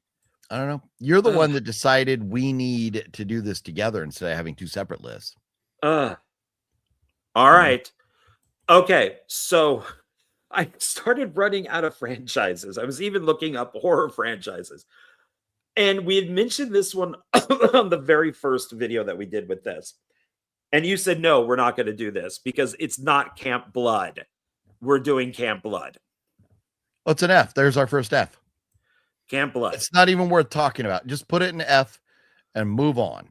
[SPEAKER 1] I don't know. You're the one that decided we need to do this together instead of having two separate lists.
[SPEAKER 2] All right. Okay, so I started running out of franchises. I was even looking up horror franchises. And we had mentioned this one on the very first video that we did with this. And you said, no, we're not going to do this because it's not Camp Blood. We're doing Camp Blood.
[SPEAKER 1] Oh, it's an F. There's our first F.
[SPEAKER 2] Camp Blood.
[SPEAKER 1] It's not even worth talking about. Just put it in F and move on.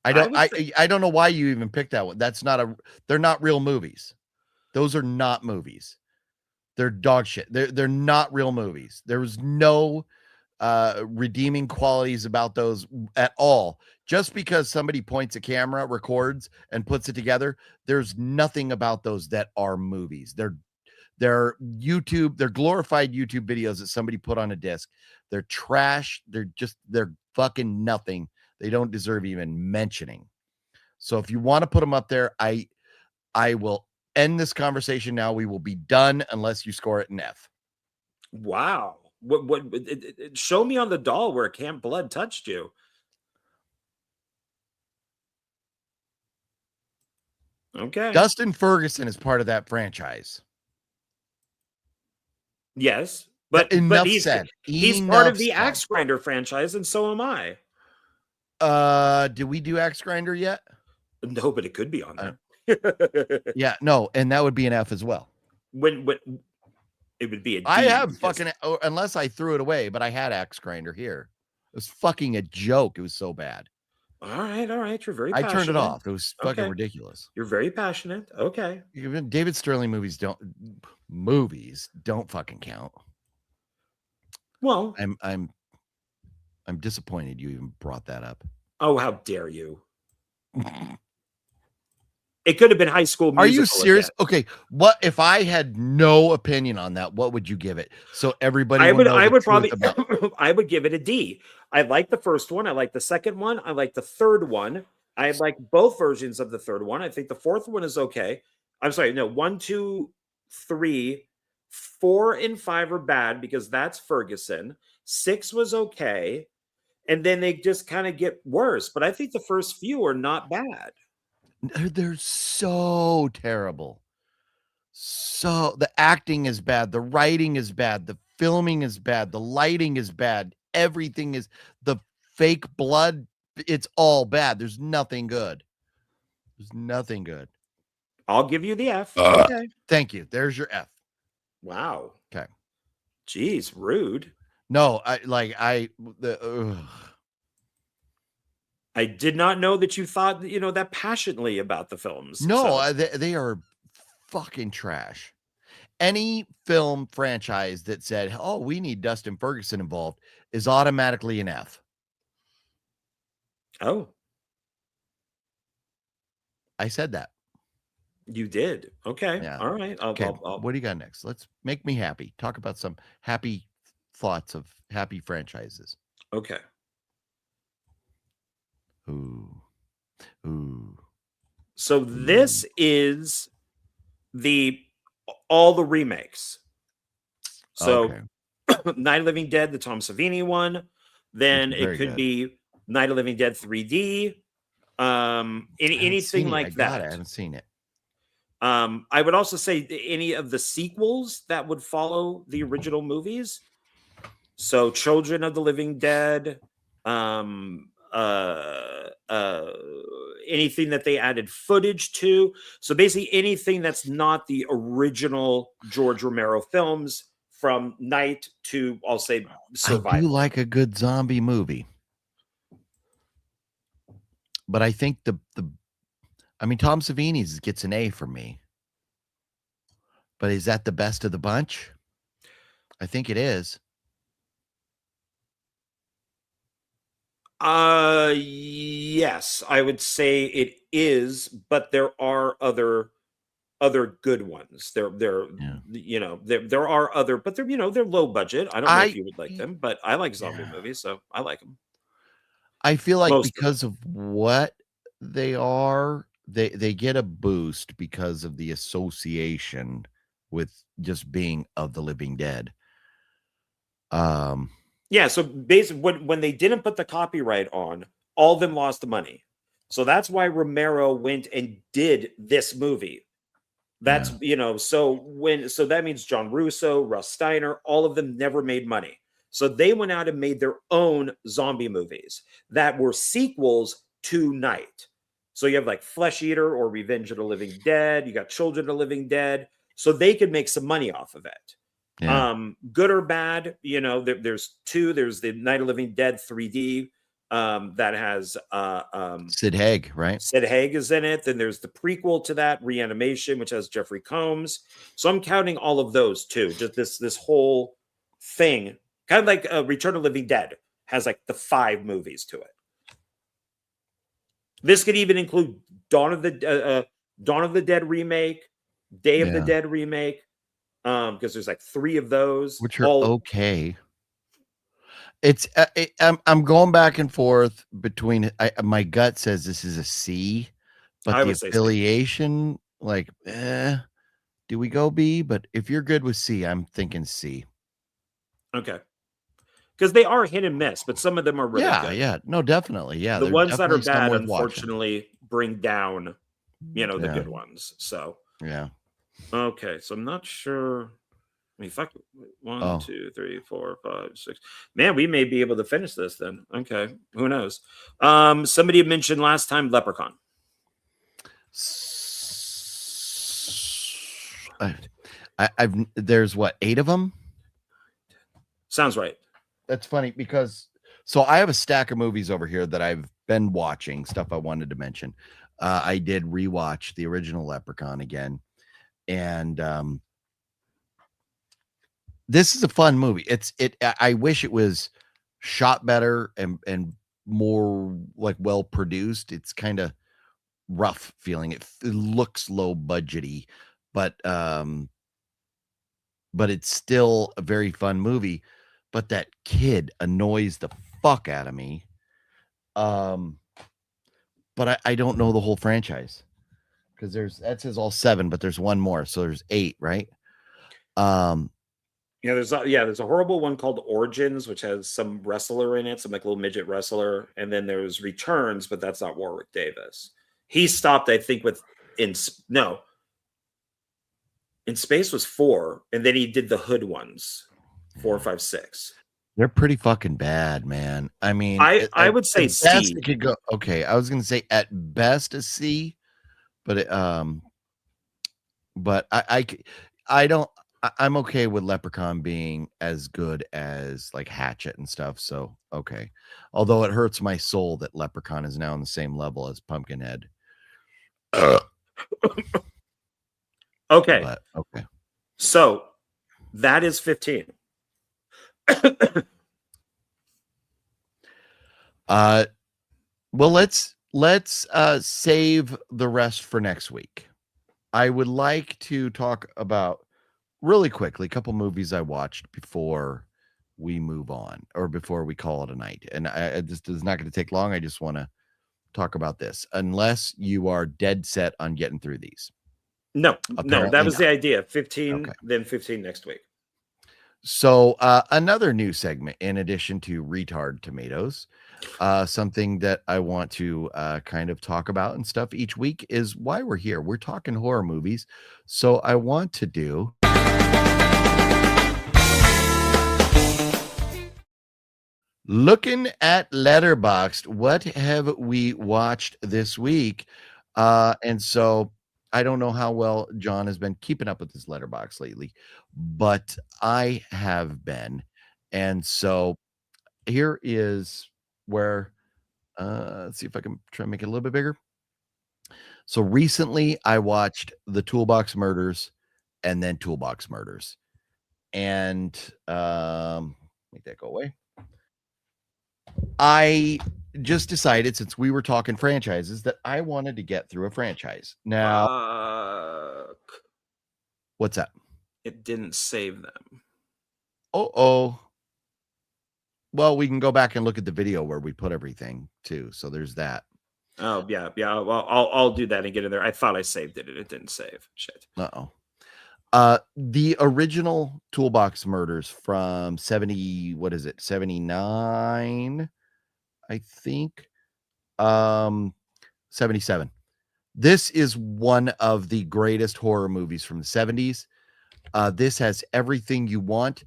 [SPEAKER 1] I don't know why you even picked that one. They're not real movies. Those are not movies. They're dog shit. They're not real movies. There was no redeeming qualities about those at all. Just because somebody points a camera, records, and puts it together, there's nothing about those that are movies. They're glorified YouTube videos that somebody put on a disc. They're trash. They're fucking nothing. They don't deserve even mentioning. So if you want to put them up there, I will end this conversation now. We will be done unless you score it an F.
[SPEAKER 2] Wow. What show me on the doll where Camp Blood touched you. Okay.
[SPEAKER 1] Dustin Ferguson is part of that franchise.
[SPEAKER 2] Yes, but he's
[SPEAKER 1] said.
[SPEAKER 2] part of the
[SPEAKER 1] said.
[SPEAKER 2] Axe Grinder franchise, and so am I.
[SPEAKER 1] Did we do Axe Grinder yet?
[SPEAKER 2] No, but it could be on there.
[SPEAKER 1] Yeah, no, and that would be an F as well.
[SPEAKER 2] When it would be a D.
[SPEAKER 1] I have unless I threw it away, but I had Axe Grinder here. It was fucking a joke. It was so bad.
[SPEAKER 2] All right. You're very
[SPEAKER 1] I
[SPEAKER 2] passionate.
[SPEAKER 1] turned it off. It was fucking ridiculous.
[SPEAKER 2] You're very passionate. Okay.
[SPEAKER 1] Even David Sterling movies don't fucking count.
[SPEAKER 2] Well,
[SPEAKER 1] I'm disappointed you even brought that up.
[SPEAKER 2] Oh, how dare you? It could have been High School Musical.
[SPEAKER 1] Are you serious?
[SPEAKER 2] Again.
[SPEAKER 1] Okay, what if I had no opinion on that? What would you give it? So everybody,
[SPEAKER 2] I would probably I would give it a D. I like the first one. I like the second one. I like the third one. I like both versions of the third one. I think the fourth one is okay. I'm sorry, no, 1, 2, 3, 4, and 5 are bad because that's Ferguson. 6 was okay, and then they just kind of get worse. But I think the first few are not bad.
[SPEAKER 1] They're so terrible. So the acting is bad, the writing is bad, the filming is bad, the lighting is bad, everything is the fake blood. It's all bad. There's nothing good. There's nothing good.
[SPEAKER 2] I'll give you the F. Okay.
[SPEAKER 1] Thank you. There's your F.
[SPEAKER 2] Wow.
[SPEAKER 1] Okay.
[SPEAKER 2] Jeez, rude.
[SPEAKER 1] No,
[SPEAKER 2] I did not know that you thought, that passionately about the films.
[SPEAKER 1] No, they are fucking trash. Any film franchise that said, "Oh, we need Dustin Ferguson involved," is automatically an F.
[SPEAKER 2] Oh.
[SPEAKER 1] I said that.
[SPEAKER 2] You did. Okay.
[SPEAKER 1] Yeah.
[SPEAKER 2] All right.
[SPEAKER 1] Okay. What do you got next? Let's make me happy. Talk about some happy thoughts of happy franchises.
[SPEAKER 2] Okay.
[SPEAKER 1] Ooh.
[SPEAKER 2] So this is all the remakes. So
[SPEAKER 1] okay.
[SPEAKER 2] Night of the Living Dead, the Tom Savini one. Then it could be Night of the Living Dead 3D. Anything like that.
[SPEAKER 1] I haven't seen it.
[SPEAKER 2] I would also say any of the sequels that would follow the original movies. So Children of the Living Dead, anything that they added footage to. So basically anything that's not the original George Romero films from Night to, I'll say, Survival.
[SPEAKER 1] I do like a good zombie movie. But I think Tom Savini's gets an A for me. But is that the best of the bunch? I think it is.
[SPEAKER 2] Yes, I would say it is, but there are other good ones. There are other, but they're low budget. I don't know if you would like them, but I like zombie movies, so I like them.
[SPEAKER 1] I feel like because of what they are, they get a boost because of the association with just being of the Living Dead.
[SPEAKER 2] Yeah, so basically when they didn't put the copyright on, all of them lost the money. So that's why Romero went and did this movie. That's so that means John Russo, Russ Steiner, all of them never made money. So they went out and made their own zombie movies that were sequels to Night. So you have like Flesh Eater or Revenge of the Living Dead. You got Children of the Living Dead. So they could make some money off of it. Yeah. Good or bad, there's two. There's the Night of the Living Dead 3D that has
[SPEAKER 1] Sid Haig, right?
[SPEAKER 2] Sid Haig is in it. Then there's the prequel to that, Reanimation, which has Jeffrey Combs. So I'm counting all of those too. Just this whole thing, kind of like Return of the Living Dead has like the 5 movies to it. This could even include Dawn of the Dead remake, Day of the Dead remake. Because there's like 3 of those,
[SPEAKER 1] which are okay. It's I'm going back and forth between. My gut says this is a C, but the affiliation, like, do we go B? But if you're good with C, I'm thinking C.
[SPEAKER 2] Okay, because they are hit and miss, but some of them are really good.
[SPEAKER 1] Yeah, no, definitely, yeah.
[SPEAKER 2] The ones that are bad, unfortunately, bring down the good ones. So
[SPEAKER 1] yeah.
[SPEAKER 2] Okay, so I'm not sure. I mean, fuck, 1, 2, 3, 4, 5, 6. Man, we may be able to finish this then. Okay, who knows? Somebody mentioned last time Leprechaun.
[SPEAKER 1] I've there's what, 8 of them?
[SPEAKER 2] Sounds right.
[SPEAKER 1] That's funny because I have a stack of movies over here that I've been watching, stuff I wanted to mention. I did rewatch the original Leprechaun again, and this is a fun movie. I wish it was shot better and more like well produced. It's kind of rough feeling. It looks low budgety, but it's still a very fun movie. But that kid annoys the fuck out of me. But I don't know the whole franchise because that says all 7, but there's one more, so there's 8, right?
[SPEAKER 2] There's a horrible one called Origins, which has some wrestler in it, some like little midget wrestler, and then there's Returns, but that's not Warwick Davis. He stopped, I think, In Space was 4, and then he did the Hood ones, 4, 5, 6.
[SPEAKER 1] They're pretty fucking bad, man. I mean,
[SPEAKER 2] I would say C.
[SPEAKER 1] It could go, okay, I was gonna say at best a C, but I don't. I'm okay with Leprechaun being as good as like Hatchet and stuff. So okay, although it hurts my soul that Leprechaun is now on the same level as Pumpkinhead.
[SPEAKER 2] Okay.
[SPEAKER 1] But, okay.
[SPEAKER 2] So that is 15.
[SPEAKER 1] Well, let's save the rest for next week. I would like to talk about really quickly a couple movies I watched before we move on or before we call it a night. And this is not going to take long. I just want to talk about this unless you are dead set on getting through these.
[SPEAKER 2] No, that was the idea. 15,
[SPEAKER 1] okay.
[SPEAKER 2] Then 15 next week.
[SPEAKER 1] So another new segment in addition to Retard Tomatoes, something that I want to kind of talk about and stuff each week is why we're here. We're talking horror movies. So I want to do looking at Letterboxd. What have we watched this week? And so I don't know how well John has been keeping up with his Letterboxd lately, but I have been. And so here is where, let's see if I can try and make it a little bit bigger. So recently I watched The Toolbox Murders and then Toolbox Murders. And make that go away. I just decided, since we were talking franchises, that I wanted to get through a franchise. Now, what's that?
[SPEAKER 2] It didn't save them.
[SPEAKER 1] Oh. Well, we can go back and look at the video where we put everything too. So there's that.
[SPEAKER 2] Oh yeah. Well, I'll do that and get in there. I thought I saved it and it didn't save. Shit.
[SPEAKER 1] The original Toolbox Murders from 79, I think. 77. This is one of the greatest horror movies from the 70s. This has everything you want,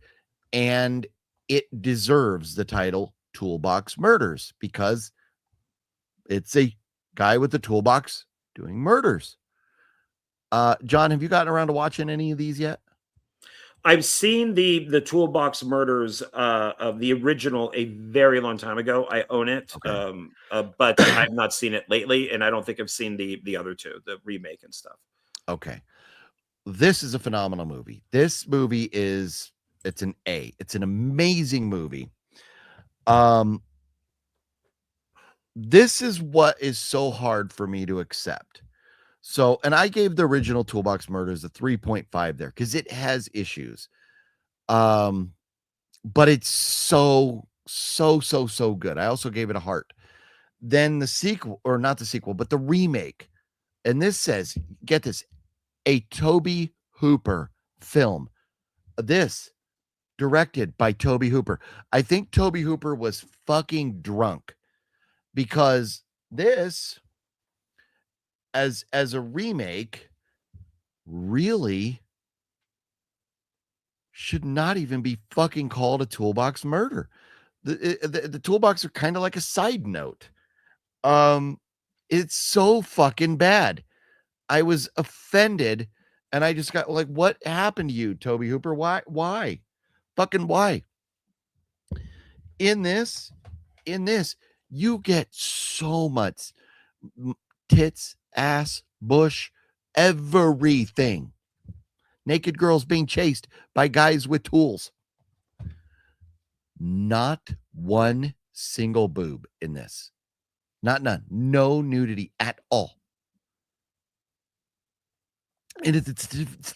[SPEAKER 1] and it deserves the title Toolbox Murders because it's a guy with a toolbox doing murders. John, have you gotten around to watching any of these yet?
[SPEAKER 2] I've seen the Toolbox Murders of the original a very long time ago. I own it, okay. But I've not seen it lately, and I don't think I've seen the other two, the remake and stuff. Okay.
[SPEAKER 1] This is a phenomenal movie. This movie it's an A. It's an amazing movie. This is what is so hard for me to accept. So, and I gave the original Toolbox Murders a 3.5 there because it has issues. But it's so good. I also gave it a heart. Then the sequel, or not the sequel, but the remake. And this says, get this, a Tobe Hooper film. This directed by Tobe Hooper. I think Tobe Hooper was fucking drunk because this as a remake, really should not even be fucking called a Toolbox Murder. The Toolbox are kind of like a side note. It's so fucking bad. I was offended, and I just got like, what happened to you, Toby Hooper? Why? Fucking why? In this, you get so much tits, ass, bush, everything. Naked girls being chased by guys with tools. Not one single boob in this. Not none. No nudity at all. And it's a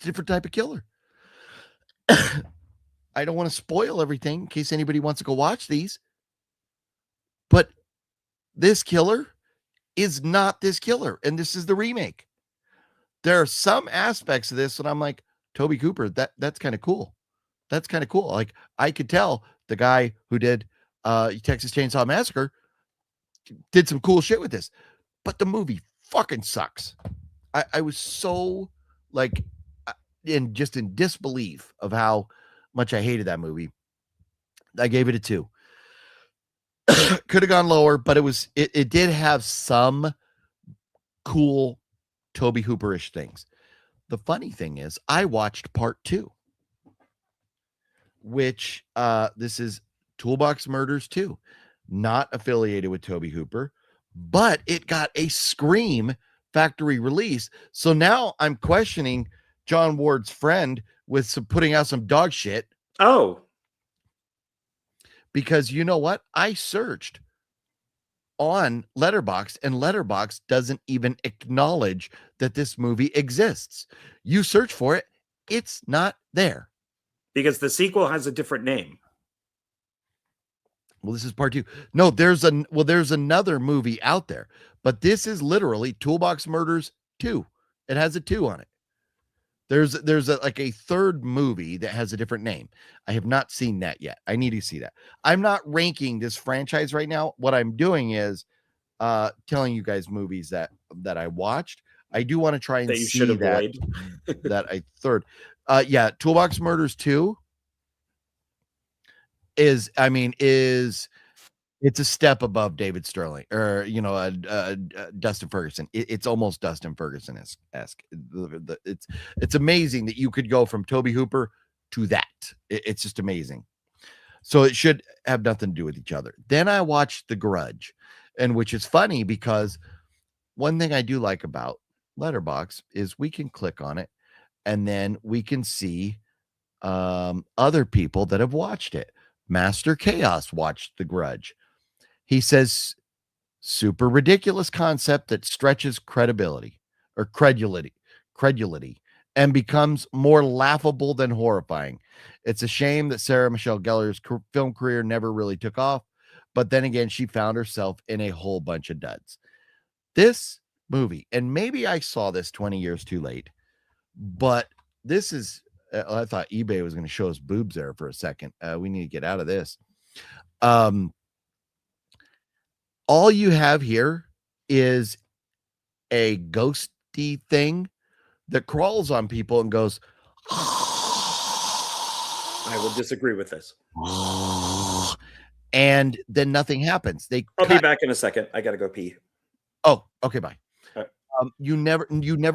[SPEAKER 1] different type of killer. I don't want to spoil everything in case anybody wants to go watch these. But this killer is not this killer. And this is the remake. There are some aspects of this that I'm like, Toby Cooper, that's kind of cool. That's kind of cool. Like, I could tell the guy who did Texas Chainsaw Massacre did some cool shit with this. But the movie fucking sucks. I was so like in disbelief of how much I hated that movie. I gave it a 2. Could have gone lower, but it did have some cool Toby Hooper-ish things. The funny thing is, I watched part 2, which this is Toolbox Murders 2, not affiliated with Toby Hooper, but it got a Scream factory release. So now I'm questioning John Ward's friend with putting out some dog shit.
[SPEAKER 2] Oh,
[SPEAKER 1] because you know what? I searched on Letterboxd, and Letterboxd doesn't even acknowledge that this movie exists. You search for it, it's not there.
[SPEAKER 2] Because the sequel has a different name.
[SPEAKER 1] Well, this is part 2. No, there's another movie out there, but this is literally Toolbox Murders 2. It has a 2 on it. There's a third movie that has a different name. I have not seen that yet. I need to see that. I'm not ranking this franchise right now. What I'm doing is telling you guys movies that I watched. I do want to try and see that I third. Yeah, Toolbox Murders 2 is it's a step above David Sterling or Dustin Ferguson. It's almost Dustin Ferguson-esque. It's amazing that you could go from Toby Hooper to that. It's just amazing. So it should have nothing to do with each other. Then I watched The Grudge, and which is funny because one thing I do like about Letterboxd is we can click on it and then we can see other people that have watched it. Master Chaos watched The Grudge. He says, super ridiculous concept that stretches credulity and becomes more laughable than horrifying. It's a shame that Sarah Michelle Gellar's film career never really took off, but then again, she found herself in a whole bunch of duds. This movie, and maybe I saw this 20 years too late, but this is, I thought eBay was going to show us boobs there for a second. We need to get out of this. All you have here is a ghosty thing that crawls on people and goes,
[SPEAKER 2] I will disagree with this.
[SPEAKER 1] And then nothing happens.
[SPEAKER 2] I'll be back in a second. I gotta go pee.
[SPEAKER 1] Oh, okay, bye.
[SPEAKER 2] Right.
[SPEAKER 1] You never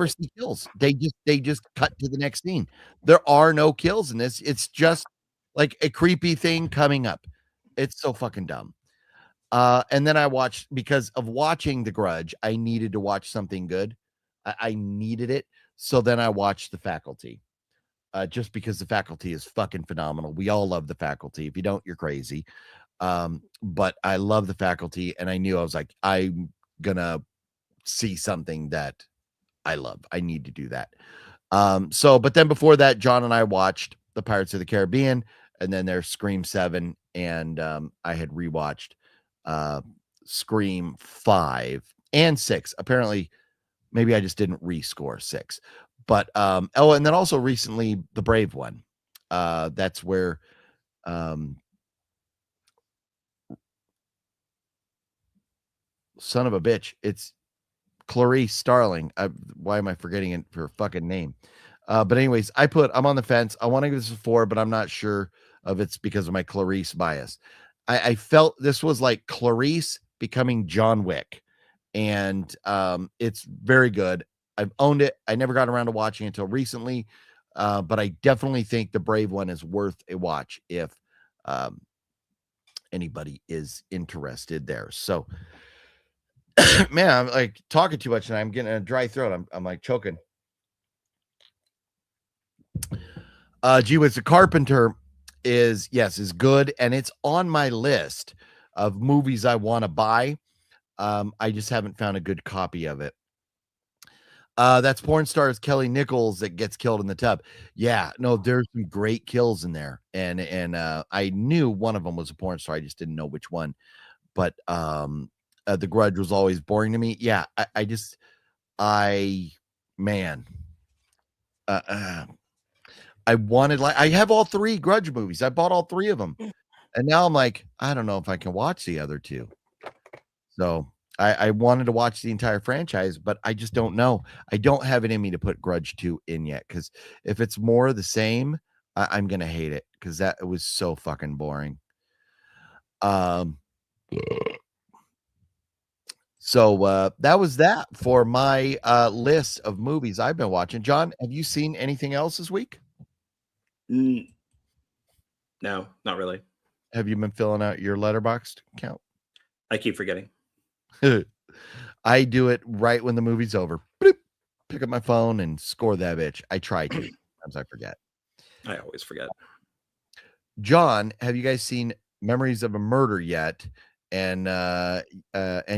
[SPEAKER 1] see kills. They just cut to the next scene. There are no kills in this. It's just like a creepy thing coming up. It's so fucking dumb. And then I watched, because of watching The Grudge, I needed to watch something good. I needed it. So then I watched The Faculty. Just because The Faculty is fucking phenomenal. We all love The Faculty. If you don't, you're crazy. But I love The Faculty, and I knew I was like, I'm gonna see something that I love. I need to do that. But then before that, John and I watched The Pirates of the Caribbean, and then there's Scream 7, and I had rewatched Scream 5 and 6. Apparently, maybe I just didn't rescore 6. But and then also recently The Brave one. That's where son of a bitch, it's Clarice Starling. Why am I forgetting her fucking name? But anyways, I'm on the fence. I want to give this a 4, but I'm not sure of it's because of my Clarice bias. I felt this was like Clarice becoming John Wick, and it's very good. I've owned it. I never got around to watching it until recently, but I definitely think the Brave one is worth a watch if anybody is interested there. So, man, I'm like talking too much and I'm getting a dry throat. I'm like choking. Gee Whiz the Carpenter is good, and it's on my list of movies I want to buy. I just haven't found a good copy of it. That's porn stars Kelly Nichols that gets killed in the tub. Yeah, no, there's some great kills in there, and I knew one of them was a porn star. I just didn't know which one. But The Grudge was always boring to me. Yeah, I wanted, like, I have all 3 Grudge movies. I bought all 3 of them, and now I'm like, I don't know if I can watch the other 2. So I wanted to watch the entire franchise, but I just don't know. I don't have it in me to put Grudge 2 in yet, because if it's more of the same, I'm gonna hate it, because it was so fucking boring. So that was that for my list of movies I've been watching. John, have you seen anything else this week?
[SPEAKER 2] No, not really.
[SPEAKER 1] Have you been filling out your Letterboxd account?
[SPEAKER 2] I keep forgetting.
[SPEAKER 1] I do it right when the movie's over. Bloop, pick up my phone and score that bitch. I try to. Sometimes I forget.
[SPEAKER 2] I always forget.
[SPEAKER 1] John, have you guys seen Memories of a Murder yet? And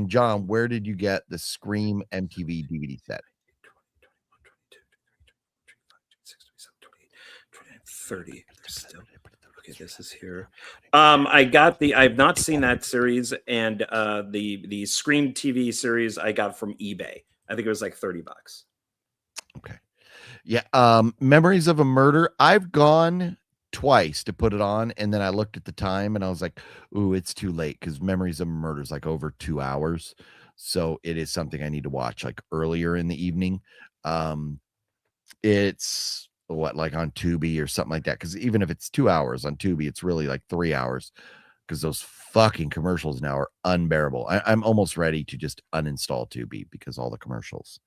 [SPEAKER 1] John, where did you get the Scream MTV DVD set?
[SPEAKER 2] 30. Still. Okay, this is here. I've not seen that series, and the Scream TV series I got from eBay. I think it was like $30.
[SPEAKER 1] Okay. Yeah. Memories of a Murder. I've gone twice to put it on, and then I looked at the time and I was like, ooh, it's too late, because Memories of a Murder is like over 2 hours. So it is something I need to watch like earlier in the evening. It's like on Tubi or something like that, because even if it's 2 hours on Tubi, it's really like 3 hours, because those fucking commercials now are unbearable. I'm almost ready to just uninstall Tubi because all the commercials.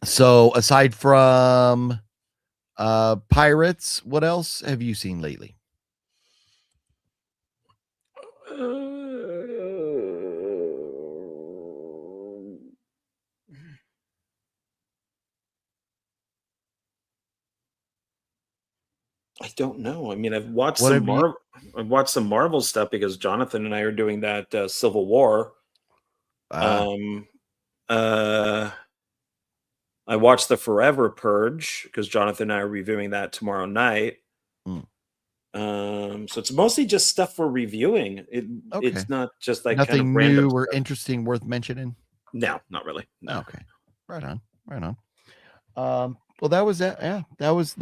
[SPEAKER 1] So aside from Pirates, what else have you seen lately?
[SPEAKER 2] I don't know. I mean, I've watched some Marvel stuff because Jonathan and I are doing that Civil War. I watched the Forever Purge because Jonathan and I are reviewing that tomorrow night. So it's mostly just stuff we're reviewing. It's not just like
[SPEAKER 1] nothing
[SPEAKER 2] kind of
[SPEAKER 1] new or
[SPEAKER 2] stuff.
[SPEAKER 1] interesting worth mentioning.
[SPEAKER 2] No, not really. No.
[SPEAKER 1] Okay, right on. Well, that was it. Yeah, that was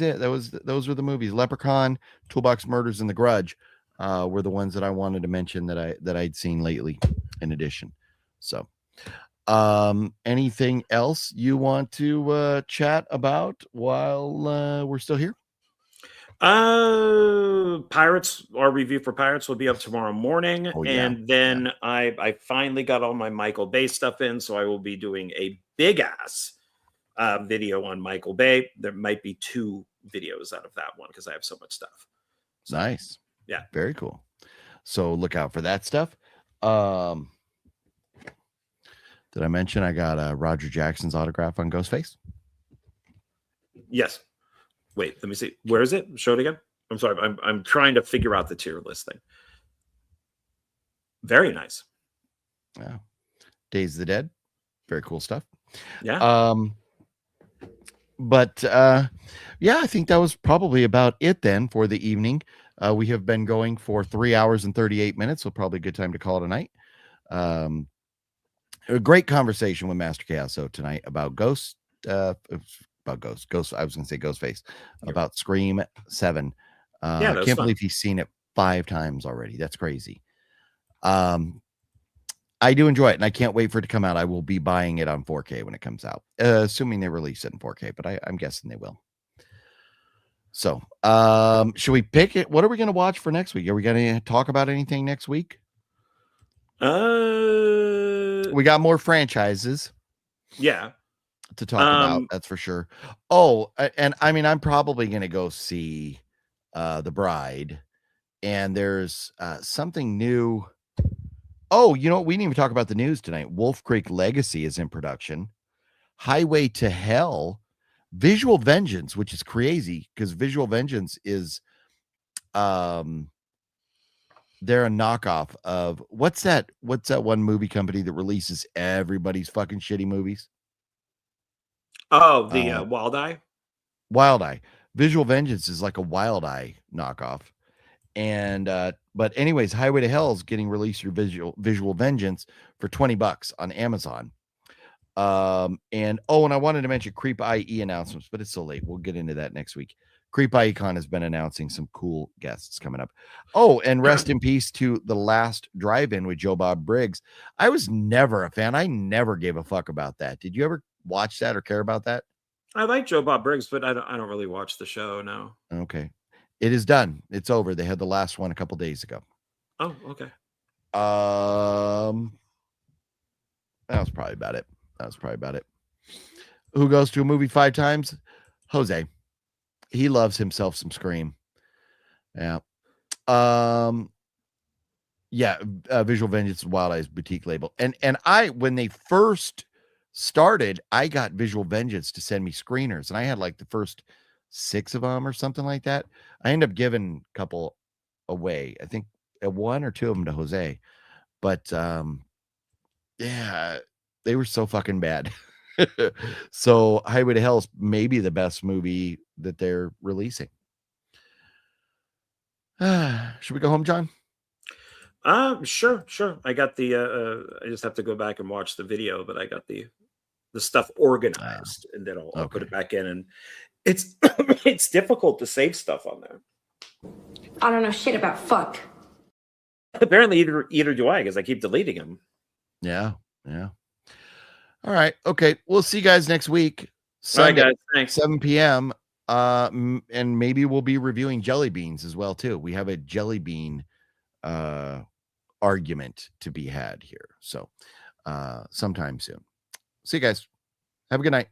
[SPEAKER 1] it. Those were the movies. Leprechaun, Toolbox Murders, and The Grudge were the ones that I wanted to mention that I'd seen lately. In addition, so anything else you want to chat about while we're still here?
[SPEAKER 2] Pirates, our review for Pirates will be up tomorrow morning. And then I finally got all my Michael Bay stuff in, so I will be doing a big ass video on Michael Bay. There might be 2 videos out of that one because I have so much stuff.
[SPEAKER 1] So, nice.
[SPEAKER 2] Yeah.
[SPEAKER 1] Very cool. So look out for that stuff. Did I mention I got Roger Jackson's autograph on Ghostface?
[SPEAKER 2] Yes. Wait, let me see. Where is it? Show it again. I'm sorry. I'm trying to figure out the tier list thing. Very nice.
[SPEAKER 1] Yeah. Days of the Dead. Very cool stuff.
[SPEAKER 2] Yeah.
[SPEAKER 1] But yeah, I think that was probably about it then for the evening. We have been going for 3 hours and 38 minutes, so probably a good time to call it a night. A great conversation with Master Chaos tonight about Ghost. I was going to say Ghostface, about Scream 7. I can't believe he's seen it 5 times already. That's crazy. I I do enjoy it, and I can't wait for it to come out. I will be buying it on 4K when it comes out, assuming they release it in 4K, but I'm guessing they will. So, should we pick it? What are we going to watch for next week? Are we going to talk about anything next week? We got more franchises.
[SPEAKER 2] Yeah.
[SPEAKER 1] To talk about, that's for sure. Oh, and I mean, I'm probably going to go see The Bride, and there's something new. Oh, you know what? We didn't even talk about the news tonight. Wolf Creek Legacy is in production. Highway to Hell, Visual Vengeance, which is crazy because Visual Vengeance is they're a knockoff of what's that one movie company that releases everybody's fucking shitty movies?
[SPEAKER 2] Oh, the Wild Eye.
[SPEAKER 1] Wild Eye. Visual Vengeance is like a Wild Eye knockoff. And but anyways, Highway to Hell is getting released through Visual Vengeance for $20 on Amazon. And I wanted to mention Creep I.E announcements, but it's so late. We'll get into that next week. Creep I.E Con has been announcing some cool guests coming up. Oh, and rest in peace to The Last Drive-In with Joe Bob Briggs. I was never a fan. I never gave a fuck about that. Did you ever watch that or care about that?
[SPEAKER 2] I like Joe Bob Briggs, but I don't really watch the show now.
[SPEAKER 1] Okay. It is done. It's over. They had the last one a couple days ago.
[SPEAKER 2] Oh, okay.
[SPEAKER 1] That was probably about it. Who goes to a movie 5 times? Jose. He loves himself some Scream. Yeah. Visual Vengeance Wild Eye's boutique label. And I, when they first started, I got Visual Vengeance to send me screeners, and I had like the first 6 of them or something like that. I ended up giving a couple away. I think 1 or 2 of them to Jose. But yeah, they were so fucking bad. So Highway to Hell is maybe the best movie that they're releasing. Should we go home, John?
[SPEAKER 2] Sure. I got the I just have to go back and watch the video, but I got the stuff organized, and then I'll put it back in. And it's it's difficult to save stuff on there.
[SPEAKER 3] I don't know shit about fuck.
[SPEAKER 2] Apparently either do I, because I keep deleting them.
[SPEAKER 1] Yeah. All right. Okay. We'll see you guys next week.
[SPEAKER 2] Sunday, all right, guys. Thanks.
[SPEAKER 1] 7 p.m. And maybe we'll be reviewing Jelly Beans as well, too. We have a Jelly Bean argument to be had here. So sometime soon. See you guys. Have a good night.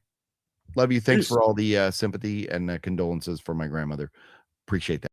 [SPEAKER 1] Love you. Thanks for all the sympathy and condolences for my grandmother. Appreciate that.